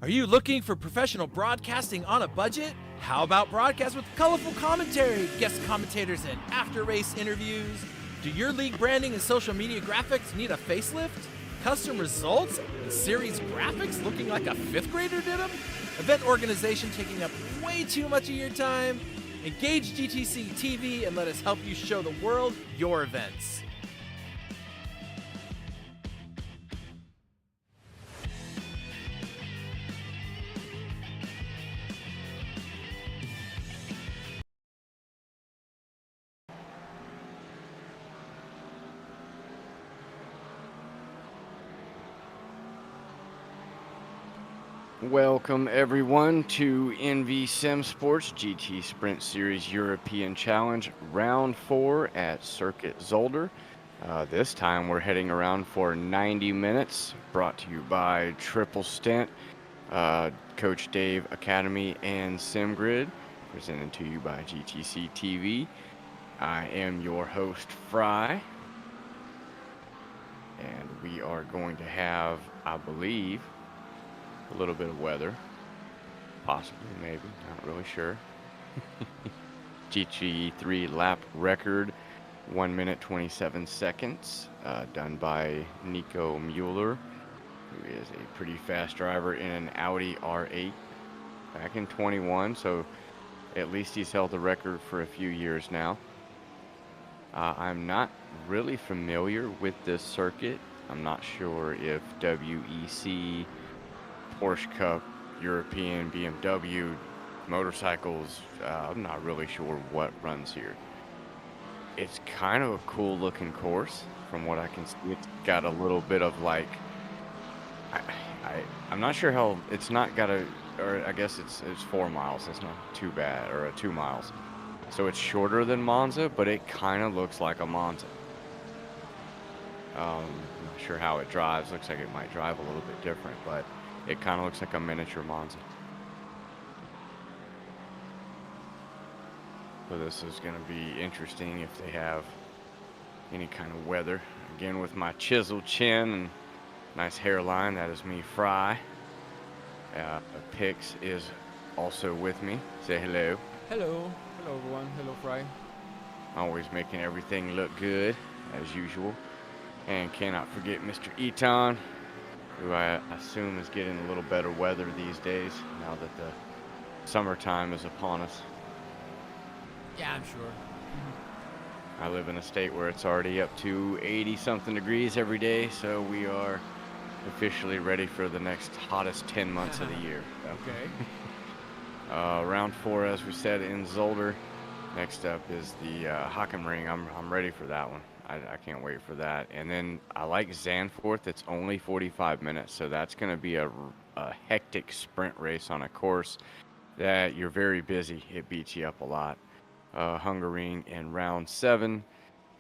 Are you looking for professional broadcasting on a budget? How about broadcast with colorful commentary, guest commentators, and after-race interviews? Do your league branding and social media graphics need a facelift? Custom results and series graphics looking like a fifth grader did them? Event organization taking up way too much of your time? Engage GTCtv and let us help you show the world your events. Welcome everyone to ENVY Simsports GT Sprint Series European Challenge Round 4 at Circuit Zolder. This time we're heading around for 90 minutes, brought to you by Triple Stint, Coach Dave Academy, and SimGrid, presented to you by GTCtv. I am your host, Fry, and we are going to have, I believe, a little bit of weather, possibly, maybe, not really sure. GT3 lap record, 1 minute 27 seconds, done by Nico Mueller, who is a pretty fast driver in an Audi R8 back in 21, so at least he's held the record for a few years now. I'm not really familiar with this circuit. I'm not sure if WEC, Porsche Cup, European, BMW, motorcycles, I'm not really sure what runs here. It's kind of a cool looking course from what I can see. It's got a little bit of like, I'm not sure how, it's not got a, or I guess it's 4 miles. It's not too bad, or 2 miles. So it's shorter than Monza, but it kind of looks like a Monza. I'm not sure how it drives. Looks like it might drive a little bit different, but it kind of looks like a miniature Monza. So this is going to be interesting if they have any kind of weather. Again, with my chiseled chin and nice hairline, that is me, Fry. Pix is also with me. Say hello. Hello. Hello, everyone. Hello, Fry. Always making everything look good, as usual. And cannot forget Mr. Eton, who I assume is getting a little better weather these days now that the summertime is upon us. Yeah, I'm sure. I live in a state where it's already up to 80-something degrees every day, so we are officially ready for the next hottest 10 months of the year. Okay. Round 4, as we said, in Zolder. Next up is the Hockenring. I'm ready for that one. I can't wait for that. And then I like Zandvoort. It's only 45 minutes, so that's going to be a hectic sprint race on a course that you're very busy. It beats you up a lot. Hungaroring in round 7,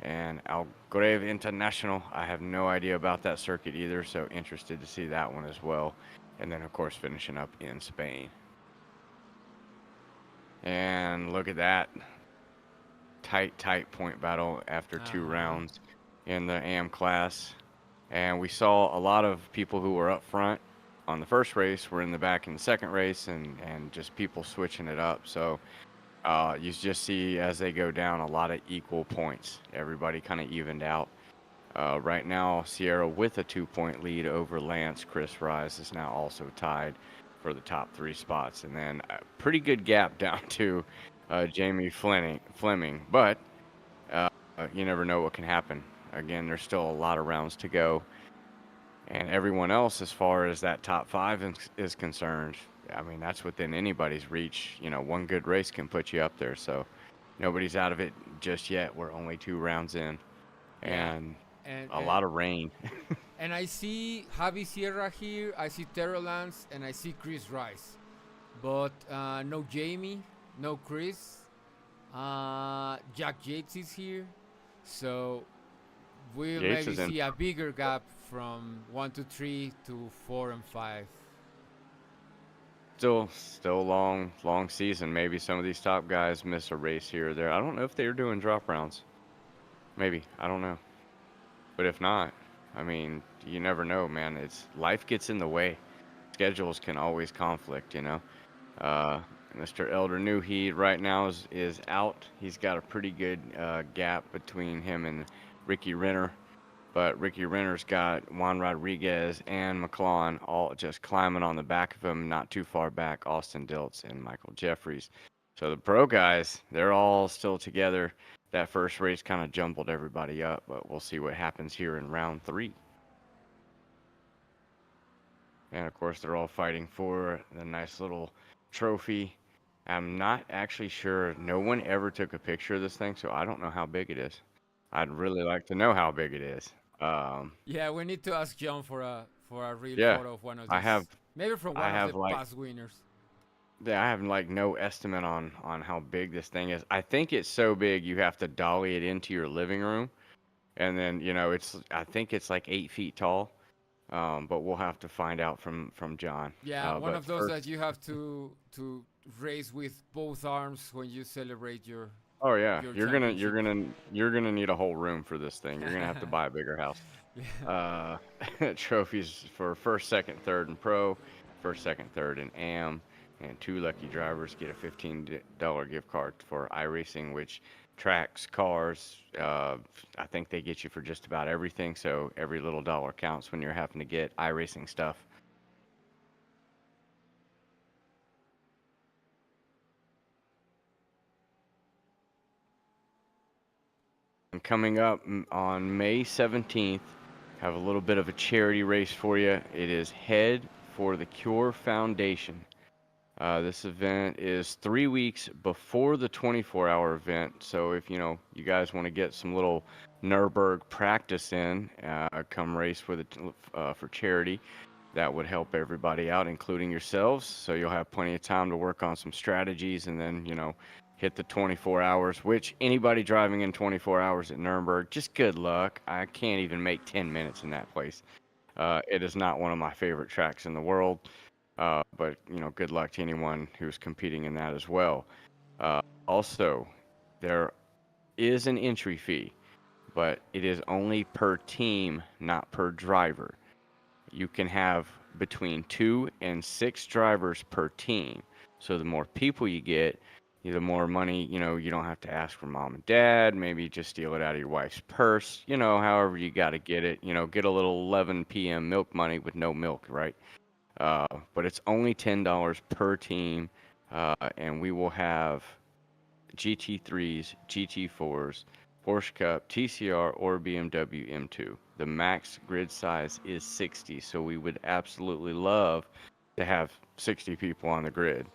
and Algarve International. I have no idea about that circuit either, so interested to see that one as well. And then, of course, finishing up in Spain. And look at that. Tight point battle after 2 rounds in the AM class. And we saw a lot of people who were up front on the first race were in the back in the second race, and just people switching it up. So you just see as they go down a lot of equal points. Everybody kind of evened out. Right now, Sierra with a 2-point lead over Lance. Chris Rise is now also tied for the top 3 spots. And then a pretty good gap down to Jamie Fleming, but you never know what can happen. Again, there's still a lot of rounds to go, and everyone else, as far as that top 5 is concerned, I mean, that's within anybody's reach. You know, one good race can put you up there, so nobody's out of it just yet. We're only 2 rounds in, and a lot of rain. And I see Javi Sierra here, I see Terrell Lance, and I see Chris Rice. But no Jamie, no Chris. Jack Yates is here. So we'll Yates maybe see a bigger gap from 1 to 3 to 4 and 5. Still long season. Maybe some of these top guys miss a race here or there. I don't know if they're doing drop rounds. Maybe, I don't know. But if not, I mean, you never know, man. Life gets in the way. schedules can always conflict, you know. Uh, Mr. Elder Newheat right now is out. He's got a pretty good gap between him and Ricky Renner. But Ricky Renner's got Juan Rodriguez and McLawn all just climbing on the back of him, not too far back, Austin Diltz and Michael Jeffries. So the pro guys, they're all still together. That first race kind of jumbled everybody up, but we'll see what happens here in round 3. And of course, they're all fighting for the nice little trophy. I'm not actually sure. No one ever took a picture of this thing, so I don't know how big it is. I'd really like to know how big it is. Yeah, we need to ask John for a real Yeah, photo of one of I have, these. Maybe from I one of have the like, past winners. yeah, I have like no estimate on how big this thing is. I think it's so big you have to dolly it into your living room, and then I think it's like 8 feet tall. But we'll have to find out from John. Yeah, one But of those that first, you have to raise with both arms when you celebrate your oh yeah, your you're gonna championship. you're gonna need a whole room for this thing. You're gonna have to buy a bigger house. Yeah. Trophies for first, second, third in pro, first, second, third in AM, and 2 lucky drivers get a $15 gift card for iRacing, which tracks cars. I think they get you for just about everything, so every little dollar counts when you're having to get iRacing stuff. And coming up on May 17th, have a little bit of a charity race for you. It is Head for the Cure Foundation. This event is 3 weeks before the 24-hour event. So if you guys want to get some little Nürburgring practice in, come race for charity. That would help everybody out, including yourselves. So you'll have plenty of time to work on some strategies, and then hit the 24 hours. Which anybody driving in 24 hours at Nürburgring, just good luck. I can't even make 10 minutes in that place. It is not one of my favorite tracks in the world. But good luck to anyone who's competing in that as well. Also, there is an entry fee, but it is only per team, not per driver. You can have between 2 and 6 drivers per team. So the more people you get, the more money, you don't have to ask for mom and dad. Maybe just steal it out of your wife's purse, however you got to get it. Get a little 11 p.m. milk money with no milk, right? But it's only $10 per team, and we will have GT3s, GT4s, Porsche Cup, TCR, or BMW M2. The max grid size is 60, so we would absolutely love to have 60 people on the grid.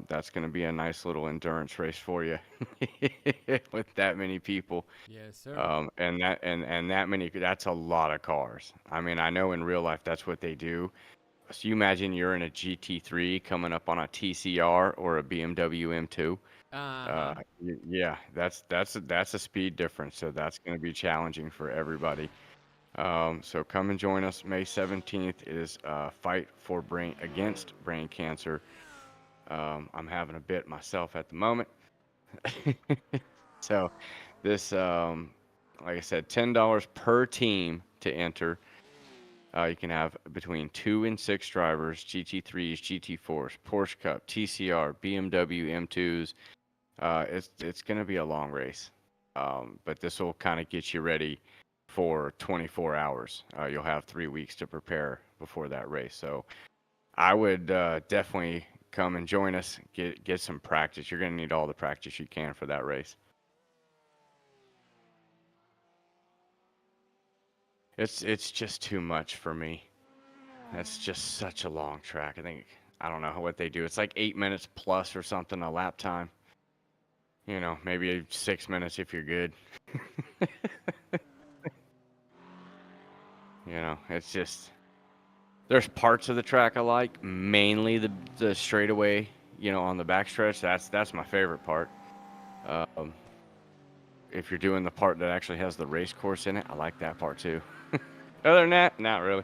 That's going to be a nice little endurance race for you with that many people. Yes, sir. And that many, that's a lot of cars. I mean, I know in real life that's what they do. So you imagine you're in a GT3 coming up on a TCR or a BMW M2. Uh-huh. Yeah, that's a speed difference, so that's going to be challenging for everybody. So come and join us. May 17th is Fight for Brain Against Brain Cancer. I'm having a bit myself at the moment. So this, like I said, $10 per team to enter. You can have between 2 and 6 drivers, GT3s, GT4s, Porsche Cup, TCR, BMW M2s. It's going to be a long race, but this will kind of get you ready for 24 hours. You'll have 3 weeks to prepare before that race. So I would definitely come and join us, get some practice. You're going to need all the practice you can for that race. It's just too much for me. That's just such a long track. I don't know what they do. It's like 8 minutes plus or something a lap time. Maybe 6 minutes if you're good. It's just there's parts of the track I like, mainly the straightaway, on the backstretch. That's my favorite part. If you're doing the part that actually has the race course in it, I like that part too. Other than that, not really.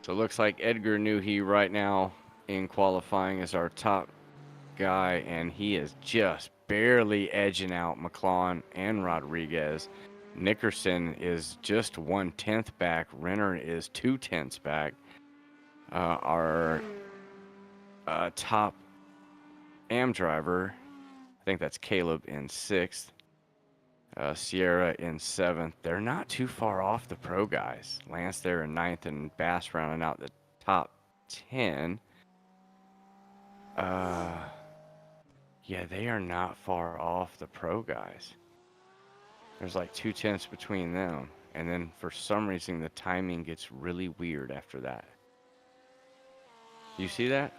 So it looks like Edgar Newhe right now in qualifying is our top guy, and he is just barely edging out McLawn and Rodriguez. Nickerson is just 1/10 back. Renner is 2/10 back. Our top AM driver, I think that's Caleb in 6th. Sierra in 7th. They're not too far off the pro guys. Lance there in 9th and Bass rounding out the top 10. Yeah, they are not far off the pro guys. There's like 2/10 between them. And then for some reason, the timing gets really weird after that. You see that?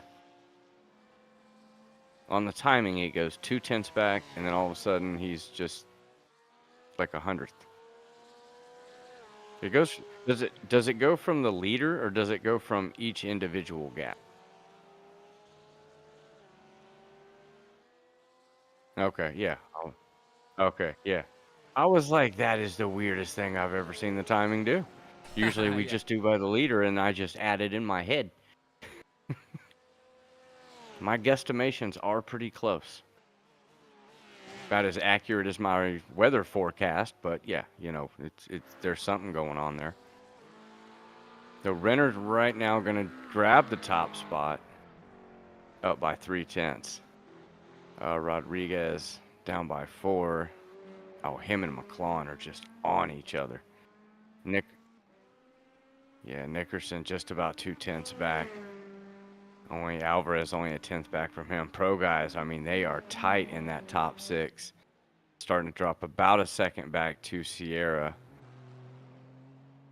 On the timing, he goes 2/10 back, and then all of a sudden, he's just like 100th. It goes. Does it go from the leader, or does it go from each individual gap? Okay, yeah. Okay, yeah. I was like, that is the weirdest thing I've ever seen the timing do. Usually we Yeah. just do by the leader, and I just add it in my head. My guesstimations are pretty close. About as accurate as my weather forecast, but yeah, you know, there's something going on there. The Renner's right now going to grab the top spot, up by 3/10. Rodriguez down by 4. Oh, him and McClellan are just on each other. Nickerson just about 2/10 back. Only Alvarez only a 10th back from him. Pro guys, I mean, they are tight in that top 6. Starting to drop about a second back to Sierra.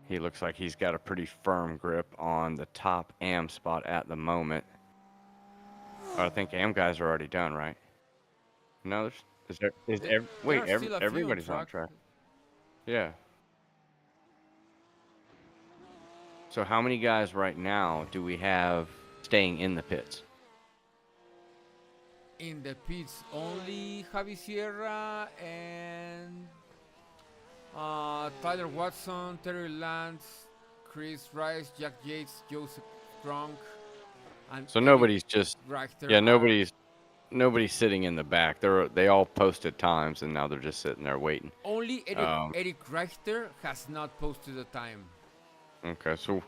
He looks like he's got a pretty firm grip on the top AM spot at the moment. I think AM guys are already done, right? No, everybody's on track. Yeah. So how many guys right now do we have staying in the pits? In the pits, only Javi Sierra and Tyler Watson, Terry Lance, Chris Rice, Jack Yates, Joseph Strong, and So nobody's just Richter. Yeah, nobody's sitting in the back. They all posted times, and now they're just sitting there waiting. Only Eric Richter has not posted a time. Okay, so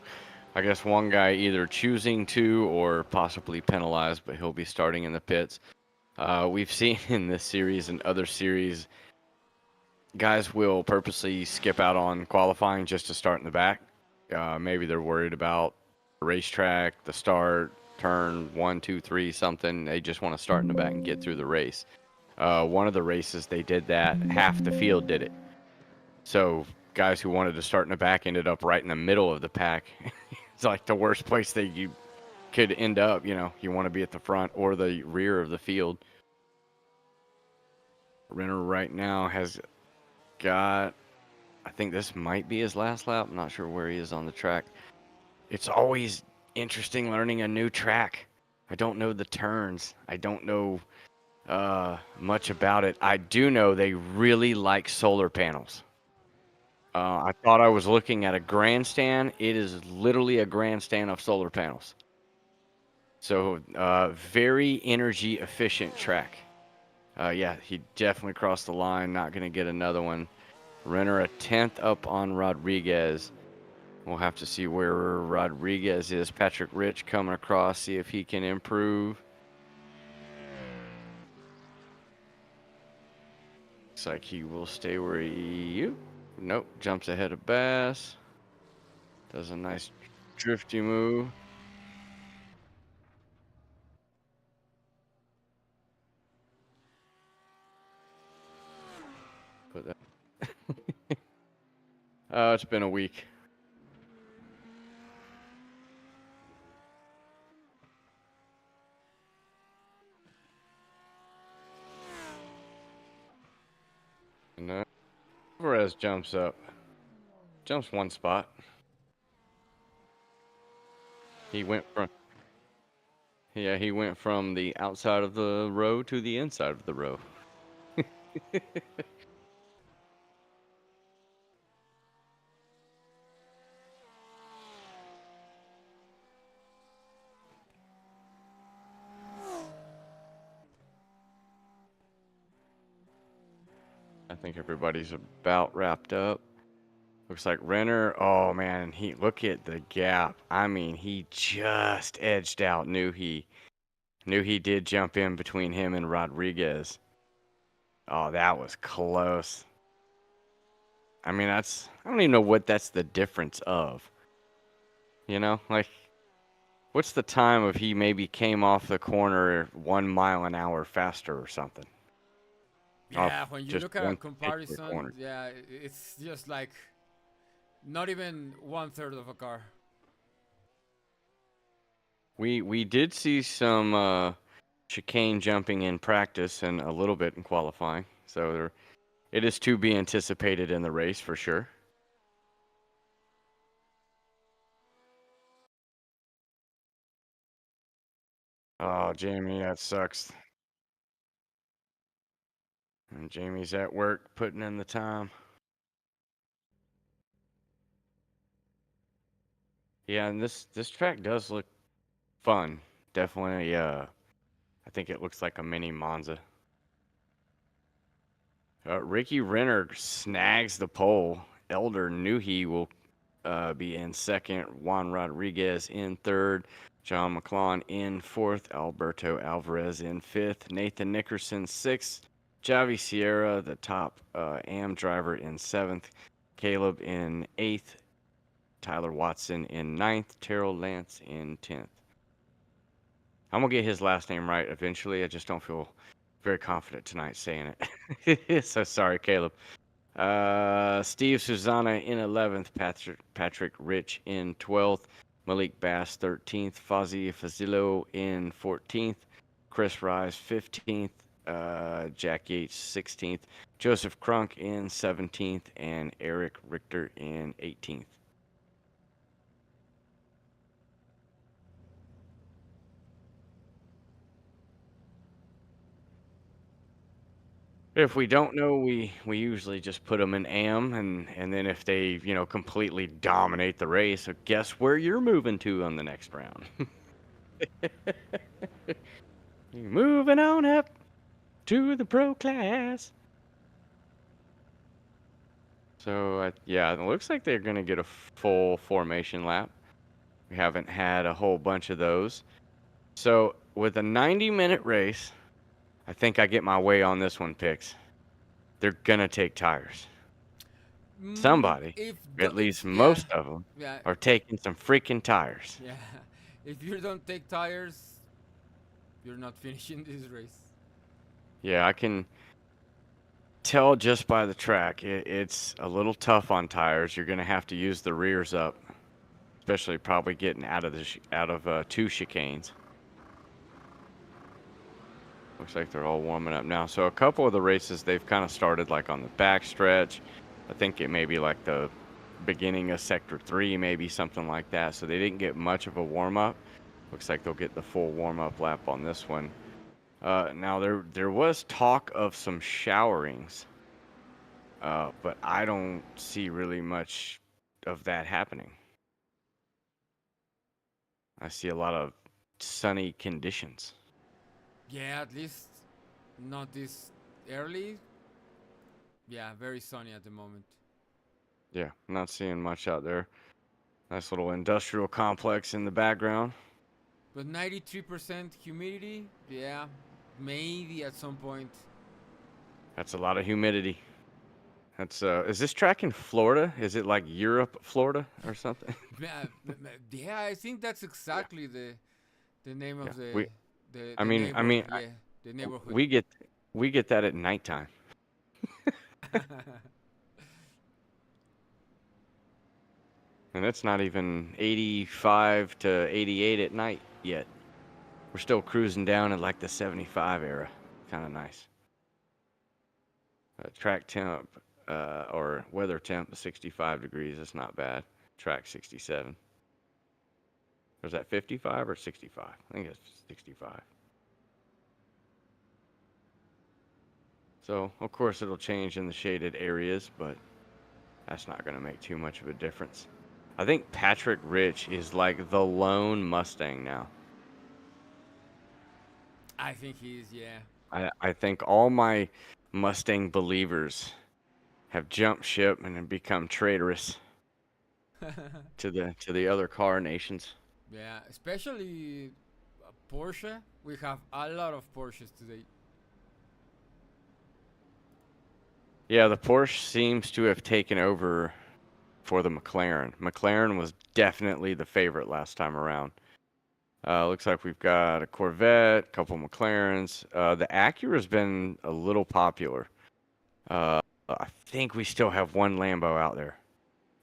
I guess one guy either choosing to or possibly penalized, but he'll be starting in the pits. We've seen in this series and other series, guys will purposely skip out on qualifying just to start in the back. Maybe they're worried about the racetrack, the start, turn 1, 2, 3, something. They just want to start in the back and get through the race. One of the races they did that. Half the field did it. So guys who wanted to start in the back ended up right in the middle of the pack. It's like the worst place that you could end up. You know, you want to be at the front or the rear of the field. Renner right now has got, I think this might be his last lap. I'm not sure where he is on the track. It's always interesting learning a new track. I don't know the turns. I don't know much about it. I do know they really like solar panels. I thought I was looking at a grandstand. It is literally a grandstand of solar panels. So very energy efficient track. Yeah, he definitely crossed the line. Not going to get another one. Renner a 10th up on Rodriguez. We'll have to see where Rodriguez is. Patrick Rich coming across, see if he can improve. Looks like he will stay where he... Nope, jumps ahead of Bass. Does a nice drifty move. Put that. It's been a week. No. Alvarez jumps up. Jumps one spot. He went from the outside of the row to the inside of the row. I think everybody's about wrapped up. Looks like Renner. Oh man, look at the gap. I mean, he just edged out. Knew he did jump in between him and Rodriguez. Oh, that was close. I mean, I don't even know what that's the difference of. You know, like, what's the time if he maybe came off the corner 1 mile an hour faster or something? Yeah, Off when you just look at a one particular comparison, corner. yeah, it's just like not even 1/3 of a car. We did see some chicane jumping in practice and a little bit in qualifying. So it is to be anticipated in the race for sure. Oh, Jamie, that sucks. And Jamie's at work putting in the time. Yeah, and this track does look fun. Definitely, I think it looks like a mini Monza. Ricky Renner snags the pole. Elder Newhey will be in second. Juan Rodriguez in third. John McClellan in fourth. Alberto Alvarez in fifth. Nathan Nickerson sixth. Javi Sierra, the top AM driver, in seventh. Caleb in eighth. Tyler Watson in ninth. Terrell Lance in 10th. I'm going to get his last name right eventually. I just don't feel very confident tonight saying it. So sorry, Caleb. Steve Susanna in 11th, Patrick Rich in 12th, Malik Bass 13th, Fozzie Fazillo in 14th, Chris Rise 15th, Jack Yates 16th, Joseph Crunk in 17th, and Eric Richter in 18th. If we don't know, we usually just put them in AM, and then if they completely dominate the race, so guess where you're moving to on the next round. You're moving on up to the pro class. So yeah, it looks like they're gonna get a full formation lap. We haven't had a whole bunch of those. So with a 90-minute race, I think I get my way on this one, Picks. They're gonna take tires. Somebody, If at least yeah, most of them, yeah, are taking some freaking tires. yeah. If you don't take tires, you're not finishing this race. Yeah, I can tell just by the track. It's a little tough on tires. You're gonna have to use the rears up, especially probably getting out of two chicanes. Looks like they're all warming up now. So a couple of the races they've kind of started like on the back stretch. I think it may be like the beginning of sector 3, maybe something like that. So they didn't get much of a warm up. Looks like they'll get the full warm up lap on this one. Now there was talk of some showerings, but I don't see really much of that happening. I see a lot of sunny conditions. Yeah, at least not this early. Yeah, very sunny at the moment. Yeah, I'm not seeing much out there. Nice little industrial complex in the background. But 93% humidity, yeah, maybe at some point. That's a lot of humidity. That's is this track in Florida? Is it like Europe, Florida, or something? Yeah, I think that's exactly the name Yeah. of the I the mean, I neighbor. mean, Yeah, the neighborhood. we get that at nighttime. And it's not even 85 to 88 at night yet. We're still cruising down at like the 75 era. Kind of nice. Track temp or weather temp 65 degrees. That's not bad. Track 67. Was that 55 or 65? I think it's 65. So, of course, it'll change in the shaded areas, but that's not going to make too much of a difference. I think Patrick Rich is like the lone Mustang now. I think he is, yeah. I think all my Mustang believers have jumped ship and have become traitorous to the other car nations. Yeah, especially Porsche. We have a lot of Porsches today. Yeah, the Porsche seems to have taken over for the McLaren. McLaren was definitely the favorite last time around. Looks like we've got a Corvette, a couple McLarens. The Acura's been a little popular. I think we still have one Lambo out there.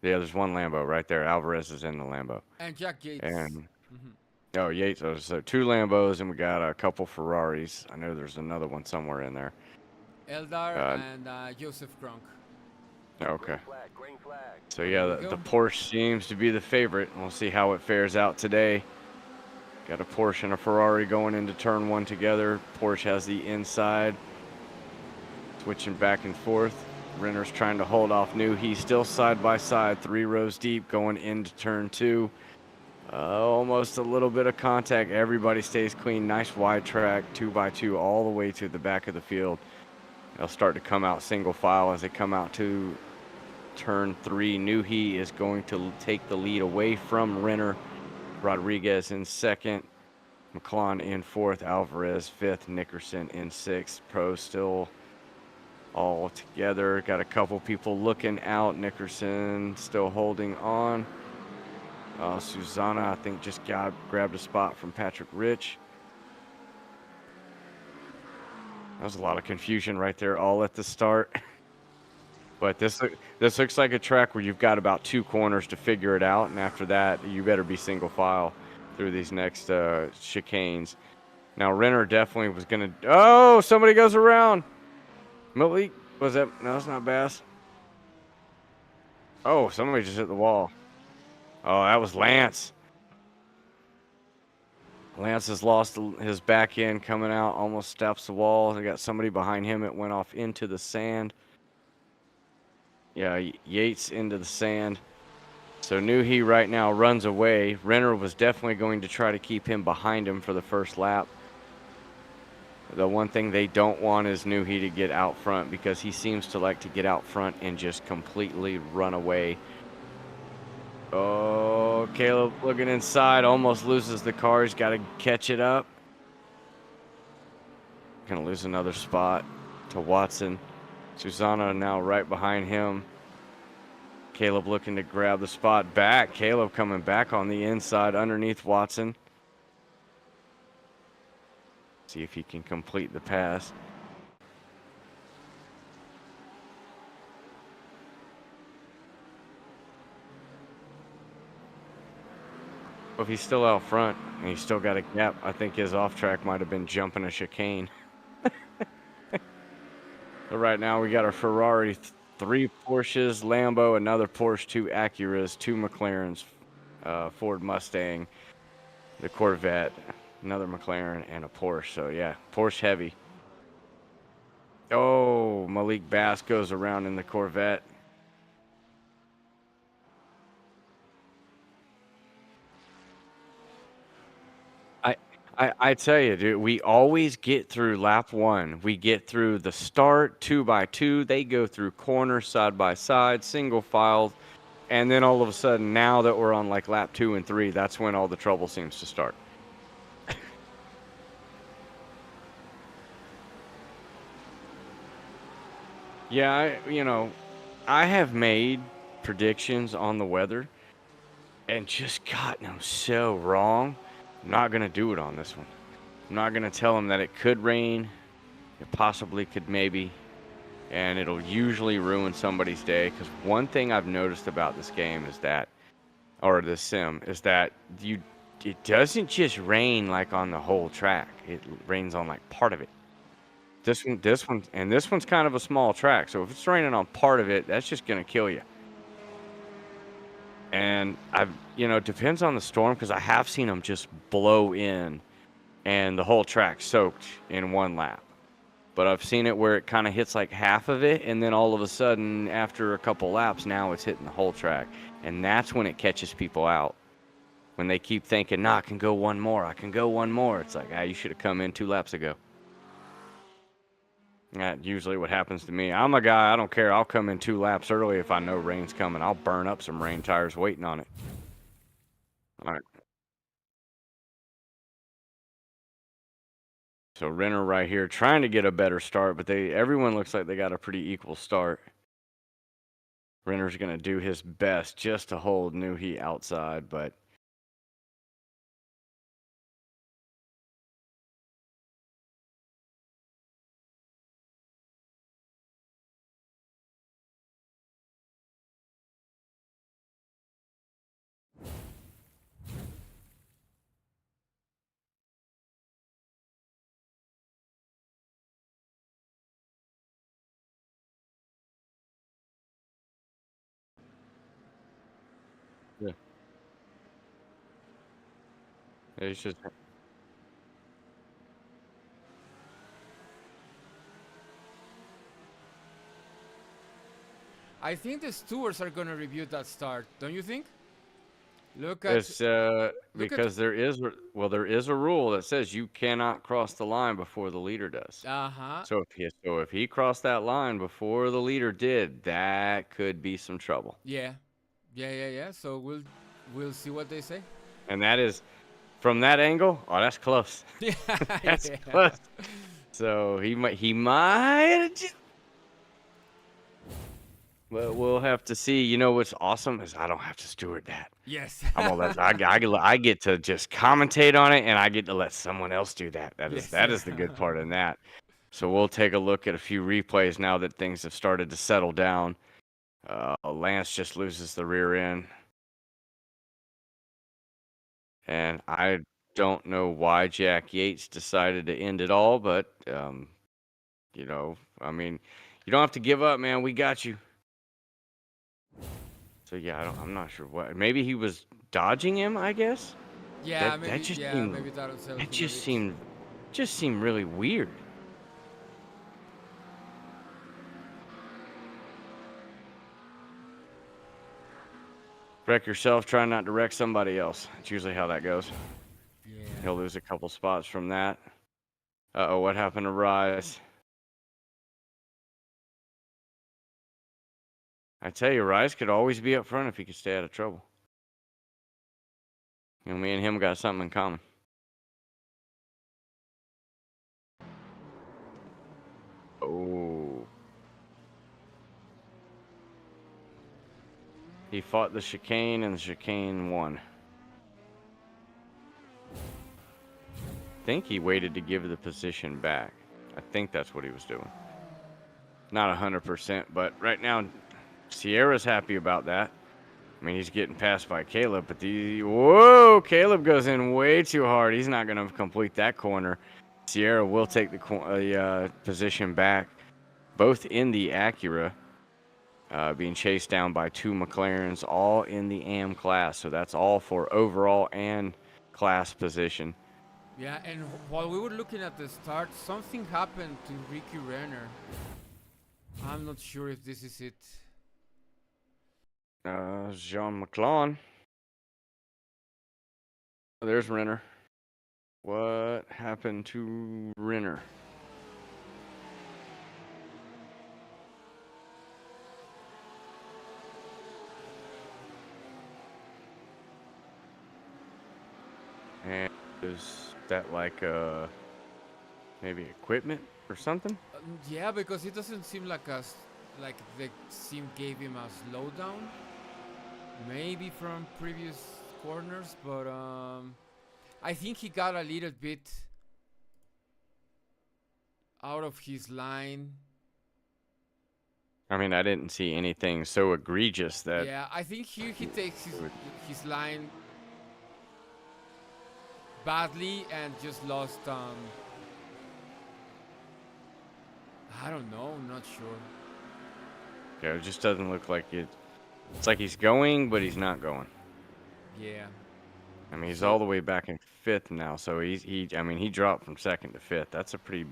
Yeah, there's one Lambo right there. Alvarez is in the Lambo. And Jack Yates. And Mhm. oh, Yates. So two Lambos, and we got a couple Ferraris. I know there's another one somewhere in there. Eldar Uh, and Joseph Kronk. Okay. Green flag. So yeah, There we the go. Porsche seems to be the favorite. We'll see how it fares out today. Got a Porsche and a Ferrari going into turn one together. Porsche has the inside, switching back and forth. Renner's trying to hold off New. He's still side by side, 3 rows deep going into turn two. Almost a little bit of contact. Everybody stays clean. Nice wide track, 2x2 all the way to the back of the field. They'll start to come out single file as they come out to turn three. Newhey is going to take the lead away from Renner. Rodriguez in second. McClellan in fourth. Alvarez fifth. Nickerson in sixth. Pro still all together. Got a couple people looking out. Nickerson still holding on. Susanna, I think, just grabbed a spot from Patrick Rich. That was a lot of confusion right there, all at the start. But this looks like a track where you've got about 2 corners to figure it out, and after that, you better be single file through these next chicanes. Now, Renner definitely was going to... Oh, somebody goes around. Malik, was that... No, that's not Bass. Oh, somebody just hit the wall. Oh, that was Lance. Lance has lost his back end coming out, almost steps the wall. They got somebody behind him. It went off into the sand. Yeah, Yates into the sand. So Newhey right now runs away. Renner was definitely going to try to keep him behind him for the first lap. The one thing they don't want is Newhey to get out front, because he seems to like to get out front and just completely run away. Oh, Caleb looking inside, almost loses the car. He's got to catch it up. Gonna lose another spot to Watson. Susanna now right behind him. Caleb looking to grab the spot back. Caleb coming back on the inside underneath Watson. See if he can complete the pass. If he's still out front and he's still got a gap, I think his off track might have been jumping a chicane. But right now we got our Ferrari, 3 Porsches, Lambo, another Porsche, 2 Acuras, 2 McLarens, Ford Mustang, the Corvette, another McLaren, and a Porsche. So yeah, Porsche heavy. Oh, Malik Bass goes around in the Corvette. I tell you, dude, we always get through lap 1. We get through the start, 2x2. They go through corners, side by side, single file. And then all of a sudden, now that we're on like lap 2 and 3, that's when all the trouble seems to start. Yeah, I have made predictions on the weather and just gotten them so wrong. I'm not going to do it on this one. I'm not going to tell them that it could rain. It possibly could maybe. And it'll usually ruin somebody's day. Because one thing I've noticed about this game is that, or this sim, is that it doesn't just rain like on the whole track. It rains on like part of it. This one's kind of a small track. So if it's raining on part of it, that's just going to kill you. And it depends on the storm, because I have seen them just blow in and the whole track soaked in one lap. But I've seen it where it kind of hits like half of it, and then all of a sudden, after a couple laps, now it's hitting the whole track. And that's when it catches people out. When they keep thinking, I can go one more. It's like, you should have come in 2 laps ago. That's usually what happens to me. I'm a guy, I don't care. I'll come in 2 laps early if I know rain's coming. I'll burn up some rain tires waiting on it. All right. So Renner right here trying to get a better start, but everyone looks like they got a pretty equal start. Renner's going to do his best just to hold Newhey outside, but yeah, it's just I think the stewards are gonna review that start. Don't you think? Look at it's look because there is a rule that says you cannot cross the line before the leader does. uh-huh. So if he crossed that line before the leader did, that could be some trouble. Yeah. Yeah. So we'll see what they say. And that is from that angle. Oh, that's close. Yeah. That's Yeah. close. So he might. But we'll have to see. You know what's awesome is I don't have to steward that. Yes. I'm gonna let I get to just commentate on it, and I get to let someone else do that. Yes. That is the good part in that. So we'll take a look at a few replays now that things have started to settle down. Lance just loses the rear end, and I don't know why Jack Yates decided to end it all, but you know, I mean, you don't have to give up, man. We got you. So yeah, I'm not sure what. Maybe he was dodging him, I guess. Yeah, That maybe. just Yeah, seemed maybe that'll sell him it a just bit. seemed really weird. Wreck yourself, try not to wreck somebody else. That's usually how that goes. Yeah. He'll lose a couple spots from that. Uh-oh, what happened to Rise? I tell you, Rise could always be up front if he could stay out of trouble. You know, me and him got something in common. Oh. He fought the chicane, and the chicane won. I think he waited to give the position back. I think that's what he was doing. Not 100%, but right now, Sierra's happy about that. I mean, he's getting passed by Caleb, but whoa, Caleb goes in way too hard. He's not going to complete that corner. Sierra will take the position back, both in the Acura, being chased down by 2 McLarens, all in the AM class. So that's all for overall and class position. Yeah, and while we were looking at the start, something happened to Ricky Renner. I'm not sure if this is it. Jean McClellan. There's Renner. What happened to Renner? And is that like maybe equipment or something? Yeah, because it doesn't seem like like the sim gave him a slowdown. Maybe from previous corners, but I think he got a little bit out of his line. I mean, I didn't see anything so egregious that. Yeah, I think here he takes his line badly and just lost. I don't know, I'm not sure. Yeah, it just doesn't look like it. It's like he's going, but he's not going. Yeah. I mean, he's all the way back in 5th now, so he dropped from 2nd to 5th. That's a pretty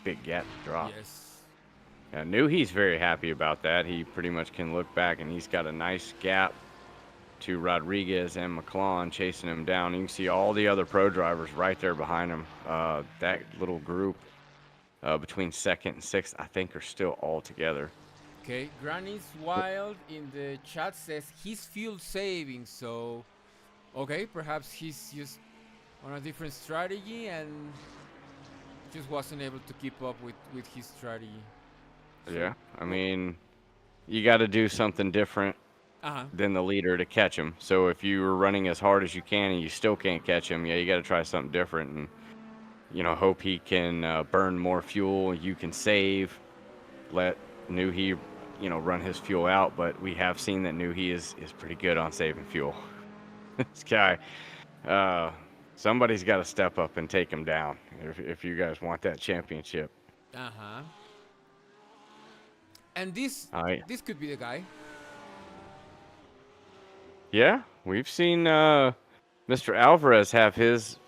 big gap to drop. Yes. I knew he's very happy about that. He pretty much can look back, and he's got a nice gap to Rodriguez and McClellan chasing him down. You can see all the other pro drivers right there behind him. That little group between second and sixth, I think, are still all together. Okay, Granny's Wild in the chat says he's fuel saving, so okay, perhaps he's just on a different strategy and just wasn't able to keep up with his strategy. So, Yeah, I mean, you got to do something different uh-huh. than the leader to catch him. So if you were running as hard as you can and you still can't catch him, yeah, you got to try something different and hope he can burn more fuel. You can save, let Nuhi, run his fuel out. But we have seen that Nuhi is pretty good on saving fuel. This guy, somebody's got to step up and take him down if you guys want that championship. Uh-huh. And this could be the guy. Yeah, we've seen Mr. Alvarez have his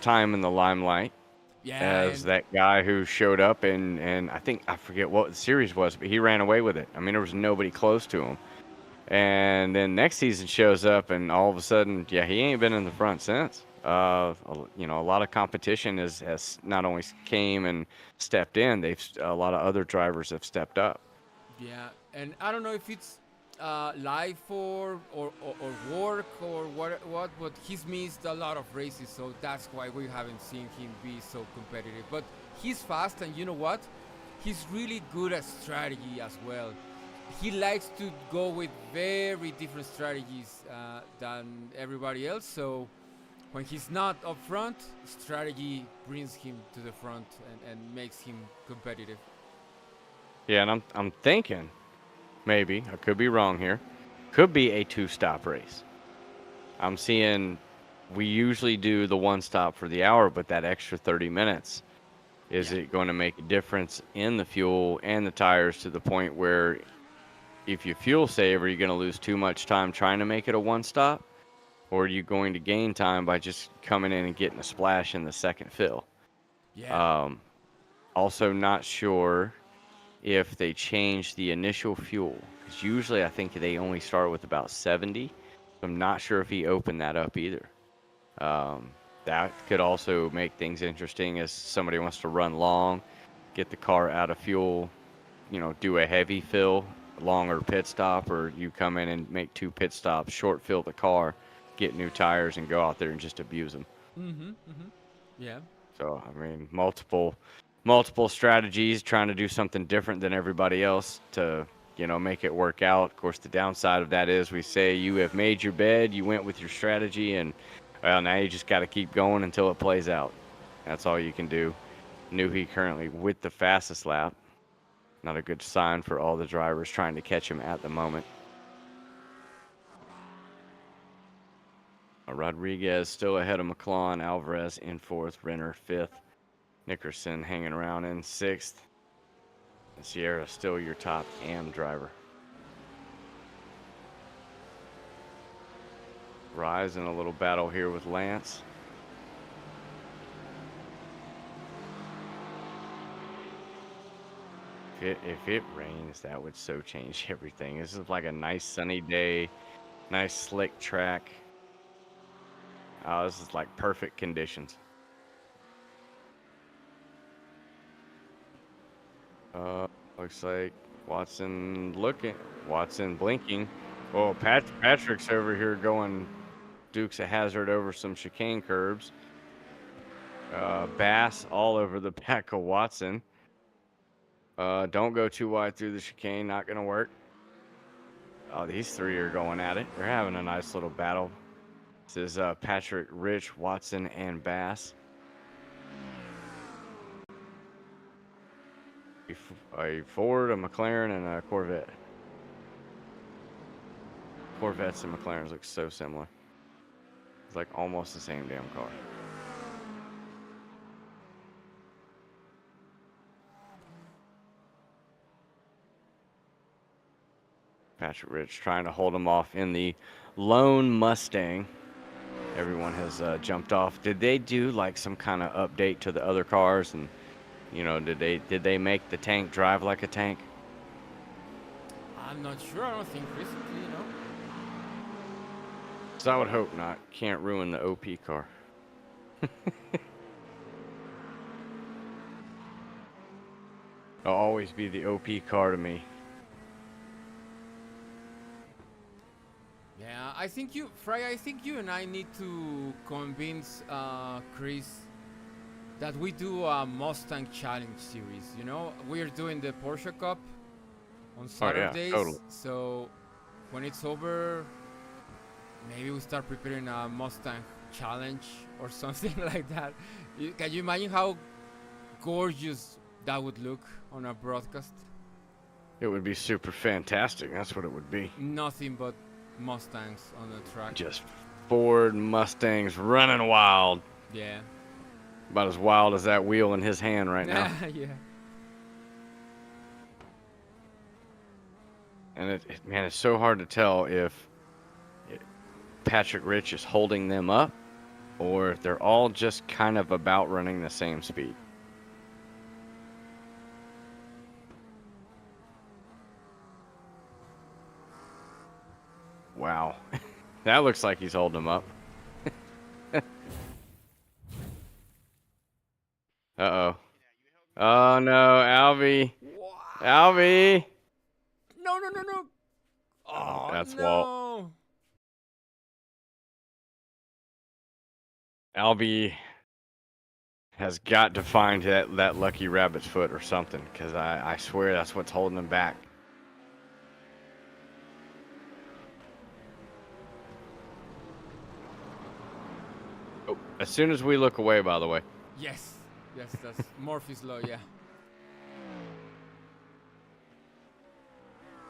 time in the limelight Yeah, as that guy who showed up and I forget what the series was, but he ran away with it. I mean, there was nobody close to him. And then next season shows up, and all of a sudden, yeah, he ain't been in the front since. A lot of competition has not only came and stepped in, a lot of other drivers have stepped up. yeah, and I don't know if it's life or work or what, but he's missed a lot of races, so that's why we haven't seen him be so competitive. But he's fast, and you know what? He's really good at strategy as well. He likes to go with very different strategies than everybody else. So when he's not up front, strategy brings him to the front and makes him competitive. Yeah, and I'm thinking, maybe I could be wrong here, could be a two-stop race. I'm seeing we usually do the one stop for the hour, but that extra 30 minutes, is it going to make a difference in the fuel and the tires to the point where if you fuel save, are you going to lose too much time trying to make it a one stop? Or are you going to gain time by just coming in and getting a splash in the second fill? Yeah. Also not sure if they change the initial fuel. Because usually I think they only start with about 70. I'm not sure if he opened that up either. That could also make things interesting as somebody wants to run long, get the car out of fuel, do a heavy fill, longer pit stop, or you come in and make 2 pit stops, short fill the car, get new tires, and go out there and just abuse them. Yeah. So, I mean, multiple strategies, trying to do something different than everybody else to, make it work out. Of course, the downside of that is we say you have made your bed, you went with your strategy, and, well, now you just got to keep going until it plays out. That's all you can do. Nuhi currently with the fastest lap. Not a good sign for all the drivers trying to catch him at the moment. Rodriguez still ahead of McLaren. Alvarez in 4th. Renner 5th. Nickerson hanging around in 6th. And Sierra still your top AM driver. Rise in a little battle here with Lance. If it rains, that would so change everything. This is like a nice sunny day, nice slick track. This is like perfect conditions. Looks like Watson blinking. Oh, Patrick's over here going Dukes of Hazzard over some chicane curbs. Bass all over the back of Watson. Don't go too wide through the chicane, not going to work. Oh, these 3 are going at it. They're having a nice little battle. This is Patrick, Rich, Watson, and Bass. A Ford, a McLaren, and a Corvette. Corvettes and McLarens look so similar. It's like almost the same damn car. Patrick Rich trying to hold him off in the lone Mustang. Everyone has jumped off. Did they do like some kind of update to the other cars? And did they make the tank drive like a tank? I'm not sure. I don't think recently, So I would hope not. Can't ruin the OP car. It'll always be the OP car to me. Yeah, I think you, Fry. I think you and I need to convince Chris that we do a Mustang Challenge series. You know, we're doing the Porsche Cup on Oh yeah, Saturdays. totally. So when it's over, maybe we start preparing a Mustang Challenge or something like that. Can you imagine how gorgeous that would look on a broadcast? It would be super fantastic. That's what it would be. Nothing but Mustangs on the track. Just Ford Mustangs running wild. Yeah. About as wild as that wheel in his hand right now. Yeah. And man, it's so hard to tell if Patrick Rich is holding them up or if they're all just kind of about running the same speed. Wow. That looks like he's holding them up. Uh-oh. Oh no, Albie. What? Albie. No, no, no, no. Oh, That's no. Walt. Albie has got to find that lucky rabbit's foot or something, because I swear that's what's holding him back. Oh, as soon as we look away, by the way. Yes. Yes, that's Murphy's Law, yeah.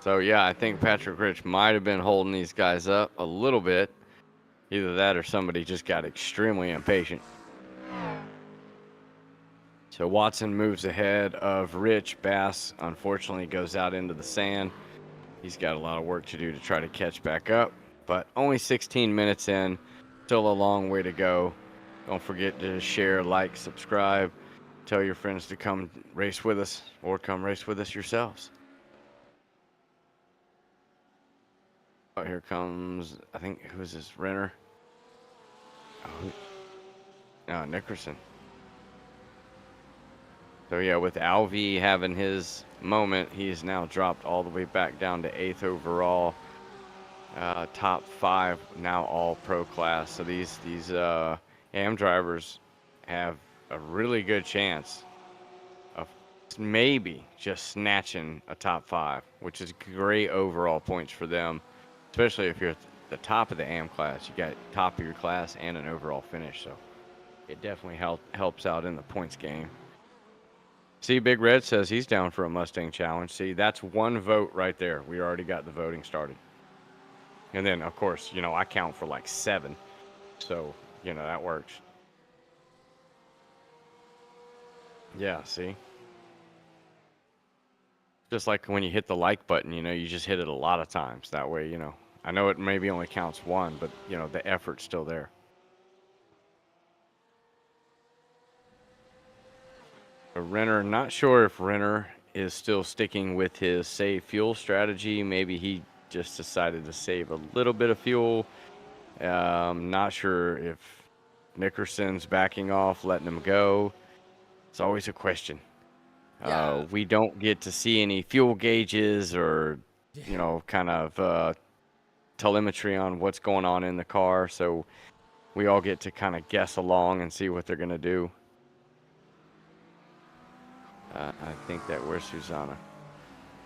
So yeah, I think Patrick Rich might have been holding these guys up a little bit. Either that or somebody just got extremely impatient. So Watson moves ahead of Rich. Bass, unfortunately, goes out into the sand. He's got a lot of work to do to try to catch back up, but only 16 minutes in, still a long way to go. Don't forget to share, like, subscribe, tell your friends to come race with us or come race with us yourselves. Oh, here comes, I think, who is this, Renner? Oh, no, Nickerson. So yeah, with Alvey having his moment, he's now dropped all the way back down to 8th overall. Top 5 now all pro class. So these AM drivers have a really good chance of maybe just snatching a top 5, which is great overall points for them, especially if you're at the top of the AM class. You got top of your class and an overall finish, so it definitely helps out in the points game. See, Big Red says he's down for a Mustang challenge. See, that's one vote right there. We already got the voting started. And then, of course, you know, I count for like 7. So, you know, that works. Yeah, see? Just like when you hit the like button, you know, you just hit it a lot of times. That way, you know, I know it maybe only counts 1, but, you know, the effort's still there. Renner, not sure if Renner is still sticking with his save fuel strategy. Maybe he just decided to save a little bit of fuel. Not sure if Nickerson's backing off, letting him go. It's always a question. Yeah. We don't get to see any fuel gauges or, you know, kind of telemetry on what's going on in the car. So we all get to kind of guess along and see what they're going to do. I think that where's Susanna?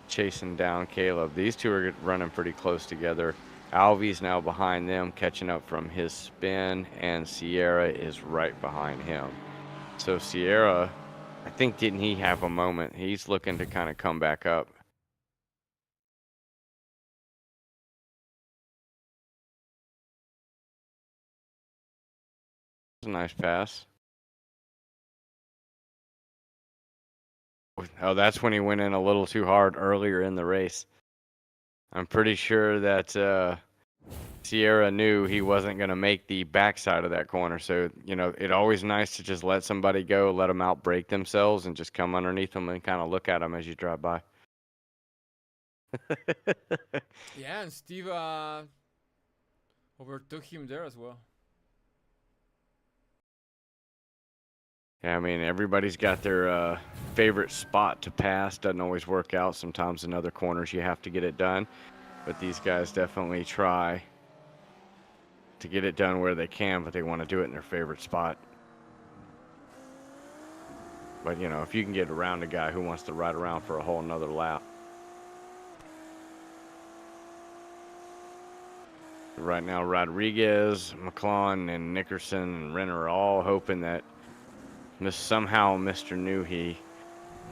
Chasing down Caleb. These two are running pretty close together. Alvy's now behind them, catching up from his spin, and Sierra is right behind him. So Sierra, I think, didn't he have a moment? He's looking to kind of come back up. A nice pass. Oh, that's when he went in a little too hard earlier in the race. I'm pretty sure that Sierra knew he wasn't going to make the backside of that corner. So, you know, it's always nice to just let somebody go, let them out break themselves, and just come underneath them and kind of look at them as you drive by. Yeah, and Steve overtook him there as well. Yeah, I mean, everybody's got their favorite spot to pass. Doesn't always work out. Sometimes in other corners you have to get it done. But these guys definitely try to get it done where they can, but they want to do it in their favorite spot. But, you know, if you can get around a guy who wants to ride around for a whole nother lap. Right now, Rodriguez, McClellan, and Nickerson and Renner are all hoping that somehow Mr. Newhey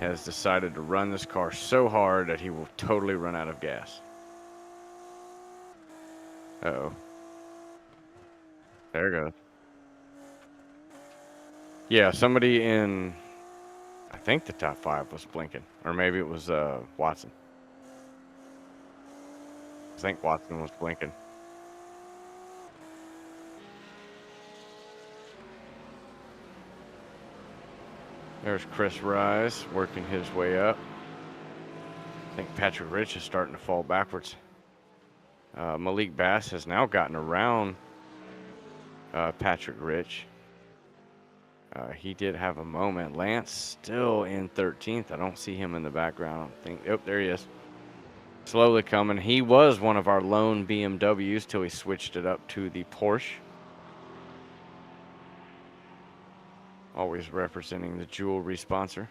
has decided to run this car so hard that he will totally run out of gas. Uh-oh. There it goes. Yeah, somebody in, I think the top 5 was blinking. Or maybe it was Watson. I think Watson was blinking. There's Chris Rise working his way up. I think Patrick Rich is starting to fall backwards. Malik Bass has now gotten around Patrick Rich. He did have a moment. Lance still in 13th. I don't see him in the background. I don't think. Oh, there he is. Slowly coming. He was one of our lone BMWs till he switched it up to the Porsche. Always representing the jewelry sponsor.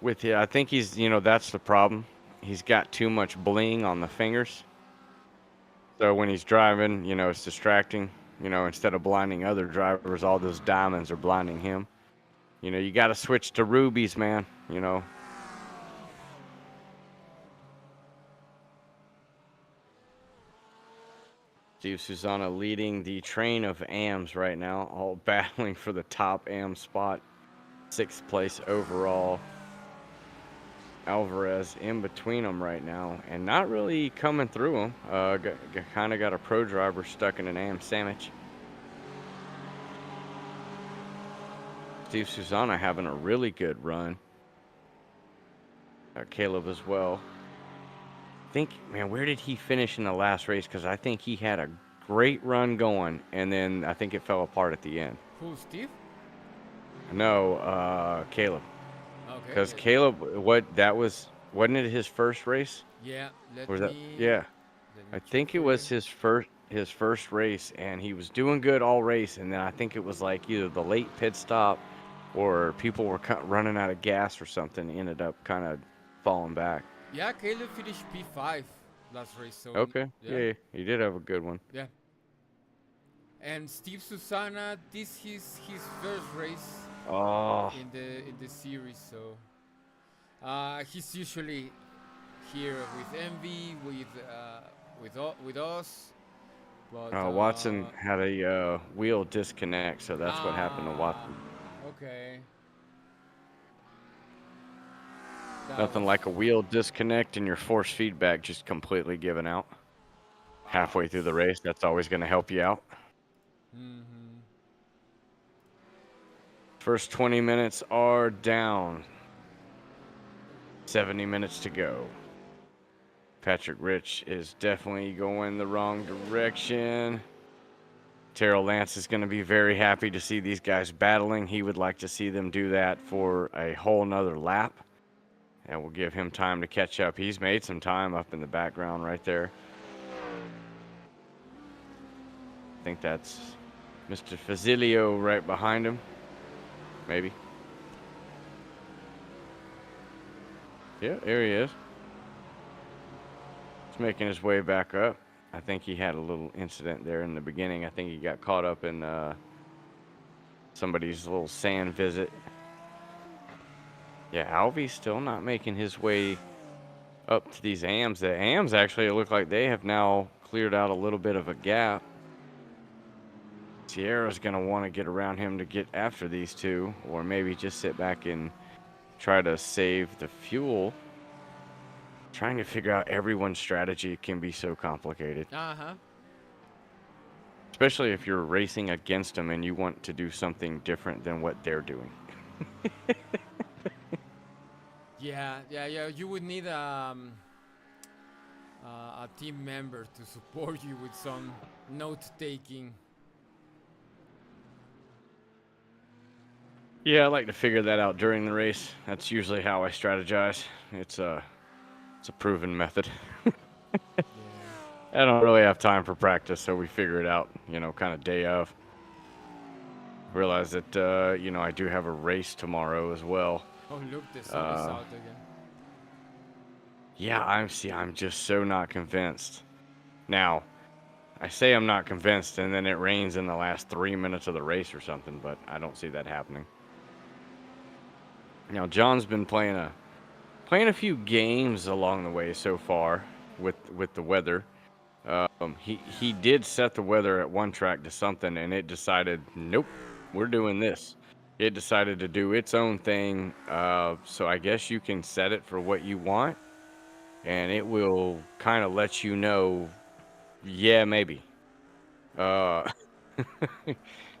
With it, I think he's, you know, that's the problem. He's got too much bling on the fingers. So when he's driving, you know, it's distracting. You know, instead of blinding other drivers, all those diamonds are blinding him. You know, you got to switch to rubies, man, you know. Steve Susanna leading the train of AMs right now, all battling for the top AM spot. 6th place overall. Alvarez in between them right now and not really coming through them. Kind of got a pro driver stuck in an AM sandwich. Steve Susanna having a really good run. Caleb as well. I think, man, where did he finish in the last race? Because I think he had a great run going, and then I think it fell apart at the end. Who, Steve? No, Caleb. Okay. Because Caleb, wasn't it his first race? Yeah. Yeah. I think it was his first race, and he was doing good all race, and then I think it was like either the late pit stop or people were running out of gas or something. Ended up kind of falling back. Yeah, Caleb finished P5 last race. So Okay. Yeah, he did have a good one. Yeah. And Steve Susanna, this is his first race in the series. So he's usually here with Envy, with us. But, Watson had a wheel disconnect, so that's what happened to Watson. Okay. Nothing like a wheel disconnect and your force feedback just completely giving out. Halfway through the race, that's always going to help you out. Mm-hmm. First 20 minutes are down. 70 minutes to go. Patrick Rich is definitely going the wrong direction. Terrell Lance is going to be very happy to see these guys battling. He would like to see them do that for a whole nother lap. And we'll give him time to catch up. He's made some time up in the background right there. I think that's Mr. Fazilio right behind him. Maybe. Yeah, there he is. He's making his way back up. I think he had a little incident there in the beginning. I think he got caught up in somebody's little sand visit. Yeah, Alvy's still not making his way up to these AMs. The AMs actually look like they have now cleared out a little bit of a gap. Sierra's going to want to get around him to get after these two, or maybe just sit back and try to save the fuel. Trying to figure out everyone's strategy can be so complicated. Uh-huh. Especially if you're racing against them and you want to do something different than what they're doing. Yeah. You would need a team member to support you with some note-taking. Yeah, I like to figure that out during the race. That's usually how I strategize. It's a proven method. Yeah. I don't really have time for practice, so we figure it out, kind of day of. Realize that, I do have a race tomorrow as well. Oh, look, the sun is Uh, out again. yeah, I'm just so not convinced. Now, I say I'm not convinced, and then it rains in the last 3 minutes of the race or something, but I don't see that happening. Now, John's been playing a few games along the way so far with the weather. He did set the weather at one track to something, and it decided, nope, we're doing this. It decided to do its own thing. So I guess you can set it for what you want, and it will kind of let you know, yeah, maybe. Uh,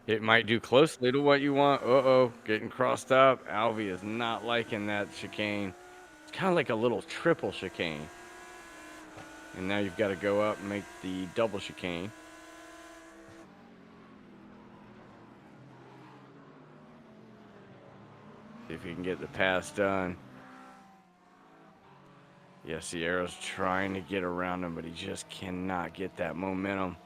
it might do closely to what you want. Uh-oh, getting crossed up. Alvy is not liking that chicane. It's kind of like a little triple chicane. And now you've got to go up and make the double chicane. See if you can get the pass done. Yeah, Sierra's trying to get around him, but he just cannot get that momentum.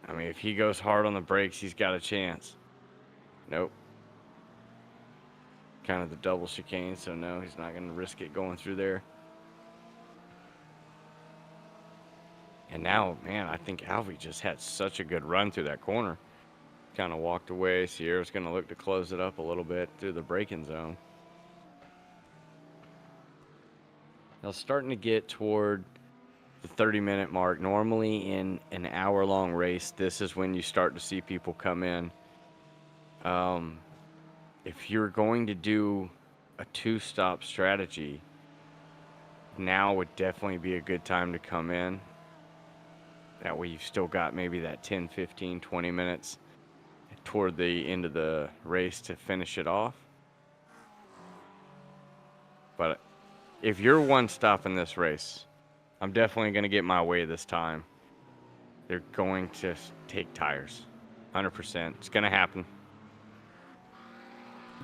I mean, if he goes hard on the brakes, he's got a chance. Nope. Kind of the double chicane, so no, he's not going to risk it going through there. And now, man, I think Alvy just had such a good run through that corner. Kind of walked away. Sierra's going to look to close it up a little bit through the braking zone. Now, starting to get toward the 30-minute mark. Normally in an hour-long race, this is when you start to see people come in. If you're going to do a two-stop strategy, now would definitely be a good time to come in. That way you've still got maybe that 10, 15, 20 minutes toward the end of the race to finish it off. But if you're one stop in this race, I'm definitely going to get my way this time. They're going to take tires. 100%. It's going to happen.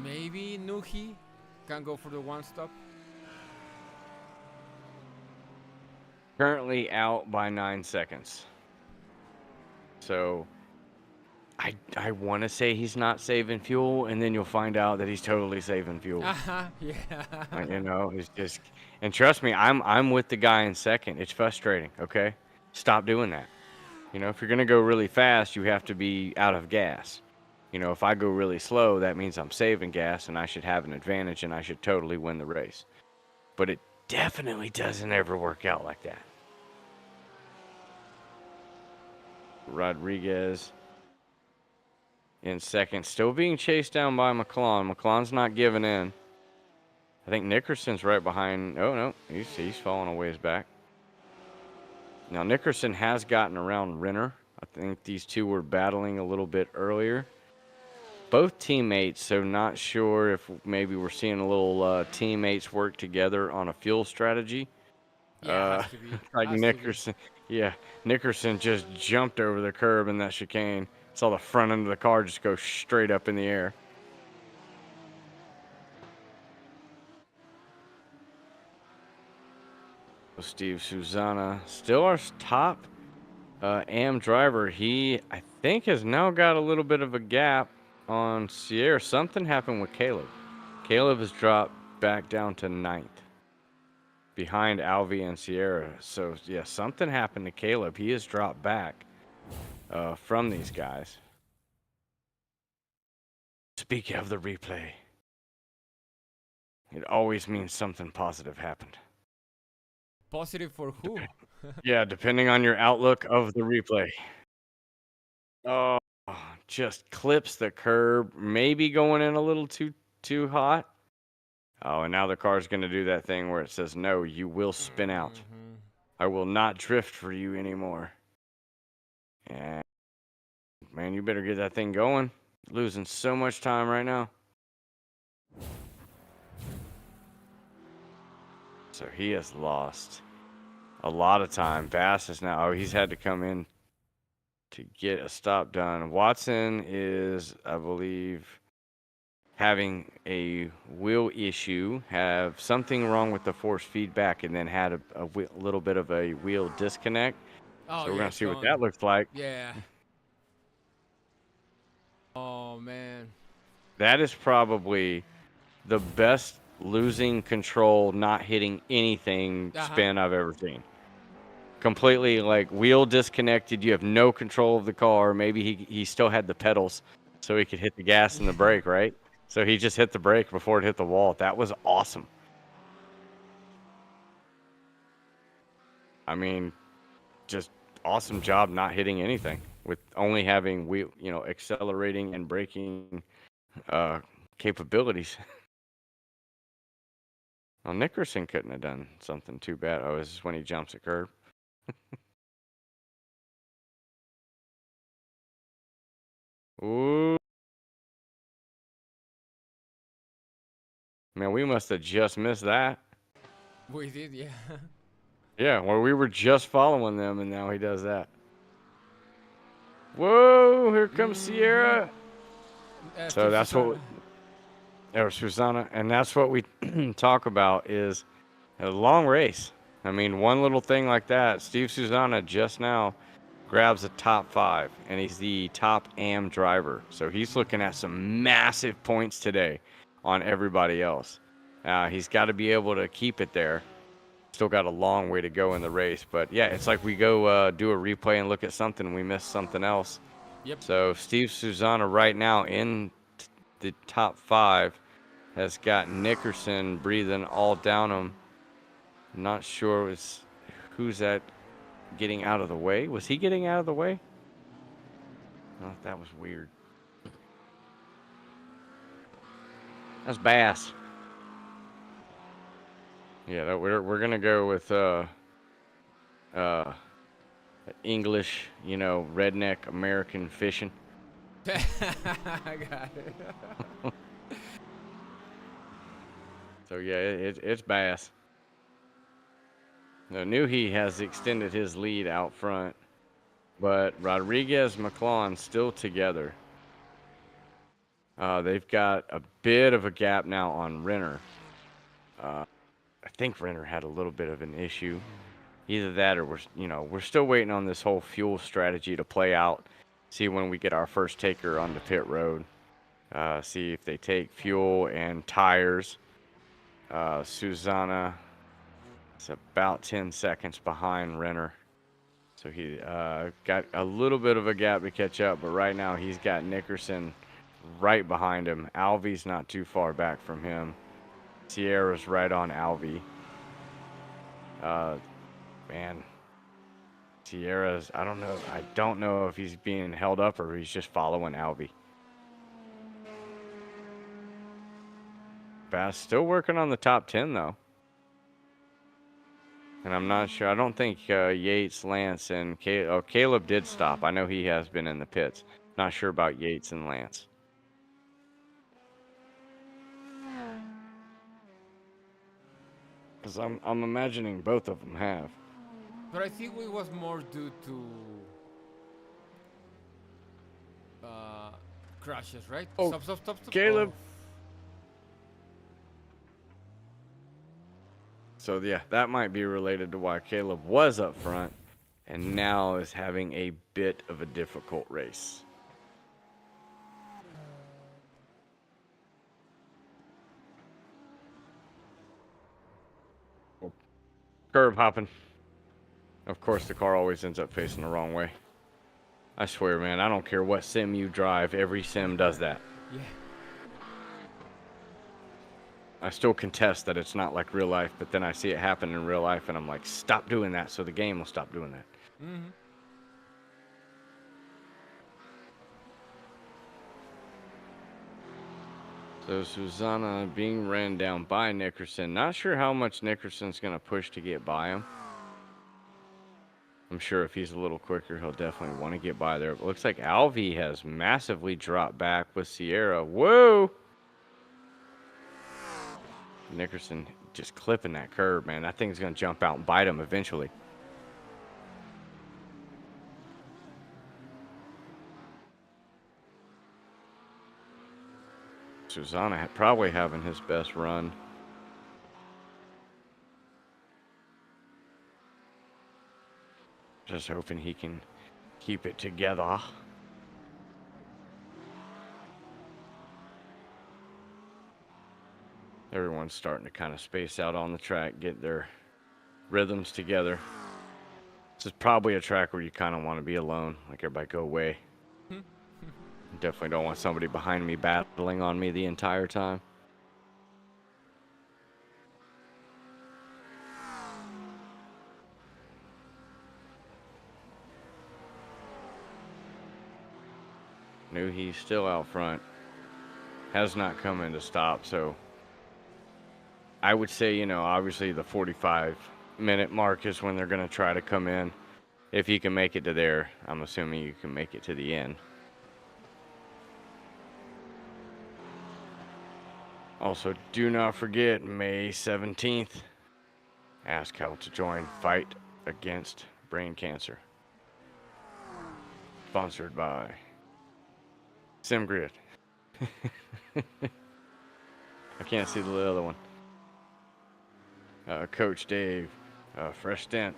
Maybe Nuhi can go for the one stop. Currently out by 9 seconds. So I want to say he's not saving fuel, and then you'll find out that he's totally saving fuel. Yeah. It's just, and trust me, I'm with the guy in second. It's frustrating. Okay, stop doing that. If you're gonna go really fast, you have to be out of gas. If I go really slow, that means I'm saving gas, and I should have an advantage, and I should totally win the race. But it definitely doesn't ever work out like that. Rodriguez in second, still being chased down by McClellan. McClellan's not giving in. I think Nickerson's right behind. Oh, no, he's falling a ways back. Now, Nickerson has gotten around Renner. I think these two were battling a little bit earlier. Both teammates, so not sure if maybe we're seeing a little teammates work together on a fuel strategy. Yeah, has to be. Like Has to be. Nickerson. Yeah, Nickerson just jumped over the curb in that chicane. Saw the front end of the car just go straight up in the air. Steve Susanna, still our top AM driver. He, I think, has now got a little bit of a gap on Sierra. Something happened with Caleb. Caleb has dropped back down to 9th. Behind Alvy and Sierra. So, yeah, something happened to Caleb. He has dropped back from these guys. Speak of the replay. It always means something positive happened. Positive for who? Yeah, depending on your outlook of the replay. Oh, just clips the curb. Maybe going in a little too hot. Oh, and now the car's going to do that thing where it says, no, you will spin out. Mhm. I will not drift for you anymore. And, man, you better get that thing going. Losing so much time right now. So he has lost a lot of time. Bass is now, he's had to come in to get a stop done. Watson is, I believe, having a wheel issue, have something wrong with the force feedback, and then had a little bit of a wheel disconnect. Oh, So we're yeah, gonna it's see what gone. that looks like. Yeah. Oh, man. That is probably the best losing control, not hitting anything Uh-huh. spin I've ever seen. Completely like wheel disconnected. You have no control of the car. Maybe he still had the pedals so he could hit the gas and the brake, right? So he just hit the brake before it hit the wall. That was awesome. I mean, just awesome job not hitting anything with only having wheel, accelerating and braking capabilities. Well, Nickerson couldn't have done something too bad. Oh, is this when he jumps a curb? Ooh. Man, we must have just missed that. We did, yeah. Yeah, well, we were just following them, and now he does that. Whoa, here comes Sierra. So Steve that's what, Susanna. or Susanna, and that's what we talk about is a long race. I mean, one little thing like that, Steve Susanna just now grabs a top 5, and he's the top AM driver. So he's looking at some massive points today on everybody else. He's got to be able to keep it there. Still got a long way to go in the race, but yeah, it's like we go do a replay and look at something and we miss something else. Yep. So Steve Susanna right now in the top 5 has got Nickerson breathing all down him. Not sure who's that getting out of the way. Was he getting out of the way? Oh, that was weird. That's Bass. Yeah, we're gonna go with English, redneck American fishing. I got it. So yeah, it's Bass. Now, Newhey has extended his lead out front, but Rodriguez McClellan still together. They've got a bit of a gap now on Renner. I think Renner had a little bit of an issue. Either that or we're still waiting on this whole fuel strategy to play out. See when we get our first taker on the pit road. See if they take fuel and tires. Susanna is about 10 seconds behind Renner. So he got a little bit of a gap to catch up, but right now he's got Nickerson right behind him. Alvy's not too far back from him. Sierra's right on Alvy. Man, Sierra's, I don't know if he's being held up or he's just following Alvy. Bass still working on the top 10 though. And I'm not sure. I don't think Yates, Lance, and Caleb. Oh, Caleb did stop. I know he has been in the pits. Not sure about Yates and Lance. Because I'm imagining both of them have. But I think it was more due to crashes, right? Oh, Stop. Caleb. Oh. So yeah, that might be related to why Caleb was up front and now is having a bit of a difficult race. Curb hopping. Of course, the car always ends up facing the wrong way. I swear, man, I don't care what sim you drive. Every sim does that. Yeah. I still contest that it's not like real life, but then I see it happen in real life, and I'm like, stop doing that so the game will stop doing that. Mm-hmm. So Susanna being ran down by Nickerson. Not sure how much Nickerson's going to push to get by him. I'm sure if he's a little quicker, he'll definitely want to get by there. But it looks like Alvy has massively dropped back with Sierra. Whoa! Nickerson just clipping that curb, man. That thing's going to jump out and bite him eventually. Susanna probably having his best run. Just hoping he can keep it together. Everyone's starting to kind of space out on the track, get their rhythms together. This is probably a track where you kind of want to be alone, like everybody go away. Definitely don't want somebody behind me battling on me the entire time. Knew he's still out front. Has not come in to stop, so I would say, you know, obviously the 45-minute mark is when they're going to try to come in. If you can make it to there, I'm assuming you can make it to the end. Also, do not forget, May 17th, ask how to join Fight Against Brain Cancer. Sponsored by SimGrid. I can't see the other one. Coach Dave, Fresh Dent,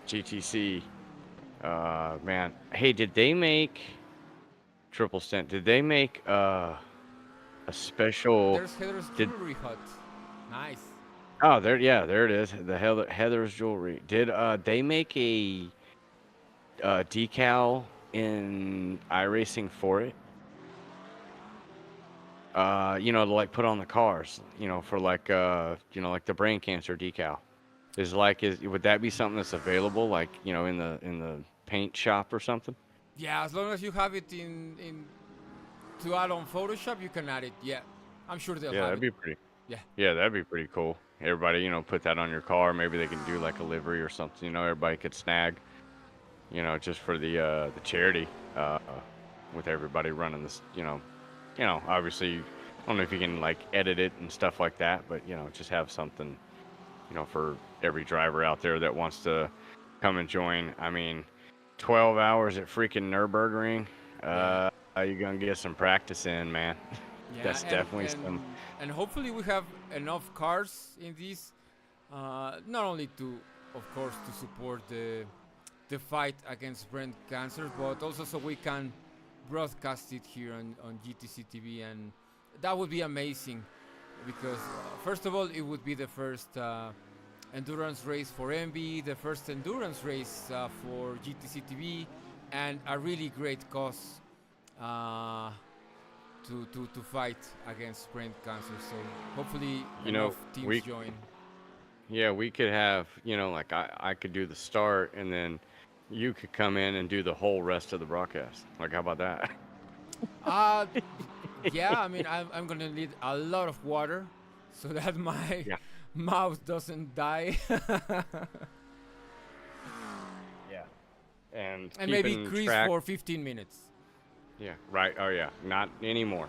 GTC. Man, hey, did they make Triple Stent? Did they make a special? There's Heather's Jewelry Hut. Nice. Oh, there, yeah, there it is. The Heather's Jewelry. Did they make a decal in iRacing for it? You know, to like put on the cars, you know, for like you know, like the brain cancer decal. Would that be something that's available, like, you know, in the paint shop or something? Yeah, as long as you have it in to add on Photoshop, you can add it. Yeah, I'm sure they'll Yeah, have that'd it. be pretty. Yeah. Yeah, that'd be pretty cool. Everybody, you know, put that on your car. Maybe they can do like a livery or something. You know, everybody could snag. You know, just for the charity. With everybody running this. You know, obviously, I don't know if you can like edit it and stuff like that, but you know, just have something. You know, for every driver out there that wants to come and join. I mean, 12 hours at freaking Nürburgring. You're gonna get some practice in, man. Yeah, That's definitely some. and hopefully we have enough cars in this, not only to, of course, to support the fight against brain cancer, but also so we can broadcast it here on GTCtv, and that would be amazing because first of all, it would be the first endurance race for ENVY, the first endurance race for GTCtv, and a really great cause. To fight against brain cancer. So hopefully You know, enough teams join. Yeah, we could have, you know, like I could do the start and then you could come in and do the whole rest of the broadcast. Like, how about that? Uh yeah, I mean I'm gonna need a lot of water so that my Yeah. mouth doesn't die. Yeah. And And maybe keeping Chris track. for 15 minutes. Yeah, right. Oh, yeah. Not anymore.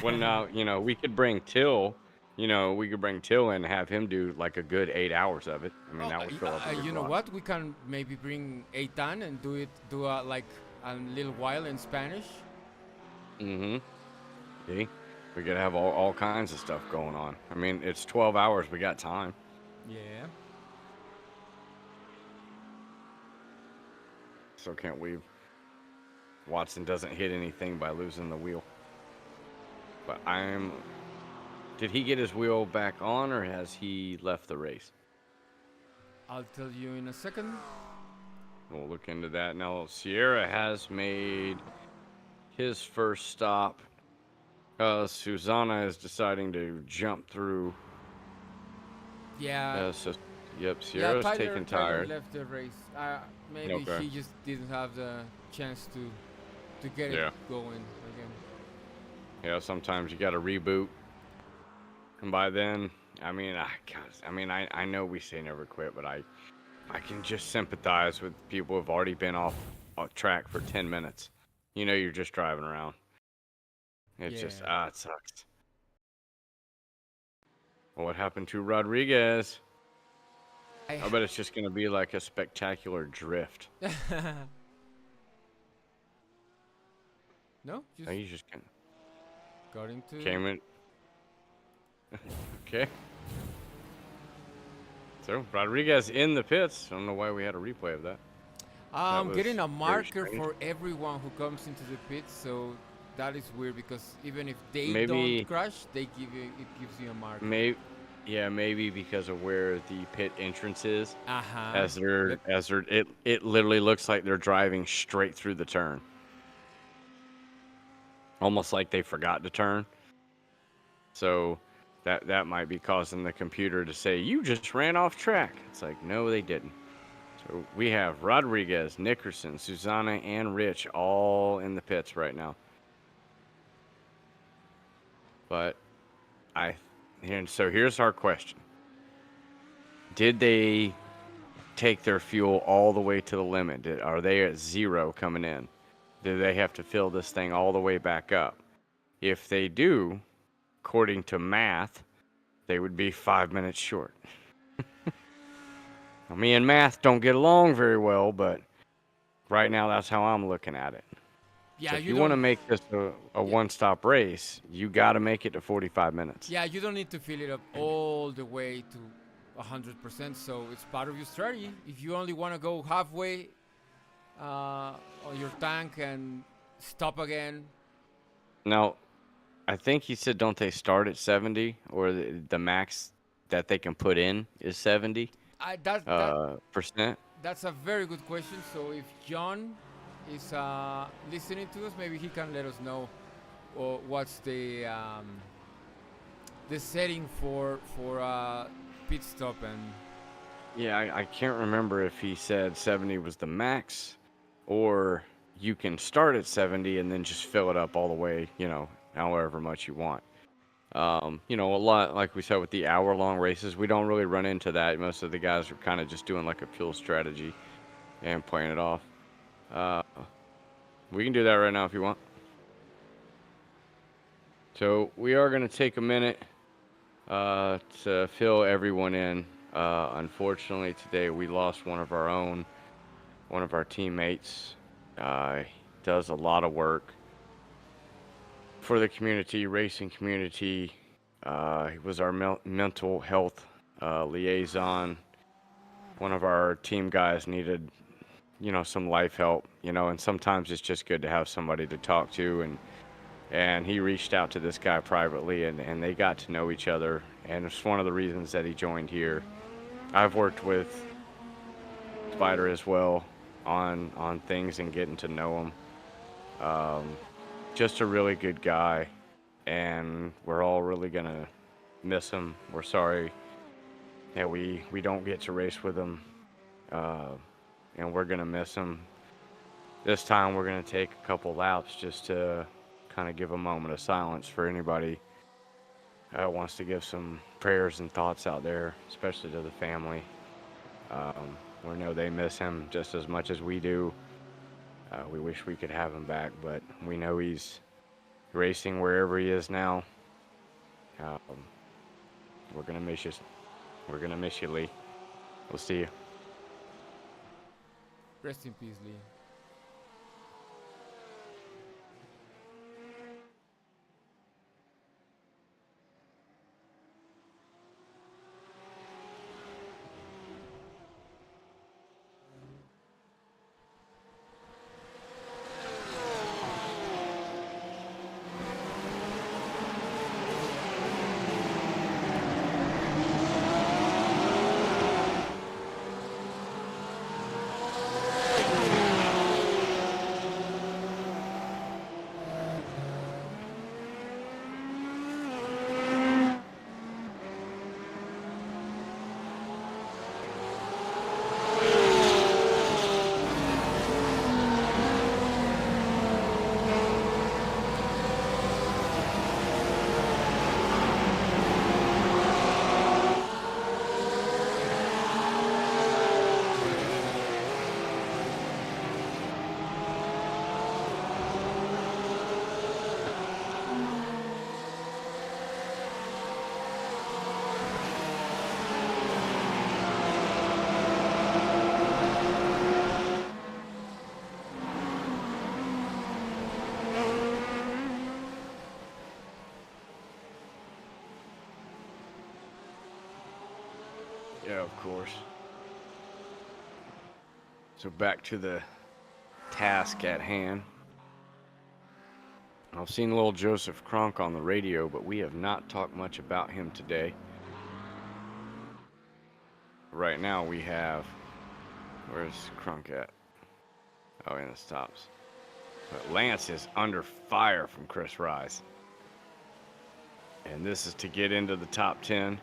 Well, now, you know, we could bring Till, you know, we could bring Till in and have him do like a good 8 hours of it. I mean, that would fill up a good You know block. what? We can maybe bring Eitan and do like a little while in Spanish. Mm-hmm. See? We could have all kinds of stuff going on. I mean, it's 12 hours. We got time. Yeah. So can't we? Watson doesn't hit anything by losing the wheel. But did he get his wheel back on or has he left the race? I'll tell you in a second. We'll look into that. Now, Sierra has made his first stop. Susanna is deciding to jump through. Yeah. Yep, Sierra's taking Tyler tired. left the race. Maybe Okay. he just didn't have the chance to get Yeah. it going again. Yeah, sometimes you got to reboot. And by then, I mean, I know we say never quit, but I can just sympathize with people who've already been off track for 10 minutes. You know, you're just driving around. It's just, it sucks. Well, what happened to Rodriguez? I bet it's just going to be like a spectacular drift. No, just He's just got into. came in. Okay. So Rodriguez in the pits. I don't know why we had a replay of that. I'm was getting a very marker strange. for everyone who comes into the pits, so that is weird because even if they don't Maybe, crash, it gives you a marker. maybe because of where the pit entrance is, Uh-huh. Yep. it literally looks like they're driving straight through the turn, almost like they forgot to turn. So that might be causing the computer to say you just ran off track. It's like no, they didn't. So we have Rodriguez, Nickerson, Susanna, and Rich all in the pits right now. But so here's our question. Did they take their fuel all the way to the limit? Are they at 0 coming in? Do they have to fill this thing all the way back up? If they do, according to math, they would be 5 minutes short. Now, me and math don't get along very well, but right now that's how I'm looking at it. Yeah, So if you you want to don't. make this a one-stop race, you got to make it to 45 minutes. Yeah, you don't need to fill it up all the way to 100%. So it's part of your strategy. If you only want to go halfway on your tank and stop again, Now, I think he said don't they start at 70 or the max that they can put in is 70 I, that percent. that's a very good question. So if John is listening to us, maybe he can let us know what's the setting for pit stop and Yeah, I can't remember if he said 70 was the max or you can start at 70 and then just fill it up all the way, however much you want. A lot, like we said with the hour-long races, we don't really run into that. Most of the guys are kind of just doing like a fuel strategy and playing it off. We can do that right now if you want. So we are going to take a minute to fill everyone in. Unfortunately, today we lost one of our teammates. He does a lot of work for the community, racing community. He was our mental health liaison. One of our team guys needed, some life help, and sometimes it's just good to have somebody to talk to. And he reached out to this guy privately, and they got to know each other. And it's one of the reasons that he joined here. I've worked with Spider as well on things and getting to know him. Just a really good guy, and we're all really gonna miss him. We're sorry that we don't get to race with him, and we're gonna miss him. This time we're gonna take a couple laps just to kind of give a moment of silence for anybody that wants to give some prayers and thoughts out there, especially to the family. We know they miss him just as much as we do. We wish we could have him back, but we know he's racing wherever he is now. We're gonna miss you. We're gonna miss you, Lee. We'll see you. rest in peace, Lee. Yeah, of course. So back to the task at hand. I've seen little Joseph Kronk on the radio, but we have not talked much about him today. Right now we have, where's Kronk at? Oh, in the stops. But Lance is under fire from Chris Rise. And this is to get into the top 10.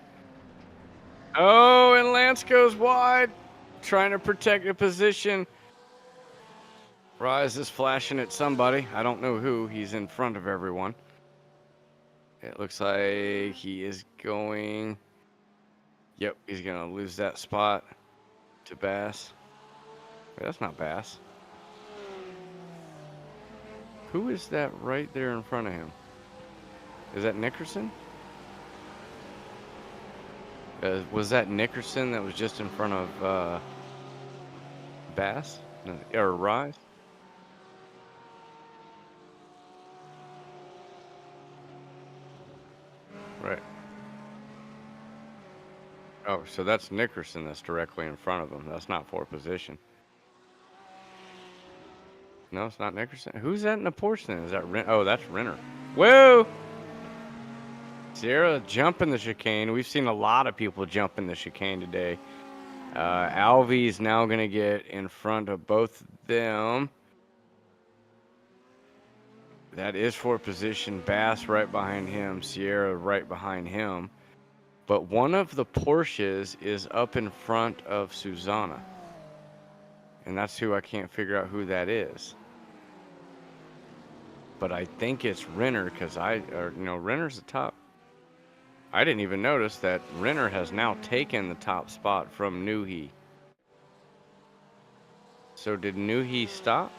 Oh, and Lance goes wide, trying to protect a position. Rise is flashing at somebody. I don't know who. He's in front of everyone. It looks like he is going... Yep, he's going to lose that spot to Bass. Wait, that's not Bass. Who is that right there in front of him? Is that Nickerson? Was that Nickerson that was just in front of Bass? No, or Rise? Right. Oh, so that's Nickerson that's directly in front of him. That's not for position. No, it's not Nickerson. Who's that in the Porsche then? Is that Oh, that's Renner. Whoa! Sierra jumping the chicane. We've seen a lot of people jump in the chicane today. Alvy's now going to get in front of both of them. That is for position. Bass right behind him. Sierra right behind him. But one of the Porsches is up in front of Susanna. And that's who I can't figure out who that is. But I think it's Renner because Renner's the top. I didn't even notice that Renner has now taken the top spot from Newhey. So did Newhey stop?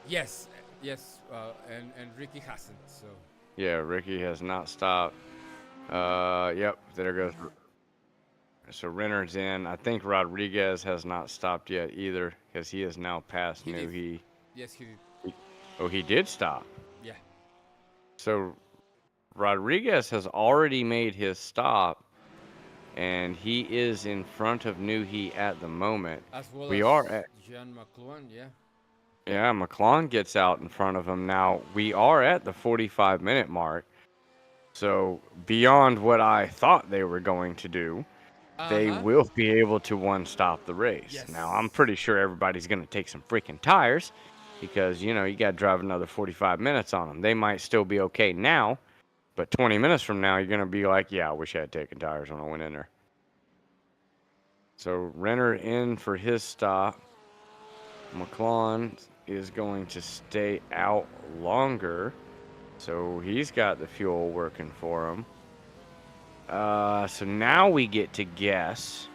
Yes, and Ricky hasn't. So. Yeah, Ricky has not stopped. Yep, there goes. So Renner's in. I think Rodriguez has not stopped yet either because he is now past Newhey. Yes, he did. Oh, he did stop. Yeah. So Rodriguez has already made his stop, and he is in front of Newhey at the moment. As well we as are at Jean McClellan, yeah. Yeah, McClellan gets out in front of him. Now, we are at the 45-minute mark. So, beyond what I thought they were going to do, they will be able to one-stop the race. Yes. Now, I'm pretty sure everybody's going to take some freaking tires because, you got to drive another 45 minutes on them. They might still be okay now, but 20 minutes from now, you're going to be like, yeah, I wish I had taken tires when I went in there. So, Renner in for his stop. McClellan is going to stay out longer. So he's got the fuel working for him. So now we get to guess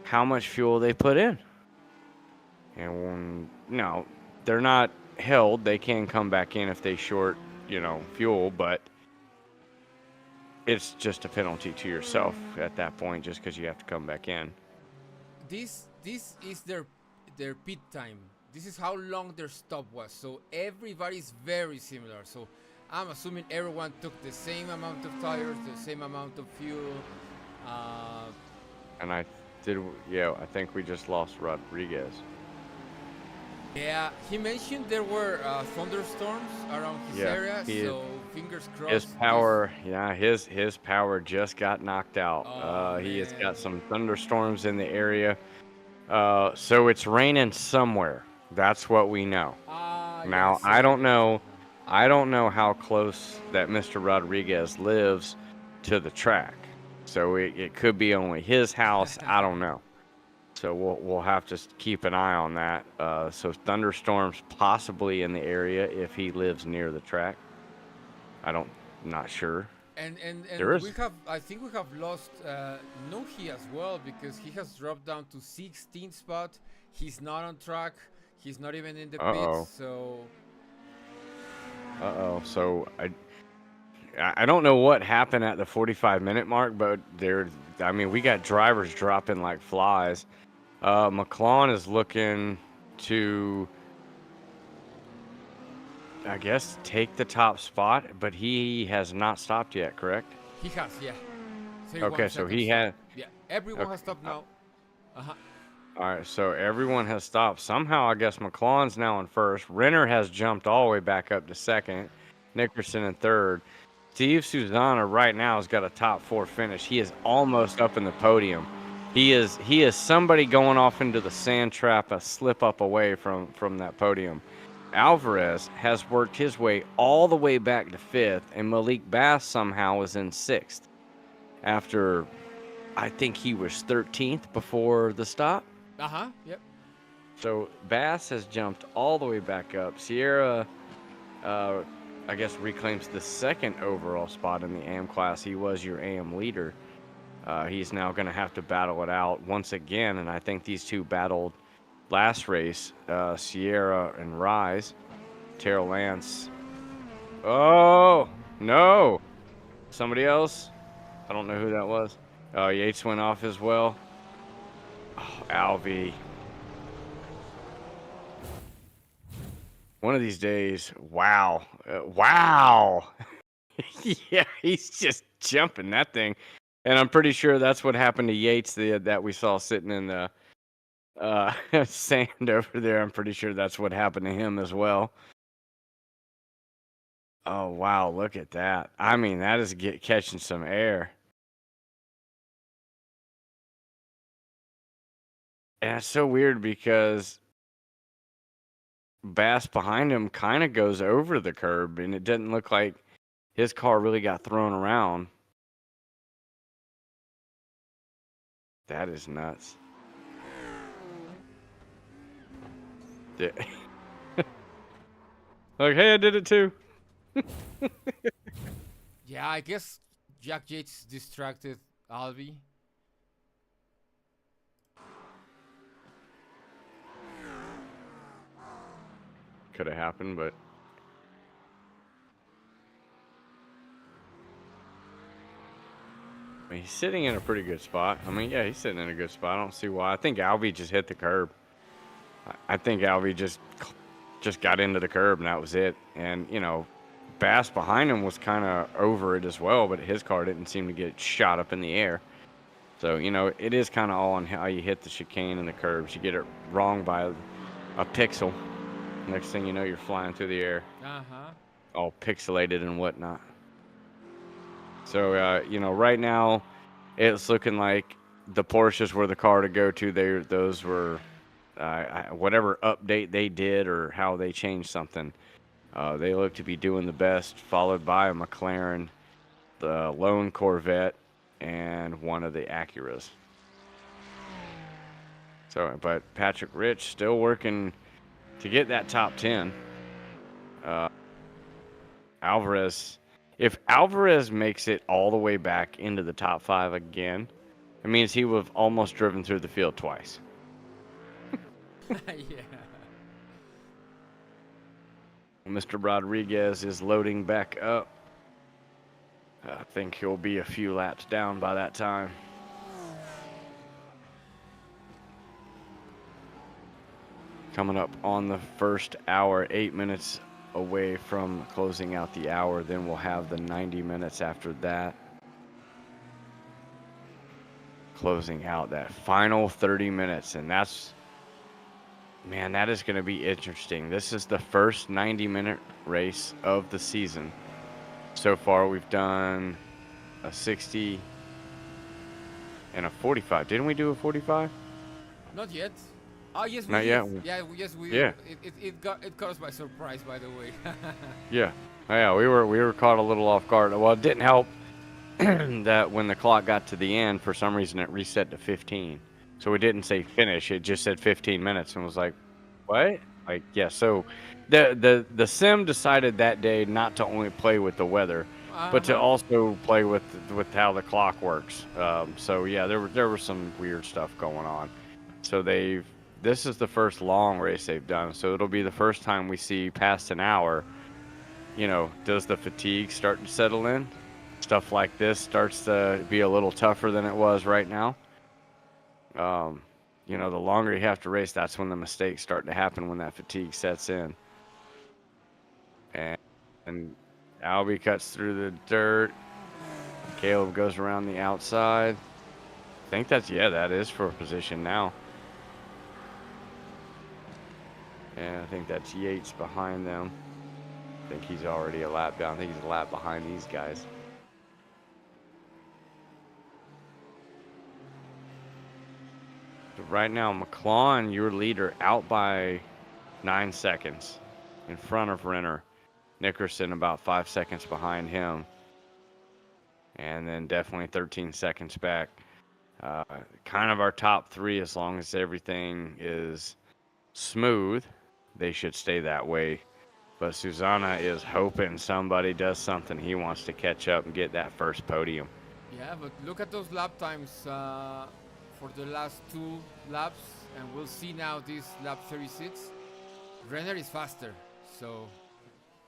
how much fuel they put in. And no, they're not held. They can come back in if they short, fuel, but it's just a penalty to yourself at that point just because you have to come back in. This is their pit time. This is how long their stop was. So everybody's very similar. So I'm assuming everyone took the same amount of tires, the same amount of fuel. And I think we just lost Rodriguez. Yeah, he mentioned there were thunderstorms around his area, so fingers crossed. His power just got knocked out. He has got some thunderstorms in the area. So it's raining somewhere. That's what we know. Now, yes, I don't know how close that Mr. Rodriguez lives to the track. So it could be only his house. I don't know. So we'll have to keep an eye on that. So thunderstorms possibly in the area if he lives near the track. Not sure. And there is. I think we have lost Nuhi as well because he has dropped down to 16th spot. He's not on track. He's not even in the pits. So. So I don't know what happened at the 45-minute mark, but we got drivers dropping like flies. McClellan is looking to, I guess, take the top spot, but he has not stopped yet, correct? He has, yeah. Okay, so he has. Yeah. Everyone has Okay. stopped now. Uh-huh. All right, so everyone has stopped. Somehow, I guess McLaughlin's now in first. Renner has jumped all the way back up to second. Nickerson in third. Steve Susanna right now has got a top 4 finish. He is almost up in the podium. He is somebody going off into the sand trap, a slip up away from that podium. Alvarez has worked his way all the way back to 5th, and Malik Bass somehow is in 6th after I think he was 13th before the stop. Uh-huh. Yep. So Bass has jumped all the way back up. Sierra, I guess, reclaims the 2nd overall spot in the AM class. He was your AM leader. He's now going to have to battle it out once again, and I think these two battled last race, Sierra and Rise. Terrell Lance. Oh, no. Somebody else? I don't know who that was. Yates went off as well. Oh, Alvy. One of these days, wow. Wow. Yeah, he's just jumping that thing. And I'm pretty sure that's what happened to Yates that we saw sitting in the sand over there. I'm pretty sure that's what happened to him as well. Oh, wow, look at that. I mean, that is catching some air. And it's so weird because Bass behind him kind of goes over the curb, and it doesn't look like his car really got thrown around. That is nuts. Yeah. Like, hey, I did it too. Yeah, I guess Jack Yates distracted Alvy. Could have happened, but I mean, he's sitting in a pretty good spot. I mean, yeah, he's sitting in a good spot. I don't see why. I think Alvy just hit the curb. I think Alvy just got into the curb, and that was it. And, you know, Bass behind him was kind of over it as well, but his car didn't seem to get shot up in the air. So, you know, it is kind of all on how you hit the chicane and the curbs. You get it wrong by a pixel. Next thing you know, you're flying through the air. Uh-huh. All pixelated and whatnot. So, you know, right now it's looking like the Porsches were the car to go to. Those were whatever update they did or how they changed something. They look to be doing the best, followed by a McLaren, the lone Corvette, and one of the Acuras. So, but Patrick Rich still working to get that top 10. Alvarez, if Alvarez makes it all the way back into the top 5 again, it means he would have almost driven through the field twice. Yeah. Mr. Rodriguez is loading back up. I think he'll be a few laps down by that time. Coming up on the first hour, 8 minutes away from closing out the hour. Then we'll have the 90 minutes after that. Closing out that final 30 minutes. And that's, man, that is going to be interesting. This is the first 90-minute race of the season. So far, we've done a 60 and a 45. Didn't we do a 45? Not yet. Oh yes, we Not did. yet. Yeah, yes we. Yeah. It caught us by surprise, by the way. Yeah. Yeah, we were caught a little off guard. Well, it didn't help that when the clock got to the end, for some reason it reset to 15. So it didn't say finish, it just said 15 minutes and was like, what? Like, yeah, so the sim decided that day not to only play with the weather, but to also play with how the clock works. So yeah, there was some weird stuff going on. So this is the first long race they've done. So it'll be the first time we see past an hour. You know, does the fatigue start to settle in? Stuff like this starts to be a little tougher than it was right now. You know, the longer you have to race, that's when the mistakes start to happen, when that fatigue sets in. And Albie cuts through the dirt. Caleb goes around the outside. think that's, yeah, that is for position now. And I think that's Yates behind them. I think he's already a lap down. I think he's a lap behind these guys. So right now, McLaughlin, your leader, out by 9 seconds in front of Renner. Nickerson about 5 seconds behind him. And then definitely 13 seconds back. Kind of our top three, as long as everything is smooth, they should stay that way. But Susanna is hoping somebody does something. He wants to catch up and get that first podium. Yeah, but look at those lap times for the last 2 laps, and we'll see now this lap 36. Renner is faster, so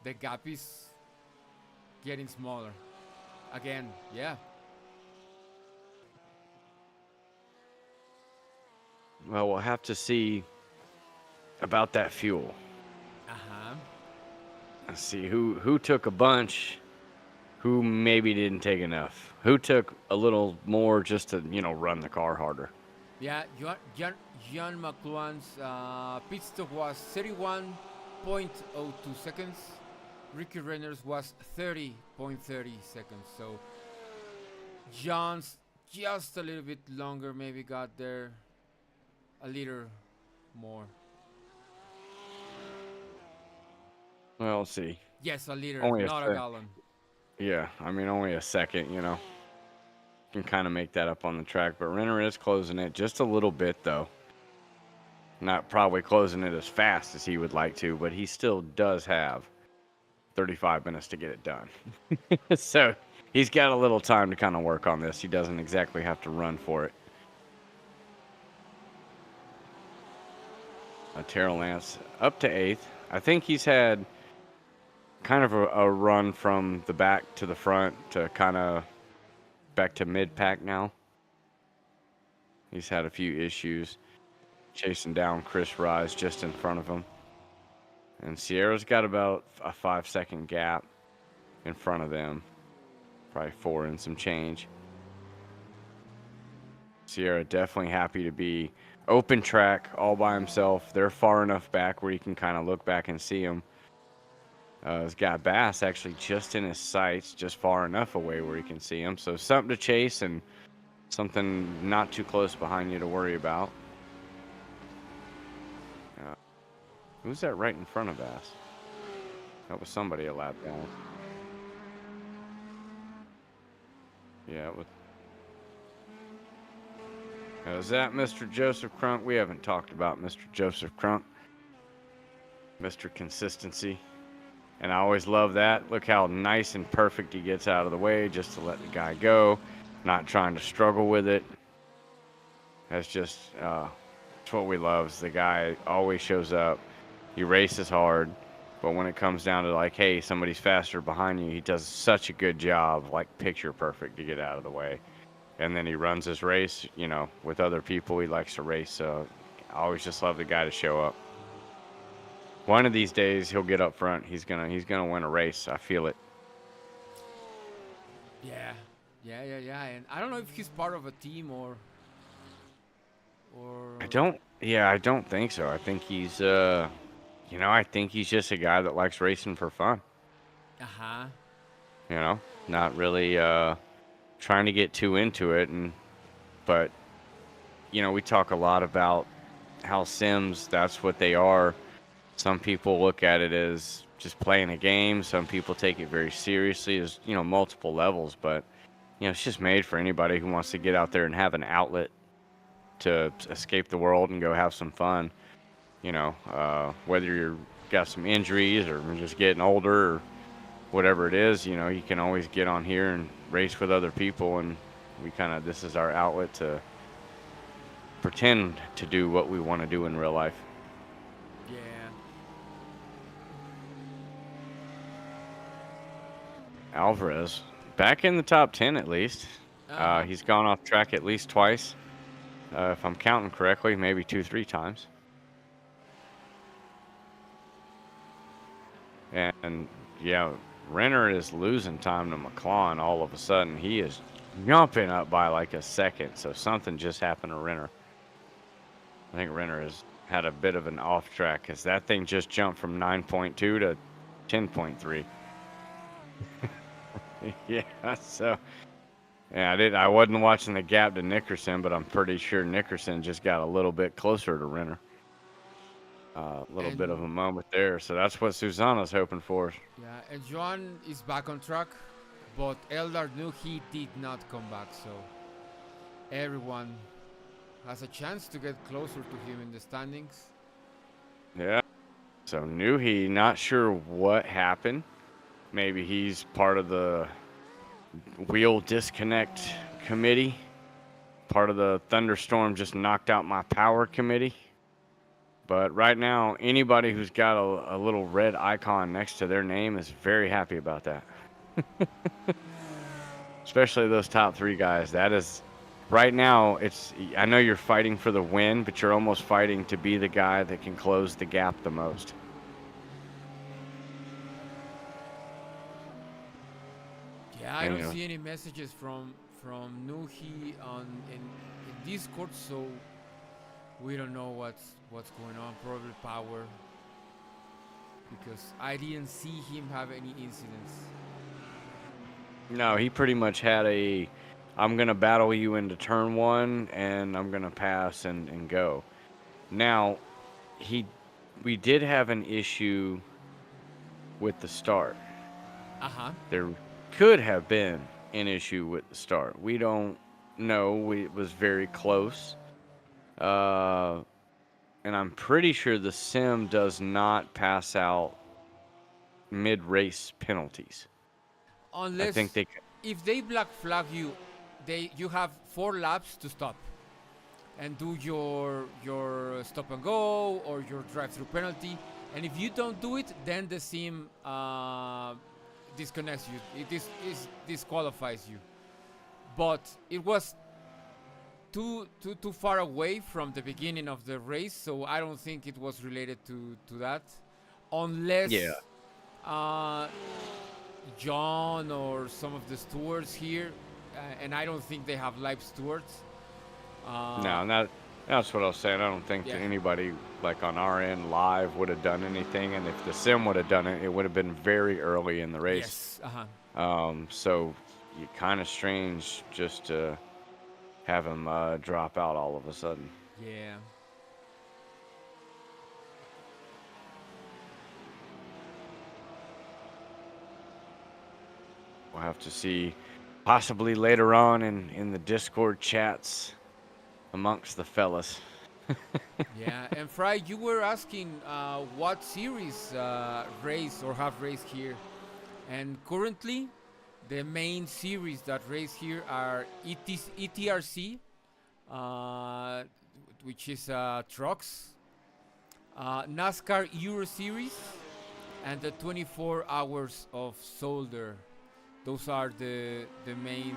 the gap is getting smaller. Again, yeah. Well, we'll have to see about that fuel. Uh-huh. Let's see who took a bunch, who maybe didn't take enough, who took a little more just to, run the car harder. Yeah, Jean McLuhan's pit stop was 31.02 seconds. Ricky Renner's was 30.30 seconds. So John's just a little bit longer, maybe got there a liter more. Well, let's see. Yes, a liter, Only not a gallon. Yeah, I mean, only a second, Can kind of make that up on the track. But Renner is closing it just a little bit, though. Not probably closing it as fast as he would like to, but he still does have 35 minutes to get it done. So he's got a little time to kind of work on this. He doesn't exactly have to run for it. Terrell Lance up to 8th. I think he's had kind of a run from the back to the front to kind of back to mid-pack now. He's had a few issues chasing down Chris Rise just in front of him. And Sierra's got about a 5-second gap in front of them. Probably 4 and some change. Sierra definitely happy to be open track all by himself. They're far enough back where you can kind of look back and see him. He's got Bass actually just in his sights, just far enough away where you can see him. So something to chase and something not too close behind you to worry about. Who's that right in front of Bass? That was somebody a lap down. Yeah, it was. Is that Mr. Joseph Crunk? We haven't talked about Mr. Joseph Crunk. Mr. Consistency. And I always love that. Look how nice and perfect he gets out of the way just to let the guy go. Not trying to struggle with it. That's just it's what we love. Is the guy always shows up. He races hard. But when it comes down to like, hey, somebody's faster behind you, he does such a good job, like picture perfect to get out of the way. And then he runs his race, with other people. He likes to race. So I always just love the guy to show up. One of these days he'll get up front. He's gonna win a race. I feel it. Yeah. And I don't know if he's part of a team or. I don't think so. I think he's I think he's just a guy that likes racing for fun. Not really trying to get too into it, but we talk a lot about how Sims, that's what they are. Some people look at it as just playing a game. Some people take it very seriously. There's, multiple levels, but, it's just made for anybody who wants to get out there and have an outlet to escape the world and go have some fun. Whether you've got some injuries or just getting older or whatever it is, you can always get on here and race with other people. And this is our outlet to pretend to do what we want to do in real life. Yeah. Alvarez, back in the top 10 at least. He's gone off track at least twice. If I'm counting correctly, maybe 2-3 times. And yeah, Renner is losing time to McLaughlin all of a sudden. He is jumping up by like a second. So something just happened to Renner. I think Renner has had a bit of an off track because that thing just jumped from 9.2 to 10.3. Yeah, so yeah, I wasn't watching the gap to Nickerson, but I'm pretty sure Nickerson just got a little bit closer to Renner. A little bit of a moment there, so that's what Susana's hoping for. Yeah, and Joan is back on track, but Eldar knew he did not come back, so everyone has a chance to get closer to him in the standings. Yeah. So Nuhi, not sure what happened. Maybe he's part of the wheel disconnect committee. Part of the thunderstorm just knocked out my power committee. But right now, anybody who's got a little red icon next to their name is very happy about that. Especially those top three guys. That is, right now, I know you're fighting for the win, but you're almost fighting to be the guy that can close the gap the most. Yeah, I don't see any messages from Nuhi in Discord, so we don't know what's going on. Probably power, because I didn't see him have any incidents. No, he pretty much had I'm going to battle you into turn one, and I'm going to pass and go. Now, we did have an issue with the start. Uh-huh. There could have been an issue with the start. We don't know. It was very close. And I'm pretty sure the sim does not pass out mid-race penalties. Unless, I think if they black flag you, you have 4 laps to stop and do your stop and go or your drive-through penalty. And if you don't do it, then the sim disconnects you. It disqualifies you. But it was too far away from the beginning of the race, so I don't think it was related to that, unless John or some of the stewards here, and I don't think they have live stewards. No, that's what I was saying. I don't think that anybody like on our end live would have done anything, and if the sim would have done it, it would have been very early in the race. Yes. So kind of strange just to have him drop out all of a sudden. Yeah. We'll have to see possibly later on in the Discord chats amongst the fellas. Yeah, and Fry, you were asking what series race or have raced here, and currently the main series that race here are ETRC, which is trucks, NASCAR Euro Series, and the 24 Hours of Solder. Those are the main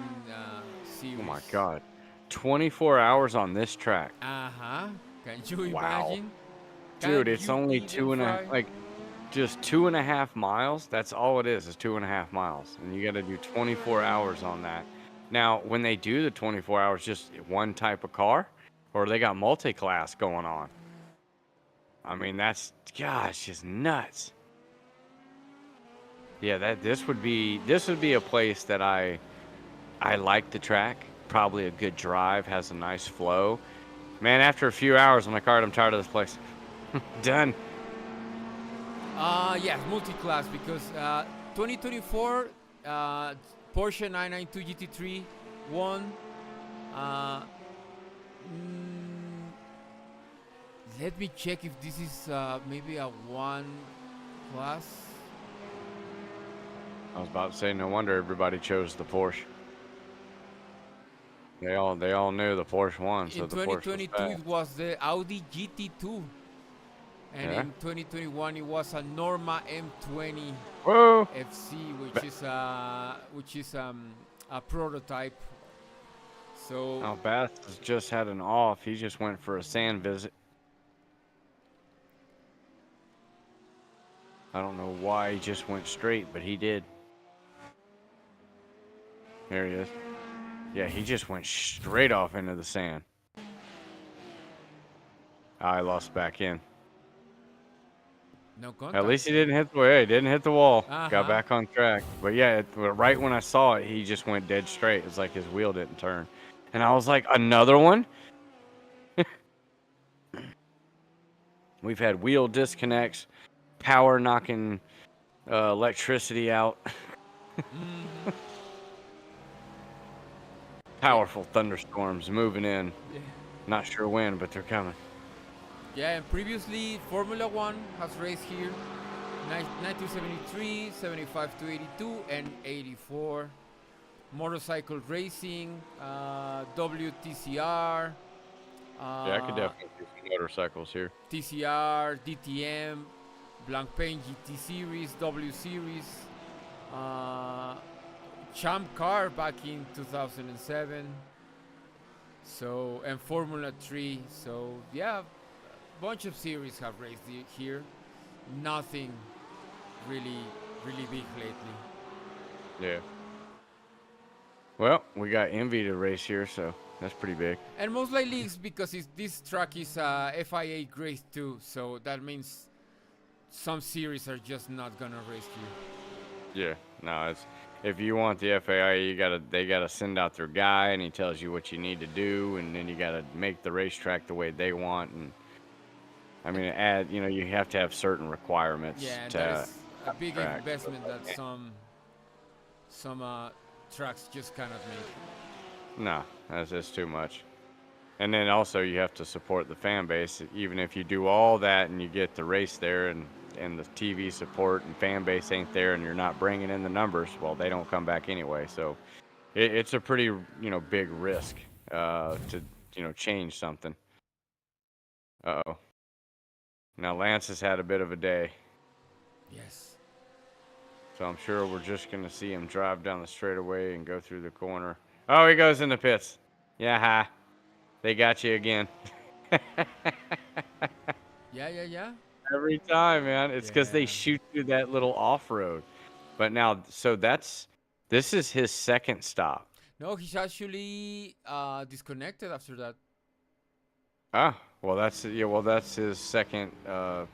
series. Oh my God, 24 hours on this track. Can you imagine? Dude, it's only just 2.5 miles. That's all it is 2.5 miles. And you got to do 24 hours on that. Now, when they do the 24 hours, just one type of car, or they got multi-class going on. I mean, that's, gosh, just nuts. Yeah, this would be a place that I like the track. Probably a good drive, has a nice flow. Man, after a few hours, I'm like, all right, I'm tired of this place. Done. Yes, multi-class, because 2024 Porsche 992 GT3 won. Let me check if this is maybe a 1 class. I was about to say, no wonder everybody chose the Porsche. They all knew the Porsche won, so in the Porsche 2022 it was the Audi GT2, and in 2021 it was a Norma M20 FC, which is a prototype. So now Bath has just had an off. He just went for a sand visit. I don't know why he just went straight, but he did. There he is. Yeah, he just went straight off into the sand. I lost back in. No At least contact. he didn't hit the way. He didn't hit the wall. Got Uh-huh. back on track. But yeah, right when I saw it, he just went dead straight. It's like his wheel didn't turn. And I was like, another one? We've had wheel disconnects, power knocking electricity out, Mm-hmm. Yeah. powerful thunderstorms moving in. Yeah. Not sure when, but they're coming. Yeah, and previously Formula One has raced here 1973, 75 to 82, and 84. Motorcycle racing, WTCR, Yeah, I could uh, definitely see some motorcycles here. TCR, DTM, Blancpain GT Series, W Series, uh, Champ Car back in 2007. So, and Formula 3. So, yeah, bunch of series have raced here. Nothing really, really big lately. Yeah. Well, we got Envy to race here, so that's pretty big. And most likely it's because this track is FIA Grade 2, so that means some series are just not gonna race here. Yeah. No, it's if you want the FAI, they gotta send out their guy, and he tells you what you need to do, and then you gotta make the racetrack the way they want. And I mean, you have to have certain requirements Yeah, and that to is a big track. investment that some tracks just cannot make. No, that's just too much. And then also you have to support the fan base. Even if you do all that and you get the race there and the TV support and fan base ain't there and you're not bringing in the numbers, well, they don't come back anyway. So it's a pretty, big risk to, change something. Uh-oh. Now Lance has had a bit of a day. Yes. So I'm sure we're just going to see him drive down the straightaway and go through the corner. Oh, he goes in the pits. Yeah, ha. They got you again. Yeah. Every time, man. It's because they Yeah. shoot you that little off-road. But now, so this is his second stop. No, he's actually disconnected after that. Ah, well, that's his second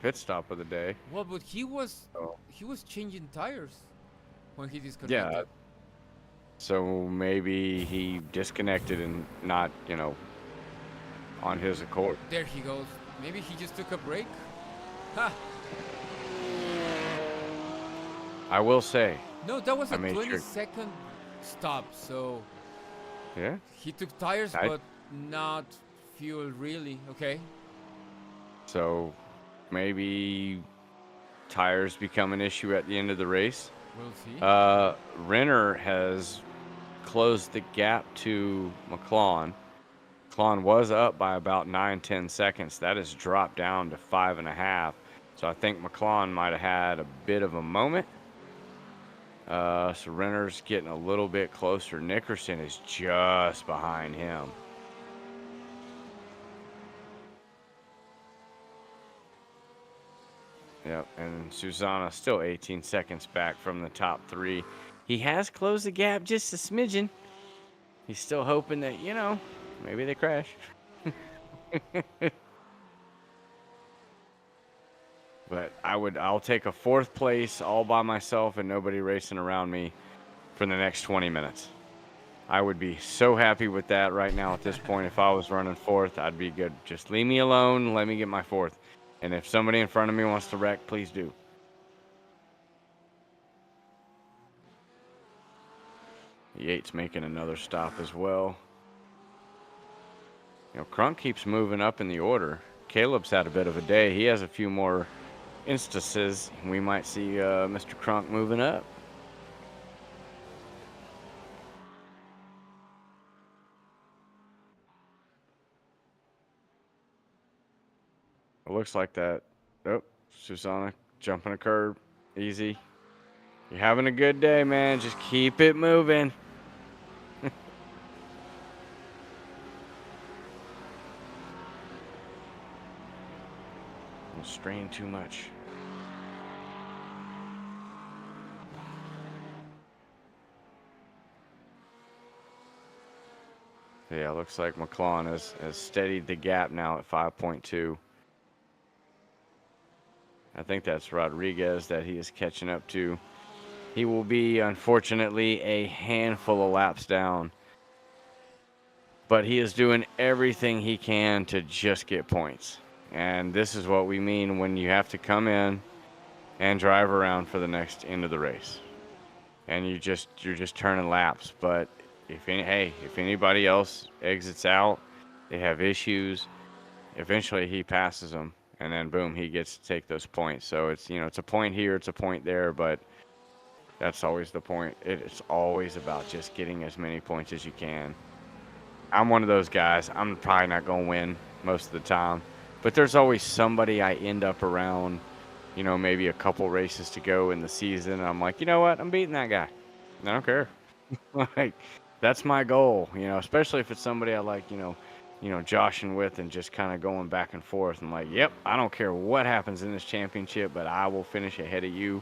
pit stop of the day. Well, but So, he was changing tires when he yeah. disconnected. So maybe he disconnected and not, on his accord. There he goes. Maybe he just took a break. Ha! I will say. No, that was I a made 20-second stop. So Yeah. he took tires, I- but not fuel really. Okay. So maybe tires become an issue at the end of the race. We'll see. Renner has closed the gap to McLaren. McLaren was up by about 9-10 seconds. That has dropped down to 5.5. So I think McLaren might have had a bit of a moment. So Renner's getting a little bit closer. Nickerson is just behind him. Yep, and Susanna still 18 seconds back from the top three. He has closed the gap just a smidgen. He's still hoping that, maybe they crash. But I'll take a fourth place all by myself and nobody racing around me for the next 20 minutes. I would be so happy with that right now at this point. If I was running fourth, I'd be good. Just leave me alone. Let me get my fourth. And if somebody in front of me wants to wreck, please do. Yates making another stop as well. Crunk keeps moving up in the order. Caleb's had a bit of a day. He has a few more instances. We might see Mr. Crunk moving up. It looks like that. Oh, Susanna jumping a curb. Easy. You're having a good day, man. Just keep it moving. Don't strain too much. Yeah, looks like McLaren has steadied the gap now at 5.2. I think that's Rodriguez that he is catching up to. He will be, unfortunately, a handful of laps down. But he is doing everything he can to just get points. And this is what we mean when you have to come in and drive around for the next end of the race. And you're just turning laps. But if anybody else exits out, they have issues, eventually he passes them, and then boom, he gets to take those points. So it's it's a point here, it's a point there, but that's always the point. It's always about just getting as many points as you can. I'm one of those guys. I'm probably not going to win most of the time, but there's always somebody I end up around, maybe a couple races to go in the season. And I'm like, you know what? I'm beating that guy. I don't care. Like, that's my goal, especially if it's somebody I like, joshing with and just kind of going back and forth. I'm like, yep, I don't care what happens in this championship, but I will finish ahead of you.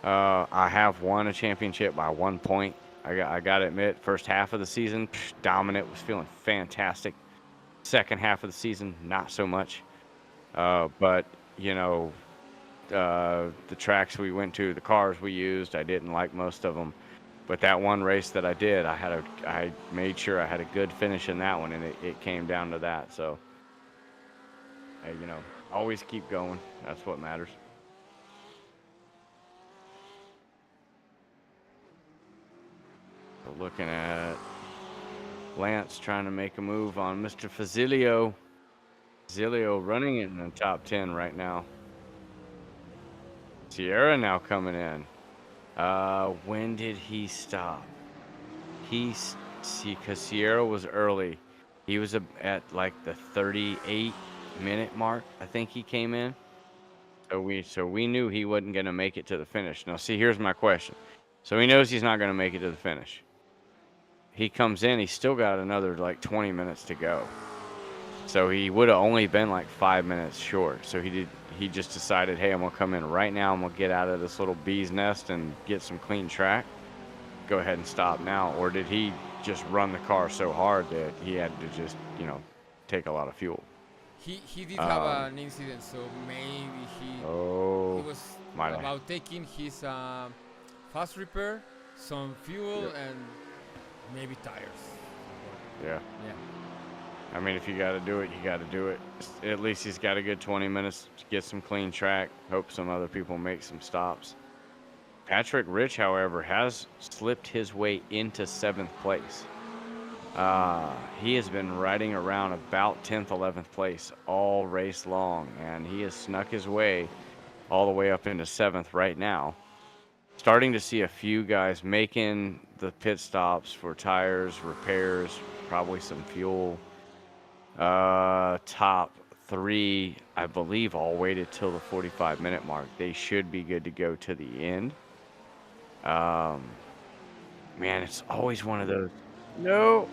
I have won a championship by 1 point. I got to admit, first half of the season, dominant, was feeling fantastic. Second half of the season, not so much. But, the tracks we went to, the cars we used, I didn't like most of them. But that one race that I did, I made sure I had a good finish in that one, and it came down to that. So, always keep going. That's what matters. So looking at Lance trying to make a move on Mr. Fazzilio. Fazzilio running in the top 10 right now. Sierra now coming in. When did he stop? Because Sierra was early. He was at like the 38-minute mark, I think he came in. So we knew he wasn't going to make it to the finish. Now, see, here's my question. So he knows he's not going to make it to the finish. He comes in, he's still got another like 20 minutes to go. So he would have only been like 5 minutes short. So he just decided, hey, I'm going to come in right now. I'm going to get out of this little bee's nest and get some clean track. Go ahead and stop now. Or did he just run the car so hard that he had to just, take a lot of fuel? He did have an incident, so maybe he was about taking his fast repair, some fuel, and maybe tires. Yeah. Yeah. I mean, if you got to do it, you got to do it. At least he's got a good 20 minutes to get some clean track. Hope some other people make some stops. Patrick Rich, however, has slipped his way into 7th place. He has been riding around about 10th, 11th place all race long, and he has snuck his way all the way up into 7th right now. Starting to see a few guys making the pit stops for tires, repairs, probably some fuel. Top 3, I believe, all waited till the 45-minute mark. They should be good to go to the end. Man, it's always one of those. No.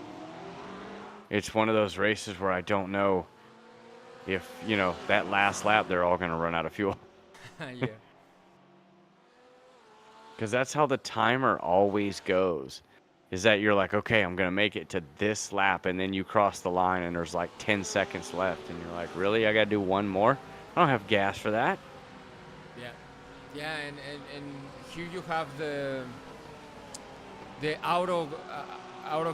It's one of those races where I don't know if, that last lap, they're all going to run out of fuel. Yeah. Because that's how the timer always goes. Is that you're like, okay, I'm going to make it to this lap, and then you cross the line, and there's like 10 seconds left, and you're like, really? I got to do one more? I don't have gas for that. Yeah, and here you have the auto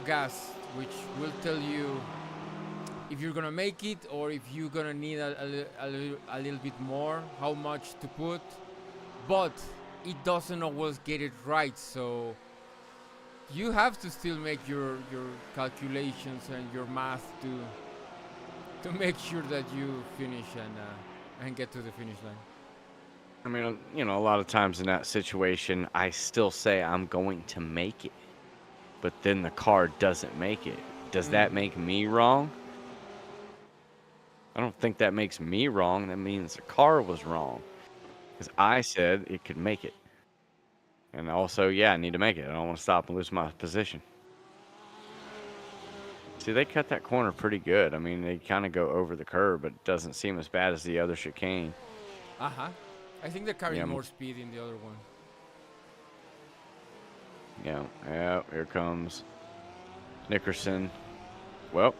gas, which will tell you if you're gonna make it or if you're gonna need a little bit more, how much to put, but it doesn't always get it right, so you have to still make your calculations and your math to make sure that you finish and get to the finish line. I mean, a lot of times in that situation, I still say I'm going to make it, but then the car doesn't make it. Does that make me wrong? I don't think that makes me wrong. That means the car was wrong, because I said it could make it. And also, I need to make it. I don't want to stop and lose my position. See, they cut that corner pretty good. I mean, they kind of go over the curb, but it doesn't seem as bad as the other chicane. I think they're carrying more speed in the other one. Yeah, here comes Nickerson. Well,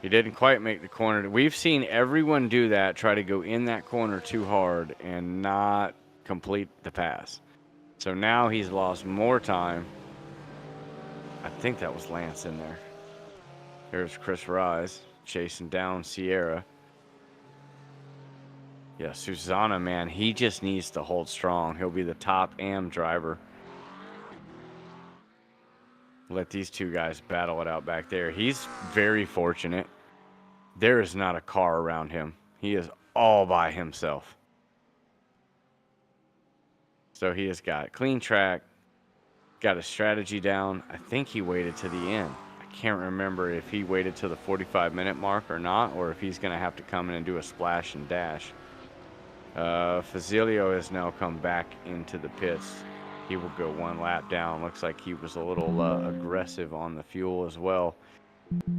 he didn't quite make the corner. We've seen everyone do that, try to go in that corner too hard and not complete the pass. So now he's lost more time. I think that was Lance in there. Here's Chris Rise chasing down Sierra. Yeah, Susanna, man, he just needs to hold strong. He'll be the top AM driver. Let these two guys battle it out back there. He's very fortunate. There is not a car around him. He is all by himself. So he has got clean track, got his strategy down. I think he waited to the end. I can't remember if he waited to the 45-minute mark or not, or if he's going to have to come in and do a splash and dash. Fazilio has now come back into the pits. He will go one lap down. Looks like he was a little aggressive on the fuel as well,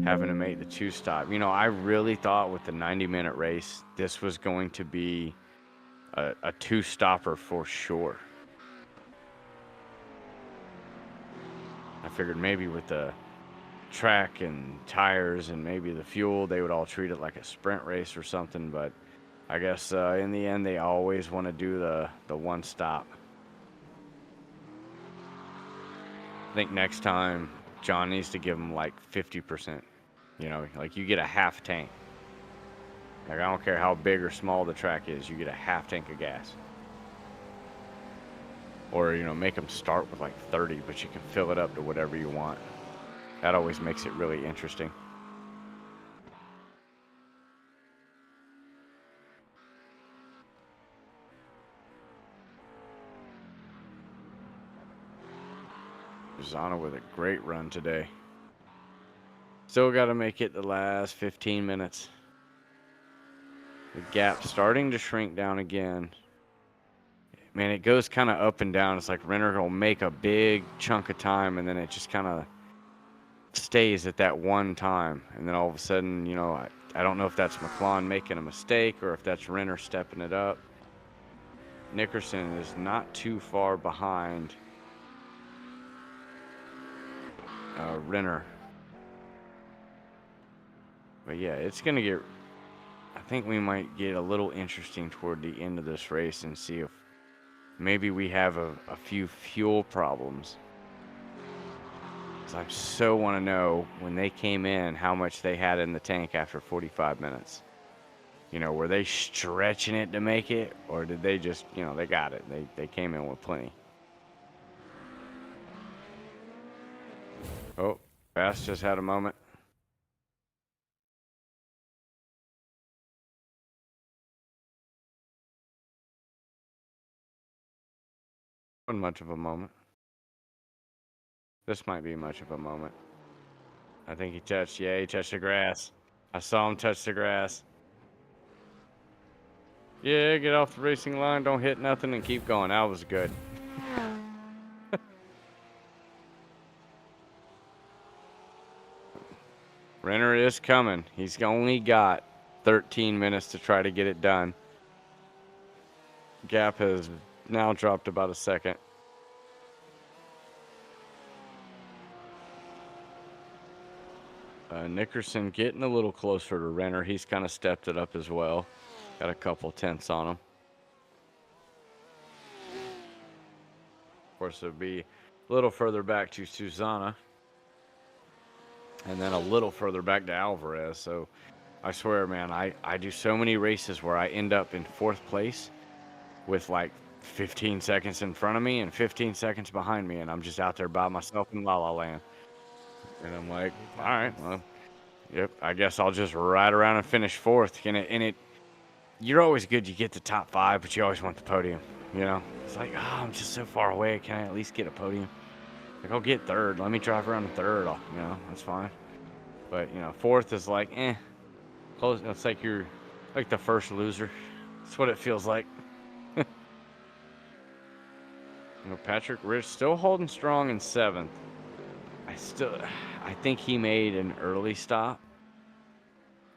having to make the two stop. You know, I really thought with the 90-minute race, this was going to be a two-stopper for sure. I figured maybe with the track and tires and maybe the fuel, they would all treat it like a sprint race or something, but I guess in the end, they always want to do the one stop. I think next time, John needs to give them like 50%. You know, like you get a half tank. Like I don't care how big or small the track is, you get a half tank of gas. Or, you know, make them start with like 30, but you can fill it up to whatever you want. That always makes it really interesting. Zana with a great run today. Still got to make it the last 15 minutes. The gap starting to shrink down again. Man, it goes kind of up and down. It's like Renner will make a big chunk of time, and then it just kind of stays at that one time. And then all of a sudden, you know, I don't know if that's McClellan making a mistake or if that's Renner stepping it up. Nickerson is not too far behind Renner. But yeah, it's going to get, I think we might get a little interesting toward the end of this race and see if maybe we have a few fuel problems. I so want to know when they came in how much they had in the tank after 45 minutes. You know, were they stretching it to make it, or did they just, you know, they got it. They came in with plenty. Oh, Bass just had a moment. Wasn't much of a moment. This might be much of a moment. I think he touched the grass. I saw him touch the grass. Yeah, get off the racing line, don't hit nothing, and keep going. That was good. Renner is coming. He's only got 13 minutes to try to get it done. Gap has now dropped about a second. Nickerson getting a little closer to Renner. He's kind of stepped it up as well. Got a couple tenths on him. Of course, it would be a little further back to Susanna. And then a little further back to Alvarez. So I swear, man, I do so many races where I end up in fourth place with like 15 seconds in front of me and 15 seconds behind me. And I'm just out there by myself in La La Land. And I'm like, all right, well, yep, I guess I'll just ride around and finish fourth. And you're always good. You get the top 5, but you always want the podium, you know? It's like, oh, I'm just so far away. Can I at least get a podium? Like, I'll get third. Let me drive around to third. You know, that's fine. But, you know, fourth is like, close. It's like you're like the first loser. That's what it feels like. You know, Patrick Rich still holding strong in 7th. I think he made an early stop.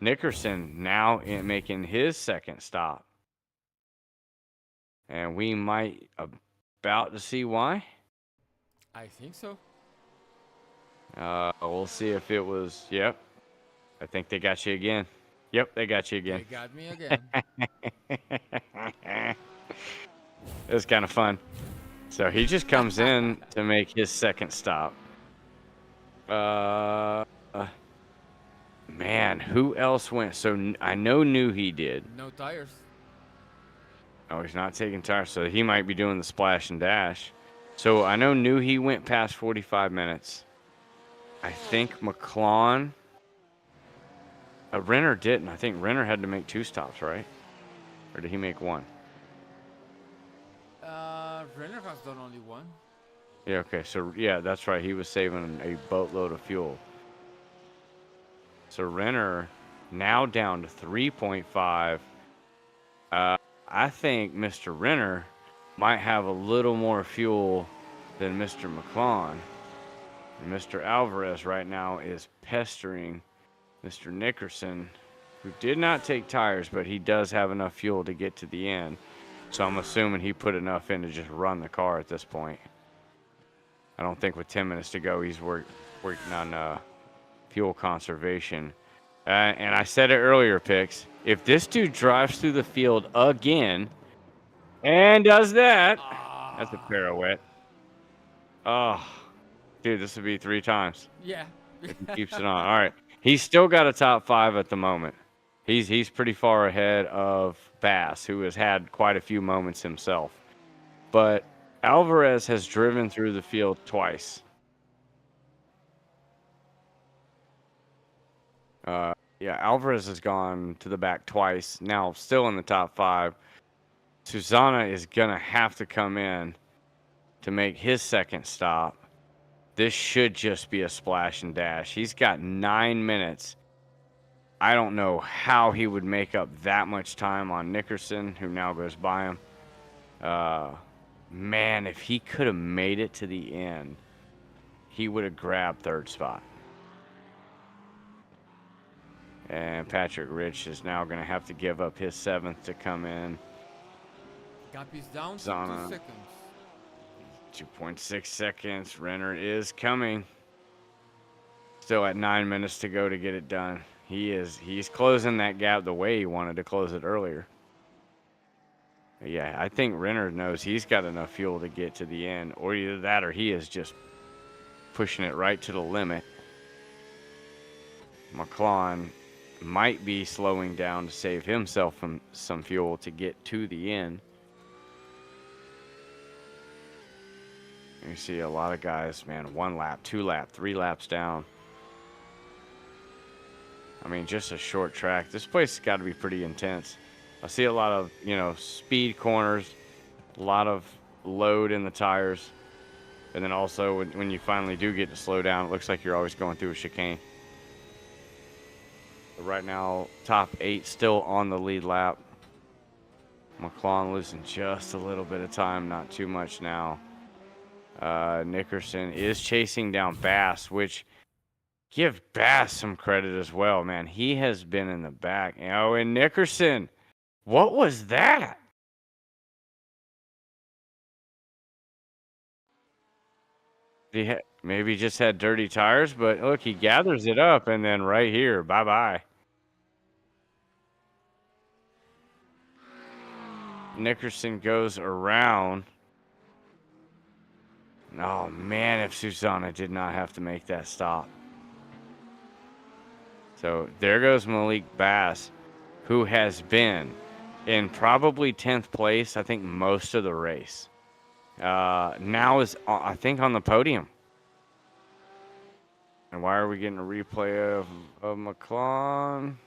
Nickerson now making his 2nd stop. And we might about to see why. I think so. We'll see if it was. Yep. I think they got you again. Yep, they got you They again. got me again. It was kind of fun. So he just comes in to make his second stop. Man, who else went? So I knew he did. No tires. Oh, he's not taking tires, so he might be doing the splash and dash. So I knew he went past 45 minutes. I think McClellan. Renner didn't. I think Renner had to make 2 stops, right? Or did he make 1? Renner has done only 1. Yeah, okay. So, yeah, that's right. He was saving a boatload of fuel. So Renner now down to 3.5. I think Mr. Renner might have a little more fuel than Mr. McClellan. And Mr. Alvarez right now is pestering Mr. Nickerson, who did not take tires, but he does have enough fuel to get to the end. So I'm assuming he put enough in to just run the car at this point. I don't think with 10 minutes to go, he's working on fuel conservation. And I said it earlier, Pix. If this dude drives through the field again and does that, that's a pirouette. Oh, dude, this would be 3 times. Yeah. If he keeps it on. All right. He's still got a top 5 at the moment. He's pretty far ahead of Bass, who has had quite a few moments himself. But Alvarez has driven through the field twice. Yeah, Alvarez has gone to the back twice. Now still in the top 5. Susanna is going to have to come in to make his second stop. This should just be a splash and dash. He's got 9 minutes. I don't know how he would make up that much time on Nickerson, who now goes by him. Man, if he could have made it to the end, he would have grabbed 3rd spot. And Patrick Rich is now going to have to give up his 7th to come in. Gap is down to Zana. 2 seconds. 2.6 seconds. Renner is coming. Still at 9 minutes to go to get it done. He's closing that gap the way he wanted to close it earlier. Yeah, I think Renner knows he's got enough fuel to get to the end, or either that or he is just pushing it right to the limit. McClellan might be slowing down to save himself from some fuel to get to the end. You see a lot of guys, man, 1 lap, 2 lap, 3 laps down. I mean, just a short track. This place has got to be pretty intense. I see a lot of, speed corners, a lot of load in the tires. And then also when you finally do get to slow down, it looks like you're always going through a chicane. But right now, top 8 still on the lead lap. McClellan losing just a little bit of time, not too much now. Nickerson is chasing down Bass, which give Bass some credit as well, man. He has been in the back. Oh, and Nickerson, what was that? Maybe just had dirty tires, but look, he gathers it up, and then right here, bye-bye. Nickerson goes around. Oh, man, if Susanna did not have to make that stop. So there goes Malik Bass, who has been in probably 10th place, I think, most of the race. Now is, I think, on the podium. And why are we getting a replay of McClellan?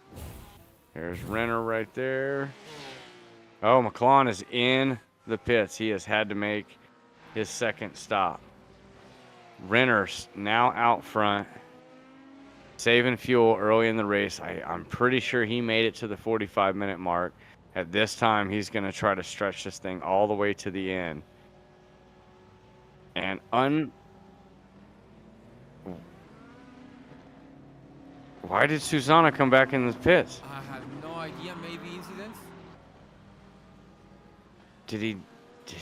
There's Renner right there. Oh, McClellan is in the pits. He has had to make his second stop. Renner's now out front, saving fuel early in the race. I'm pretty sure he made it to the 45-minute mark. At this time, he's going to try to stretch this thing all the way to the end. And why did Susanna come back in the pits? I have no idea. Maybe incidents? Did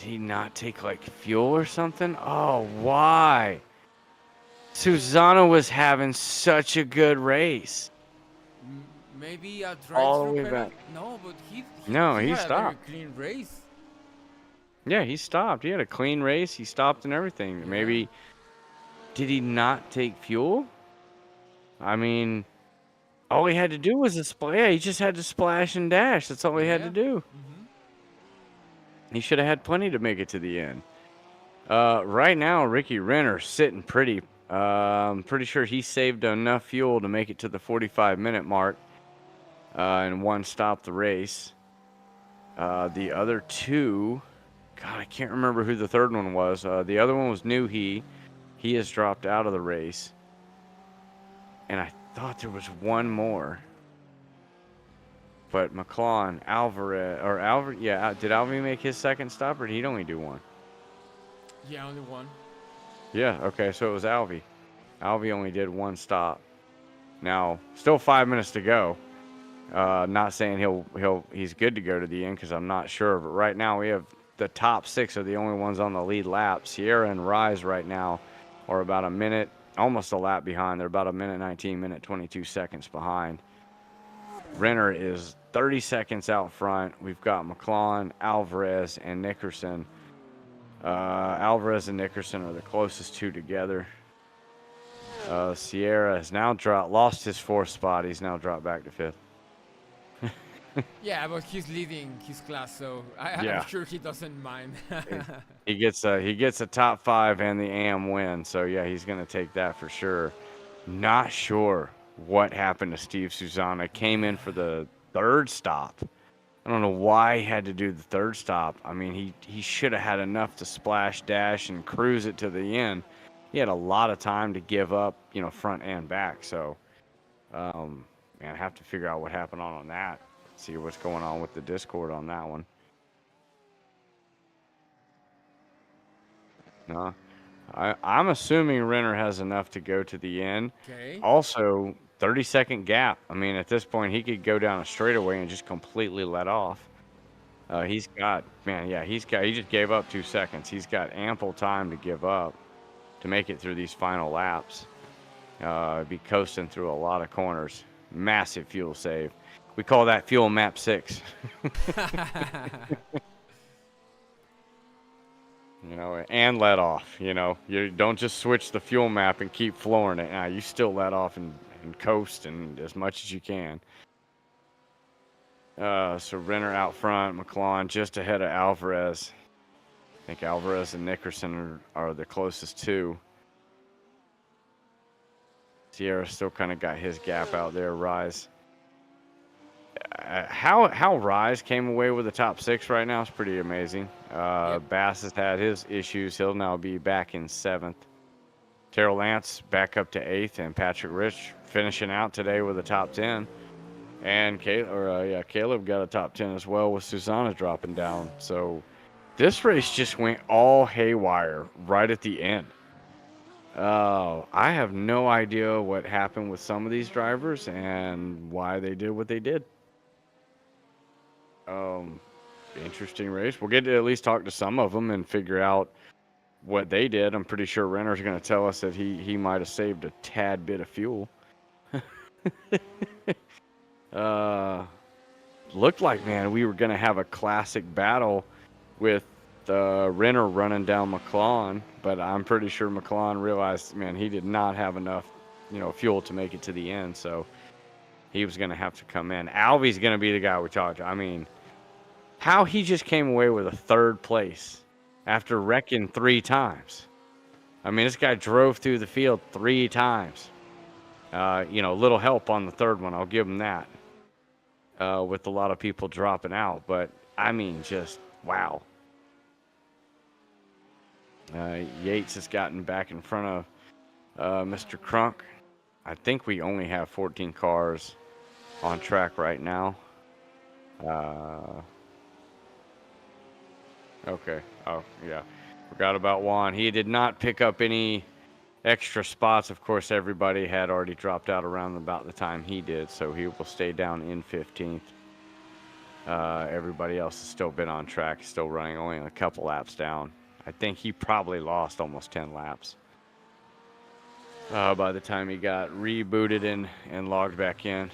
he not take like fuel or something? Oh, why? Susana was having such a good race. Maybe a All the drive-through way penalty? back. No, but No, he he had a very stopped. clean race. Yeah, he stopped. He had a clean race. He stopped and everything. Yeah. Maybe, did he not take fuel? I mean, all he had to do was yeah, he just had to splash and dash. That's all he had to do. He should have had plenty to make it to the end. Right now, Ricky Renner's sitting pretty. I'm pretty sure he saved enough fuel to make it to the 45-minute mark and one stop the race. The other two, God, I can't remember who the third one was. The other one was New He. He has dropped out of the race. And I thought there was one more. But McClellan, Alvarez, or Alvarez, yeah, did Alvarez make his second stop, or did he only do one? Yeah, only one. Yeah, okay, so it was Alvy. Alvy only did one stop. Now, still 5 minutes to go. Not saying he's good to go to the end because I'm not sure, but right now we have the top 6 are the only ones on the lead lap. Sierra and Rise right now are about a minute, almost a lap behind. They're about a minute 19, minute 22 seconds behind. Renner is 30 seconds out front. We've got McClellan, Alvarez, and Nickerson. Alvarez and Nickerson are the closest two together. Sierra has now lost his 4th spot. He's now dropped back to 5th. Yeah, but he's leading his class, so Yeah. I'm sure he doesn't mind. He gets a top 5 and the AM win. So yeah, he's gonna take that for sure. Not sure what happened to Steve Susana. Came in for the 3rd stop. I don't know why he had to do the 3rd stop. I mean, he should have had enough to splash, dash, and cruise it to the end. He had a lot of time to give up, front and back. So, man, I have to figure out what happened on that. See what's going on with the Discord on that one. No, I'm assuming Renner has enough to go to the end. Okay. Also, 30-second gap. I mean, at this point, he could go down a straightaway and just completely let off. He just gave up 2 seconds. He's got ample time to give up to make it through these final laps. Be coasting through a lot of corners. Massive fuel save. We call that fuel map 6. And let off. You don't just switch the fuel map and keep flooring it. Now you still let off and coast and as much as you can. So Renner out front, McClellan just ahead of Alvarez. I think Alvarez and Nickerson are the closest two. Sierra still kind of got his gap out there. Rise. How Rise came away with the top 6 right now is pretty amazing. Yep. Bass has had his issues. He'll now be back in 7th. Terrell Lance back up to 8th, and Patrick Rich finishing out today with a top 10. And Caleb got a top 10 as well with Susana dropping down. So this race just went all haywire right at the end. I have no idea what happened with some of these drivers and why they did what they did. Interesting race. We'll get to at least talk to some of them and figure out what they did. I'm pretty sure Renner's going to tell us that he might have saved a tad bit of fuel. Looked like, man, we were going to have a classic battle with Renner running down McClellan, but I'm pretty sure McClellan realized, man, he did not have enough, fuel to make it to the end, so he was going to have to come in. Alvy's going to be the guy we talked to. I mean, how he just came away with a 3rd place after wrecking 3 times. I mean, this guy drove through the field 3 times. Little help on the 3rd one, I'll give him that. With a lot of people dropping out, but I mean, just wow. Yates has gotten back in front of Mr. Crunk. I think we only have 14 cars on track right now. Okay. Oh, yeah. Forgot about Juan. He did not pick up any extra spots. Of course, everybody had already dropped out around about the time he did, so he will stay down in 15th. Everybody else has still been on track, still running only a couple laps down. I think he probably lost almost 10 laps. by the time he got rebooted and logged back in.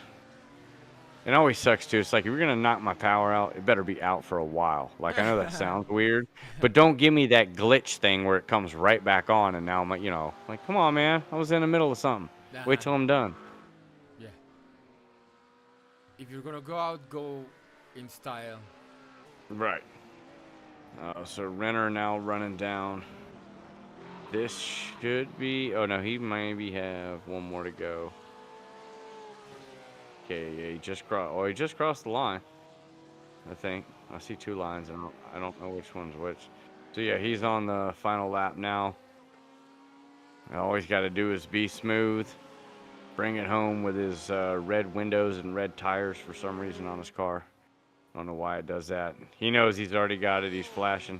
It always sucks too. It's like if you're gonna knock my power out, it better be out for a while. Like I know that sounds weird, but don't give me that glitch thing where it comes right back on and now I'm like, like come on, man, I was in the middle of something. Wait till I'm done. Yeah. If you're gonna go out, go in style. Right. So Renner now running down. This should be. Oh no, he maybe have one more to go. Okay, yeah, he just crossed. Oh, he just crossed the line. I think I see two lines, and I don't know which one's which. So yeah, he's on the final lap now. All he's got to do is be smooth, bring it home with his red windows and red tires for some reason on his car. I don't know why it does that. He knows he's already got it. He's flashing,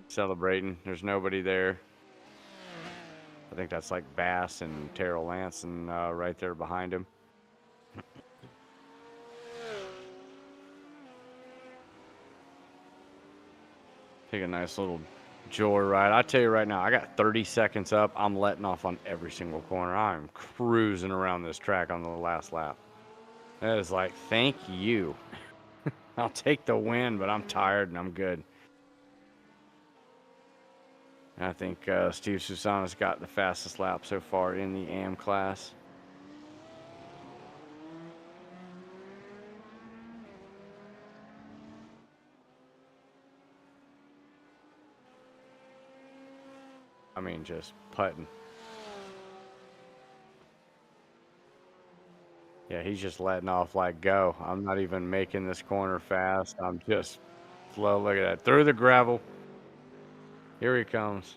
celebrating. There's nobody there. I think that's like Bass and Terrell Lance and right there behind him. Take a nice little joyride. I tell you right now, I got 30 seconds up. I'm letting off on every single corner. I'm cruising around this track on the last lap. That is like, thank you. I'll take the win, but I'm tired and I'm good. I think Steve Susana's got the fastest lap so far in the AM class. I mean, just putting. Yeah, he's just letting off like go. I'm not even making this corner fast. I'm just slow. Look at that. Through the gravel. Here he comes.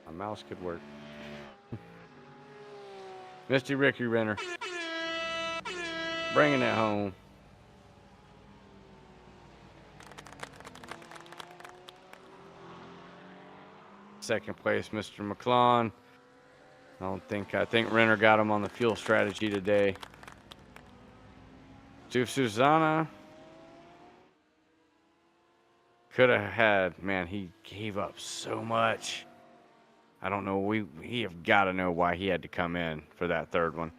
My mouse could work. Misty Ricky Renner. Bringing it home. Second place, Mr. McClellan. I think Renner got him on the fuel strategy today. Steve Susana could have had, man, he gave up so much. I don't know. We have got to know why he had to come in for that third one.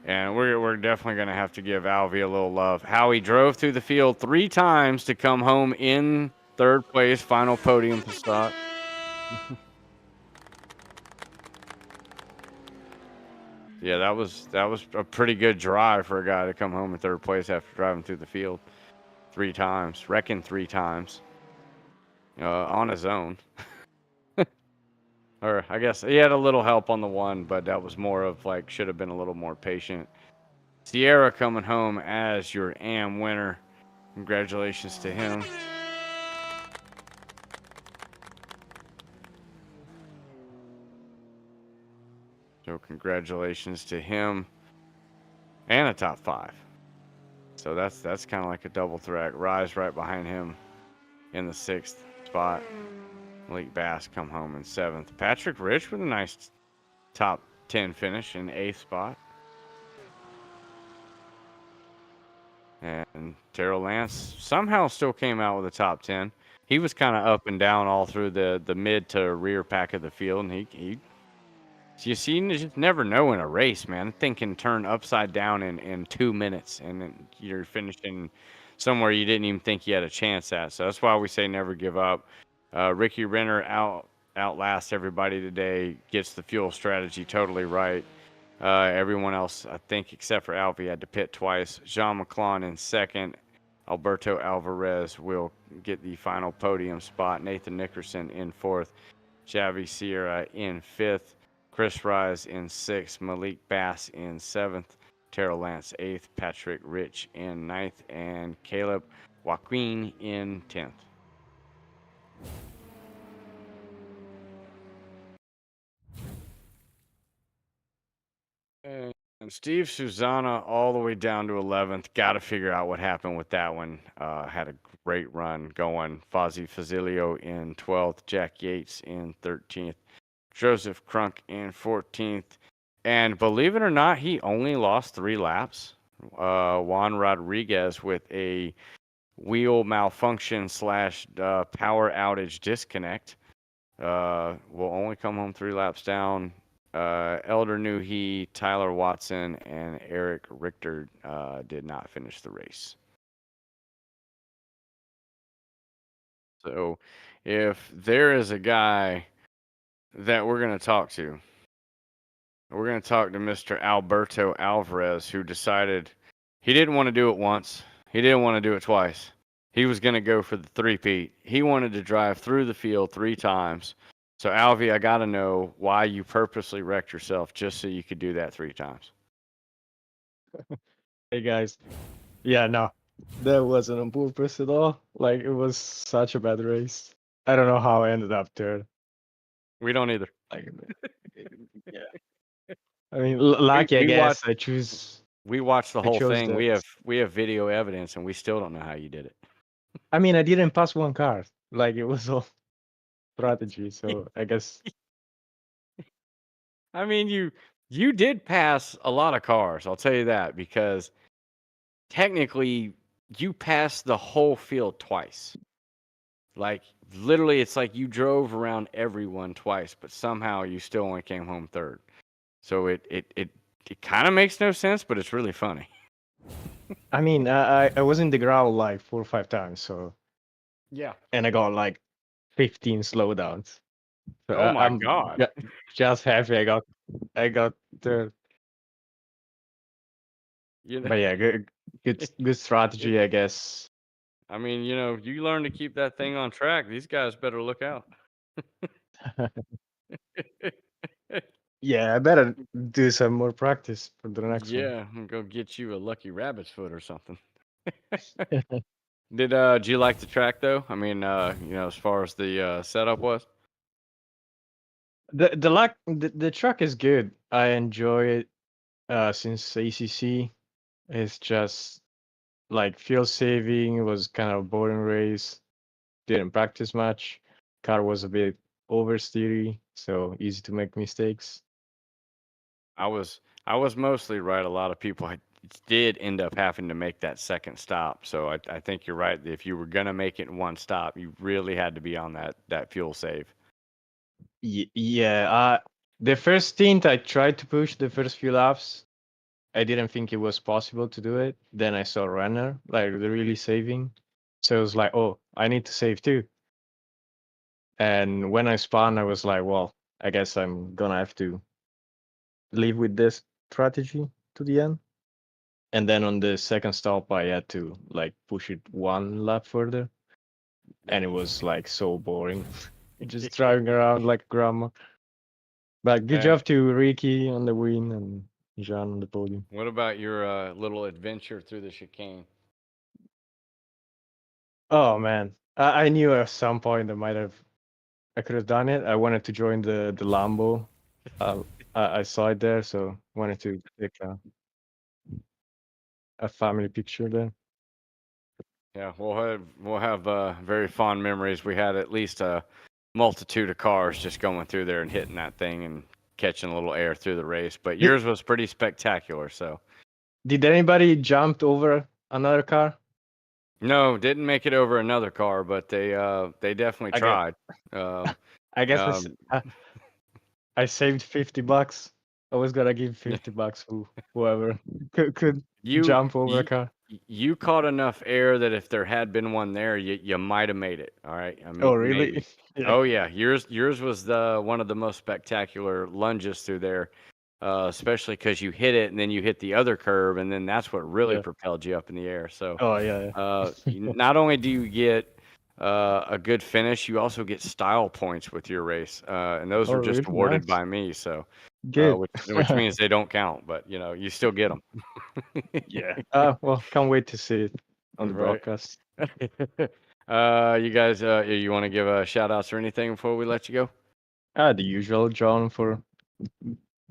And we're definitely going to have to give Alvy a little love. How he drove through the field 3 times to come home in third place, final podium spot. Yeah, that was a pretty good drive for a guy to come home in third place after driving through the field 3 times. Reckon 3 times on his own. Or I guess he had a little help on the one, but that was more of like should have been a little more patient. Sierra coming home as your AM winner. Congratulations to him. So congratulations to him and a top 5. So that's kind of like a double threat. Rise right behind him in the 6th spot. Malik Bass come home in 7th. Patrick Rich with a nice top 10 finish in 8th spot. And Terrell Lance somehow still came out with a top 10. He was kind of up and down all through the mid to rear pack of the field, and he you see, you just never know in a race, man. That thing can turn upside down in 2 minutes, and then you're finishing somewhere you didn't even think you had a chance at. So that's why we say never give up. Ricky Renner outlasts everybody today, gets the fuel strategy totally right. Everyone else, I think, except for Alvy, had to pit twice. Jean McClellan in 2nd. Alberto Alvarez will get the final podium spot. Nathan Nickerson in 4th. Javi Sierra in 5th. Chris Rise in 6th. Malik Bass in 7th. Terrell Lance 8th. Patrick Rich in 9th. And Caleb Joaquin in 10th. And Steve Susana all the way down to 11th. Got to figure out what happened with that one. Had a great run going. Fozzie Fazilio in 12th. Jack Yates in 13th. Joseph Crunk in 14th. And believe it or not, he only lost 3 laps. Juan Rodriguez with a wheel malfunction / power outage disconnect will only come home 3 laps down. Elder Newhey, Tyler Watson, and Eric Richter did not finish the race. So if there is a guy that we're going to talk to, we're going to talk to Mr. Alberto Alvarez, who decided he didn't want to do it once. He didn't want to do it twice. He was going to go for the three-peat. He wanted to drive through the field 3 times. So, Alvy, I got to know why you purposely wrecked yourself just so you could do that 3 times. Hey guys, yeah, no, that wasn't on purpose at all. Like, it was such a bad race. I don't know how I ended up third. We don't either. Like, yeah. I mean, lucky, I we guess. watched- We watched the I whole chose thing. that. We have video evidence, and we still don't know how you did it. I mean, I didn't pass one car. Like, it was all strategy. So I guess. I mean, you did pass a lot of cars. I'll tell you that, because technically you passed the whole field twice. Like, literally, it's like you drove around everyone twice, but somehow you still only came home third. So it kind of makes no sense, but it's really funny. I mean, I was in the ground like 4 or 5 times. So, Yeah. and I got like 15 slowdowns. So Oh my I'm God. just happy I got third. You know, But yeah, good strategy, I guess. I mean, you learn to keep that thing on track. These guys better look out. Yeah, I better do some more practice for the next Yeah, and go get you a lucky rabbit's foot or something. Did you like the track though? I mean, as far as the setup was. The track is good. I enjoy it since ACC. It's just like fuel saving. It was kind of a boring race. Didn't practice much. Car was a bit oversteery, so easy to make mistakes. I was mostly right. A lot of people did end up having to make that second stop. So I think you're right. If you were gonna make it in one stop, you really had to be on that fuel save. Yeah, the first stint I tried to push the first few laps. I didn't think it was possible to do it. Then I saw Renner, like they're really saving. So it was like, oh, I need to save too. And when I spun, I was like, well, I guess I'm gonna have to live with this strategy to the end. And then on the second stop, I had to like push it 1 lap further. And it was like so boring. Just driving around like grandma. But good job to Ricky on the win and Jean on the podium. What about your little adventure through the chicane? Oh man, I knew at some point I could have done it. I wanted to join the Lambo. I saw it there, so wanted to take a family picture there. Yeah, we'll have very fond memories. We had at least a multitude of cars just going through there and hitting that thing and catching a little air through the race. But yours was pretty spectacular. So Did anybody jump over another car? no, didn't make it over another car, but they definitely tried. I guess I saved $50. I was gonna give $50 to whoever could jump over a car. You caught enough air that if there had been one there, you might have made it. All right. I mean, Oh really? maybe. Yeah. Oh yeah, yours was one of the most spectacular lunges through there, especially because you hit it and then you hit the other curve, and then that's what really propelled you up in the air. So, Oh yeah. not only do you get a good finish, you also get style points with your race, and those were just really? awarded Nice. by me. So, Good. which means they don't count, but you still get them. Yeah. Well, can't wait to see it on the broadcast. You guys, you want to give shout outs or anything before we let you go? The usual, John, for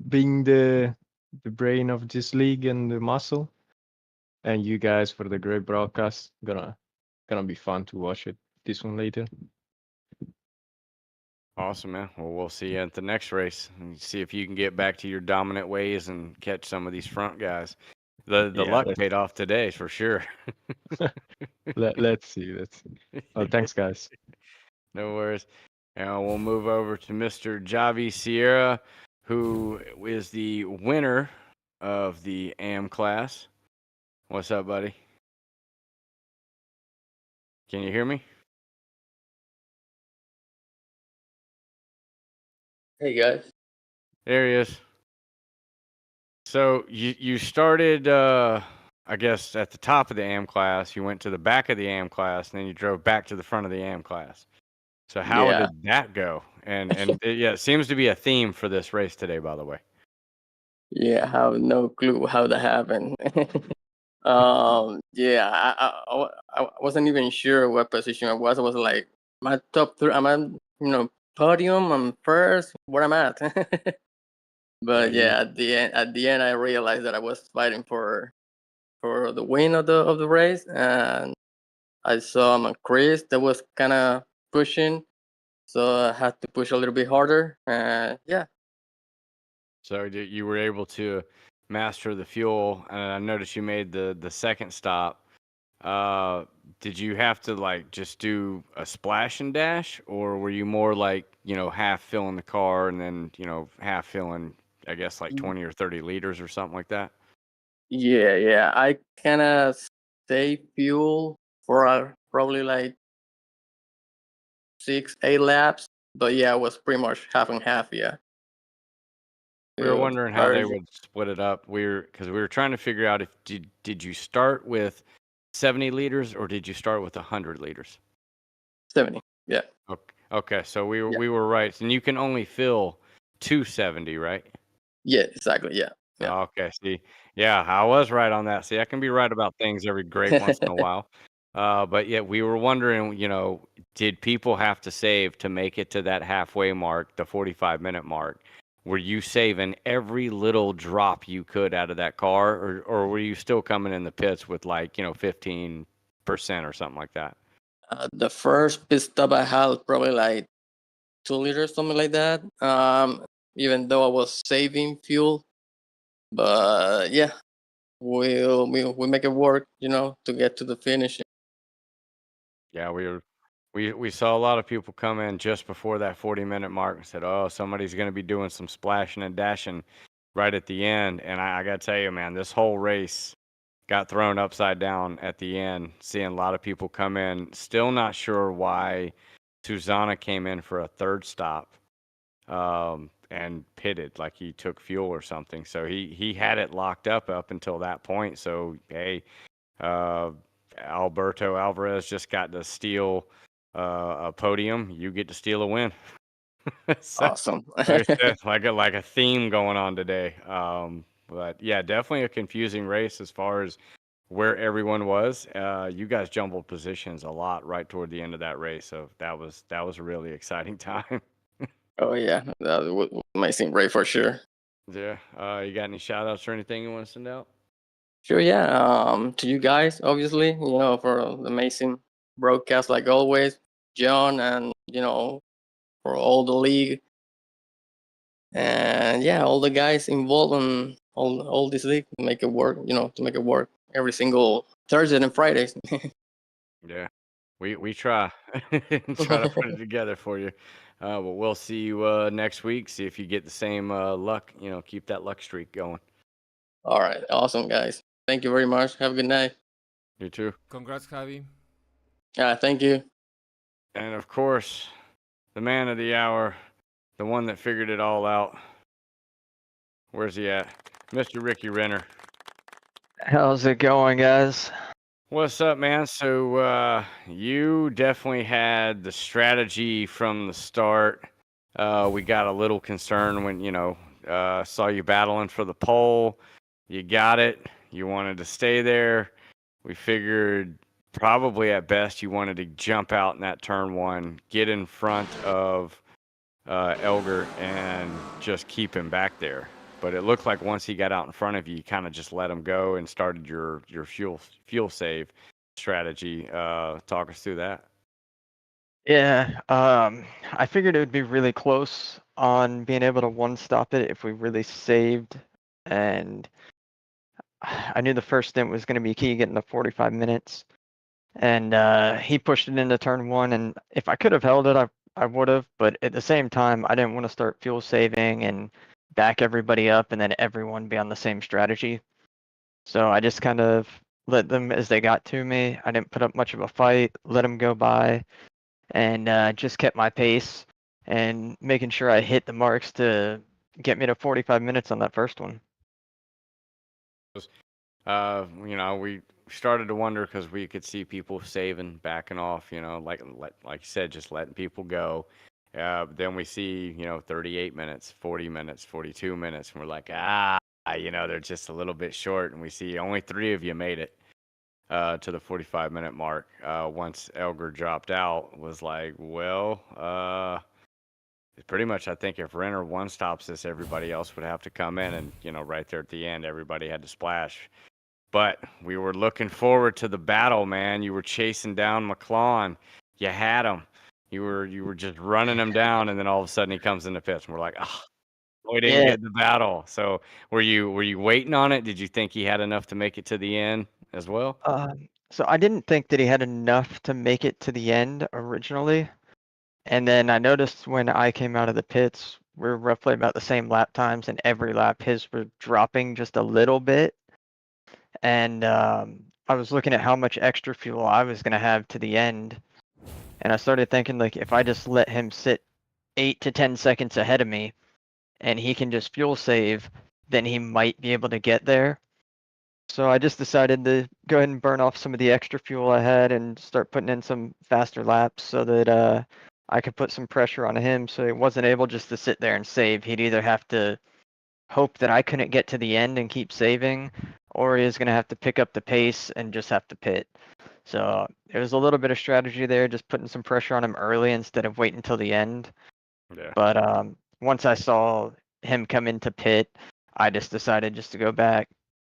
being the brain of this league and the muscle, and you guys for the great broadcast. Gonna be fun to watch it. This one later. Awesome, man. Well, we'll see you at the next race and see if you can get back to your dominant ways and catch some of these front guys. The luck paid off today for sure. Let's see. Well, thanks, guys. No worries. And we'll move over to Mr. Javi Sierra, who is the winner of the AM class. What's up, buddy? Can you hear me? Hey guys. There he is. So you started, I guess, at the top of the AM class. You went to the back of the AM class, and then you drove back to the front of the AM class. So how Yeah. did that go? And it seems to be a theme for this race today, by the way. Yeah, I have no clue how that happened. Yeah, I wasn't even sure what position I was. I was like, my top three, I'm at, podium, I'm first, where I'm at. But Yeah, yeah, at the end, I realized that I was fighting for the win of the race, and I saw my Chris that was kind of pushing, so I had to push a little bit harder, and yeah. So you were able to master the fuel, and I noticed you made the second stop. Did you have to like just do a splash and dash, or were you more like, half filling the car and then, half filling, I guess, like 20 or 30 liters or something like that? Yeah. I kind of save fuel for probably like 6, 8 laps, but yeah, it was pretty much half and half. Yeah. We were Yeah, wondering how they would split it up. Because we were trying to figure out if did you start with 70 liters or did you start with 100 liters? 70. Yeah. Okay, so we Yeah. were right, and you can only fill 270, right? Yeah. Exactly. Yeah. Yeah. Okay, see, yeah, I was right on that. See, I can be right about things every great once in a while. But yeah, we were wondering, did people have to save to make it to that halfway mark, the 45-minute mark? Were you saving every little drop you could out of that car, or were you still coming in the pits with like, 15% or something like that? The first pit stop I had was probably like 2 liters, something like that. Even though I was saving fuel, but yeah, we make it work, to get to the finish. Yeah, we saw a lot of people come in just before that 40-minute mark and said, "Oh, somebody's going to be doing some splashing and dashing right at the end." And I got to tell you, man, this whole race got thrown upside down at the end. Seeing a lot of people come in, still not sure why Susanna came in for a third stop, and pitted like he took fuel or something. So he had it locked up until that point. So hey. Uh, Alberto Alvarez just got to steal a podium. You get to steal a win. So Awesome. there's like a theme going on today. But yeah, definitely a confusing race as far as where everyone was. You guys jumbled positions a lot right toward the end of that race, so that was a really exciting time. Oh yeah, that was amazing, great for sure. Yeah. You got any shout outs or anything you want to send out? Sure, yeah. To you guys, obviously, for the amazing broadcast like always, John, and for all the league, and yeah, all the guys involved in all this league to make it work. To make it work every single Thursday and Fridays. Yeah, we try try to put it together for you. But we'll see you next week. See if you get the same luck. Keep that luck streak going. All right, awesome, guys. Thank you very much. Have a good night. You too. Congrats, Javi. Thank you. And of course, the man of the hour, the one that figured it all out. Where's he at? Mr. Ricky Renner. How's it going, guys? What's up, man? So you definitely had the strategy from the start. We got a little concerned when, saw you battling for the pole. You got it. You wanted to stay there. We figured probably at best you wanted to jump out in that turn one, get in front of Elger, and just keep him back there. But it looked like once he got out in front of you, you kind of just let him go and started your fuel save strategy. Talk us through that. Yeah, I figured it would be really close on being able to one-stop it if we really saved, and I knew the first stint was going to be key, getting the 45 minutes, and he pushed it into turn one, and if I could have held it, I I would have, but at the same time, I didn't want to start fuel saving and back everybody up and then everyone be on the same strategy. So I just kind of let them as they got to me. I didn't put up much of a fight, let them go by, and just kept my pace and making sure I hit the marks to get me to 45 minutes on that first one. We started to wonder because we could see people saving, backing off, like you said, just letting people go. Then we see, 38 minutes, 40 minutes, 42 minutes, and we're like, they're just a little bit short. And we see only 3 of you made it to the 45-minute mark. Once Elgar dropped out, was like, pretty much, I think if Renner one stops this, everybody else would have to come in, and right there at the end, everybody had to splash. But we were looking forward to the battle, man. You were chasing down McClellan. You had him. You were just running him down, and then all of a sudden he comes in the pits, and we're like, oh, we didn't get the battle. So were you waiting on it? Did you think he had enough to make it to the end as well? So I didn't think that he had enough to make it to the end originally. And then I noticed when I came out of the pits, we're roughly about the same lap times, and every lap his were dropping just a little bit. And I was looking at how much extra fuel I was going to have to the end. And I started thinking, like, if I just let him sit 8 to 10 seconds ahead of me and he can just fuel save, then he might be able to get there. So I just decided to go ahead and burn off some of the extra fuel I had and start putting in some faster laps so that I could put some pressure on him so he wasn't able just to sit there and save. He'd either have to hope that I couldn't get to the end and keep saving, or he was going to have to pick up the pace and just have to pit. So it was a little bit of strategy there, just putting some pressure on him early instead of waiting until the end. Yeah. But once I saw him come into pit, I just decided just to go back,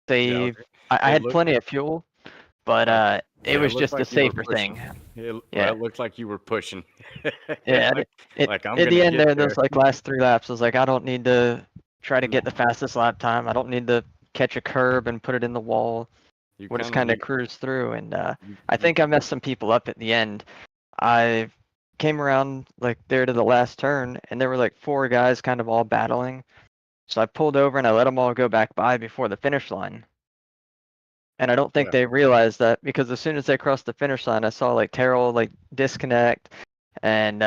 save. I had plenty of fuel, but it was just a safer thing. It looked like you were pushing. Yeah, like I'm at the gonna end get there, those like last 3 laps, I was like, I don't need to try to get the fastest lap time. I don't need to catch a curb and put it in the wall. We'll just kind of cruise through, and I think I messed some people up at the end. I came around like there to the last turn, and there were like 4 guys kind of all battling. So I pulled over and I let them all go back by before the finish line. And I don't think they realized that, because as soon as they crossed the finish line, I saw like Terrell like disconnect, and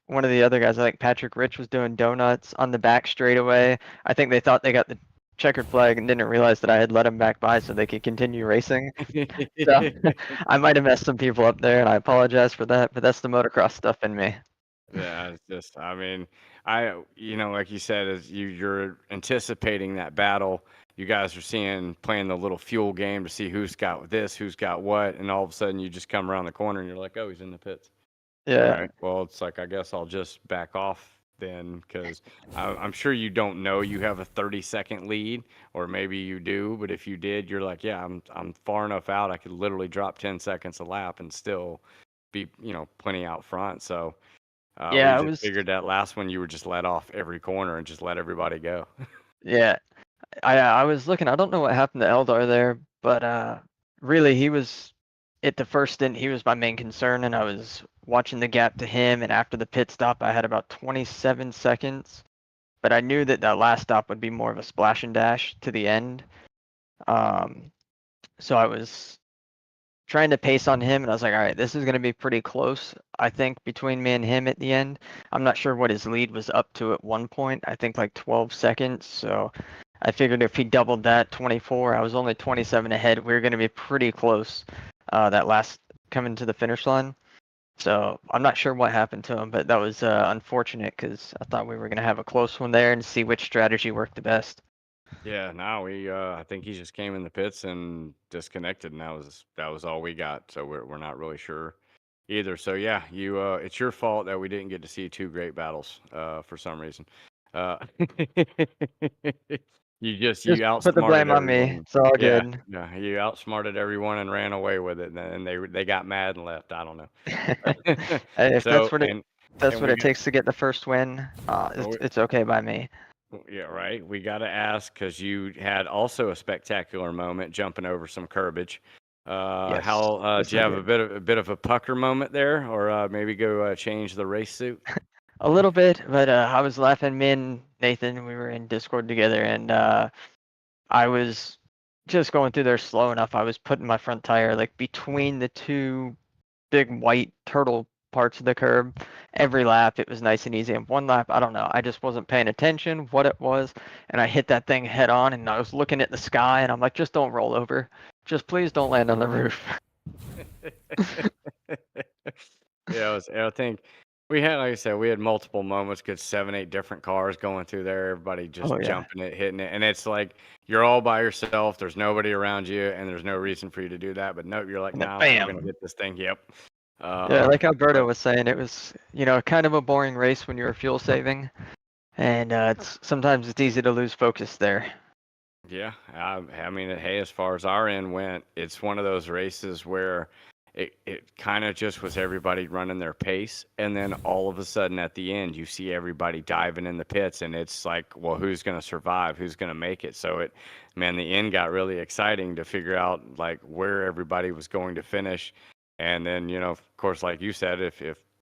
one of the other guys, I think Patrick Rich, was doing donuts on the back straightaway. I think they thought they got the checkered flag and didn't realize that I had let them back by so they could continue racing. So I might have messed some people up there, and I apologize for that, but that's the motocross stuff in me. Yeah, it's just, I mean, like you said, as you're anticipating that battle, you guys are playing the little fuel game to see who's got this, who's got what, and all of a sudden you just come around the corner and you're like, oh, he's in the pits. Yeah. All right. Well, it's like, I guess I'll just back off then, because I'm sure you don't know you have a 30-second lead, or maybe you do, but if you did, you're like, yeah, I'm far enough out. I could literally drop 10 seconds a lap and still be, plenty out front. So Yeah, we it just was. figured that last one you were just let off every corner and just let everybody go. Yeah, I was looking. I don't know what happened to Eldar there, but really he was at the first stint. He was my main concern, and I was watching the gap to him. And after the pit stop, I had about 27 seconds, but I knew that that last stop would be more of a splash and dash to the end. So I was trying to pace on him, and I was like, all right, this is going to be pretty close, I think, between me and him at the end. I'm not sure what his lead was up to at one point. I think like 12 seconds. So I figured if he doubled that, 24, I was only 27 ahead. We were going to be pretty close that last coming to the finish line. So I'm not sure what happened to him, but that was unfortunate, because I thought we were going to have a close one there and see which strategy worked the best. Yeah, no, I think he just came in the pits and disconnected, and that was all we got. So we're not really sure either. So yeah, it's your fault that we didn't get to see 2 great battles for some reason. You Put the outsmarted blame on me. everyone. It's all Yeah, good. yeah, you outsmarted everyone and ran away with it, and then they got mad and left. I don't know. Hey, if So that's and what we it got. takes to get the first win, it's okay by me. Yeah, right. We got to ask, because you had also a spectacular moment jumping over some curbage Yes, How yes, do you I have did. a bit of a pucker moment there, or maybe go change the race suit? A little bit, but I was laughing. Me and Nathan, we were in Discord together, and I was just going through there slow enough. I was putting my front tire like between the two big white turtle parts of the curb. Every lap, it was nice and easy. And one lap, I don't know, I just wasn't paying attention what it was, and I hit that thing head on. And I was looking at the sky, and I'm like, just don't roll over. Just please don't land on the roof. Yeah, I think we had, like I said, we had multiple moments, good 7, 8 different cars going through there, everybody just Oh yeah, jumping it, hitting it, and it's like you're all by yourself. There's nobody around you, and there's no reason for you to do that. But no, you're like, and then no, we're gonna bam. hit this thing. Yep. Yeah, like Alberto But was saying, it was kind of a boring race when you were fuel saving, and sometimes it's easy to lose focus there. yeah, I mean, hey, as far as our end went, it's one of those races where it kind of just was everybody running their pace, and then all of a sudden at the end, you see everybody diving in the pits, and it's like, well, who's going to survive? Who's going to make it? So man, the end got really exciting to figure out like where everybody was going to finish, and then of course, like you said, if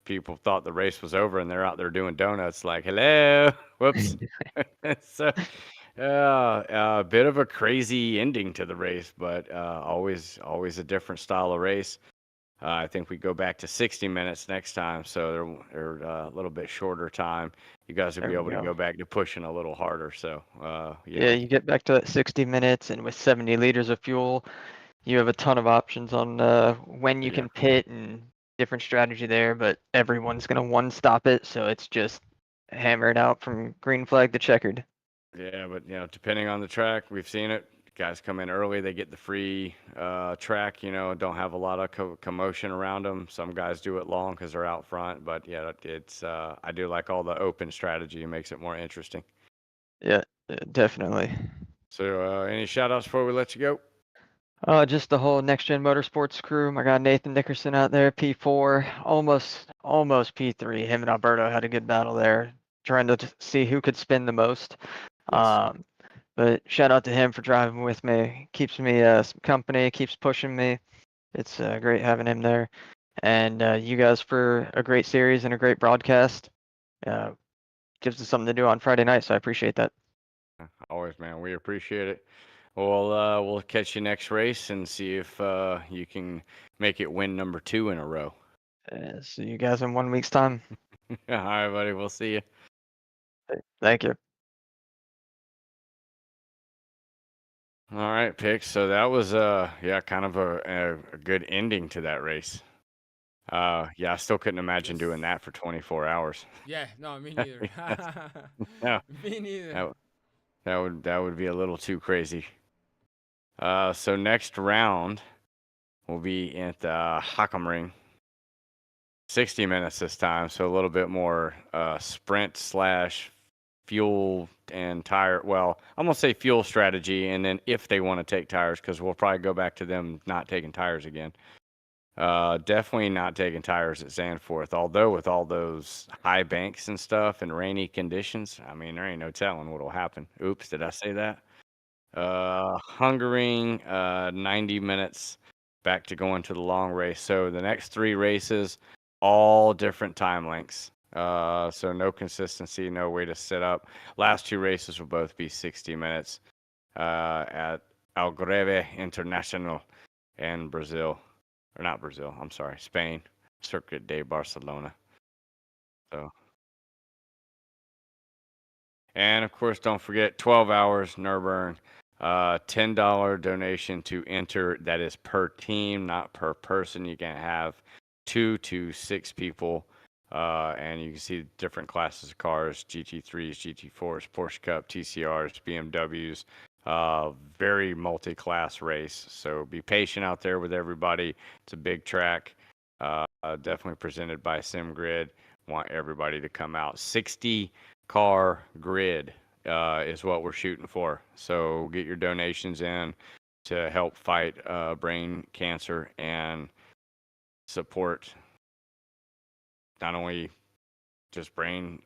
people thought the race was over and they're out there doing donuts, like, hello, whoops. So a bit of a crazy ending to the race, but always a different style of race. I think we go back to 60 minutes next time, so they're a little bit shorter time. You guys will There be we able to go. go back to pushing a little harder. So Yeah, you get back to that 60 minutes, and with 70 liters of fuel, you have a ton of options on when you yeah, can pit and different strategy there. But everyone's gonna one stop it, so it's just hammer it out from green flag to checkered. yeah, but depending on the track, we've seen it. Guys come in early, they get the free track. Don't have a lot of commotion around them. Some guys do it long because they're out front, but yeah, it's I do like all the open strategy. It makes it more interesting. Yeah, definitely. So, any shout outs before we let you go? Just the whole Next Gen Motorsports crew. I got Nathan Nickerson out there, P4, almost P3. Him and Alberto had a good battle there, trying to see who could spin the most. Yes. But shout out to him for driving with me. Keeps me some company, keeps pushing me. It's great having him there. And you guys for a great series and a great broadcast. Uh, Gives us something to do on Friday night, so I appreciate that. Always, man. We appreciate it. Well, we'll catch you next race and see if you can make it win number 2 in a row. See you guys in 1 week's time. All right, buddy. We'll see you. Thank you. All right, Pick. So that was kind of a good ending to that race. Yeah, I still couldn't imagine doing Yes. that for 24 hours. Yeah, no, me neither. No, Me neither. that, that would be a little too crazy. So next round will be at the Hockenring. 60 minutes this time, so a little bit more sprint slash fuel and tire. Well, I'm gonna say fuel strategy, and then if they want to take tires, because we'll probably go back to them not taking tires again. Definitely not taking tires at Zandvoort. Although with all those high banks and stuff and rainy conditions, I mean there ain't no telling what'll happen. Oops, did I say that? Hungering, 90 minutes back to going to the long race. So the next 3 races, all different time lengths. So no consistency, no way to set up. Last 2 races will both be 60 minutes at Algarve International in Brazil. Or not Brazil, I'm sorry, Spain. Circuit de Barcelona. So, and of course, don't forget 12 hours Nürburgring. $10 donation to enter. That is per team, not per person. You can have 2 to 6 people, and you can see different classes of cars: GT3s, GT4s, Porsche Cup, TCRs, BMWs. Very multi-class race. So be patient out there with everybody. It's a big track. Definitely presented by SimGrid. Want everybody to come out. 60 car grid is what we're shooting for. So get your donations in to help fight brain cancer and support not only just brain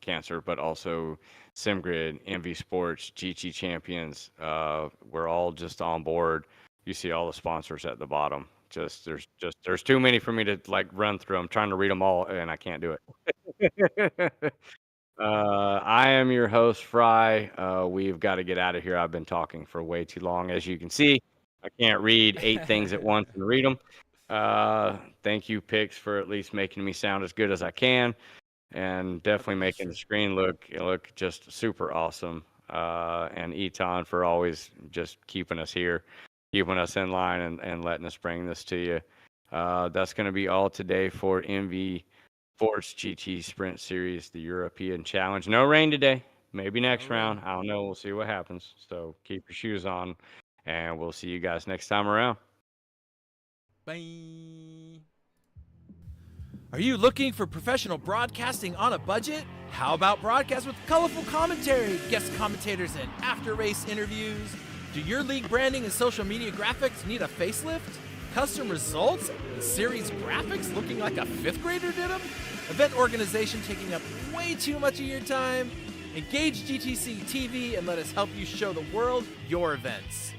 cancer, but also SimGrid, ENVY Sports, GT Champions. We're all just on board you see all the sponsors at the bottom. There's too many for me to like run through. I'm trying to read them all, and I can't do it. I am your host, Fry. We've got to get out of here. I've been talking for way too long. As you can see, I can't read 8 things at once and read them. Thank you, Pix, for at least making me sound as good as I can, and definitely making the screen look just super awesome. And Eton for always just keeping us here, keeping us in line, and letting us bring this to you. That's going to be all today for ENVY Simsports GT Sprint Series, the European Challenge. No rain today. Maybe next round. I don't know. We'll see what happens. So keep your shoes on, and we'll see you guys next time around. Bye. Are you looking for professional broadcasting on a budget? How about broadcast with colorful commentary, guest commentators, and after-race interviews? Do your league branding and social media graphics need a facelift? Custom results and series graphics looking like a 5th grader did them? Event organization taking up way too much of your time? Engage GTCtv and let us help you show the world your events.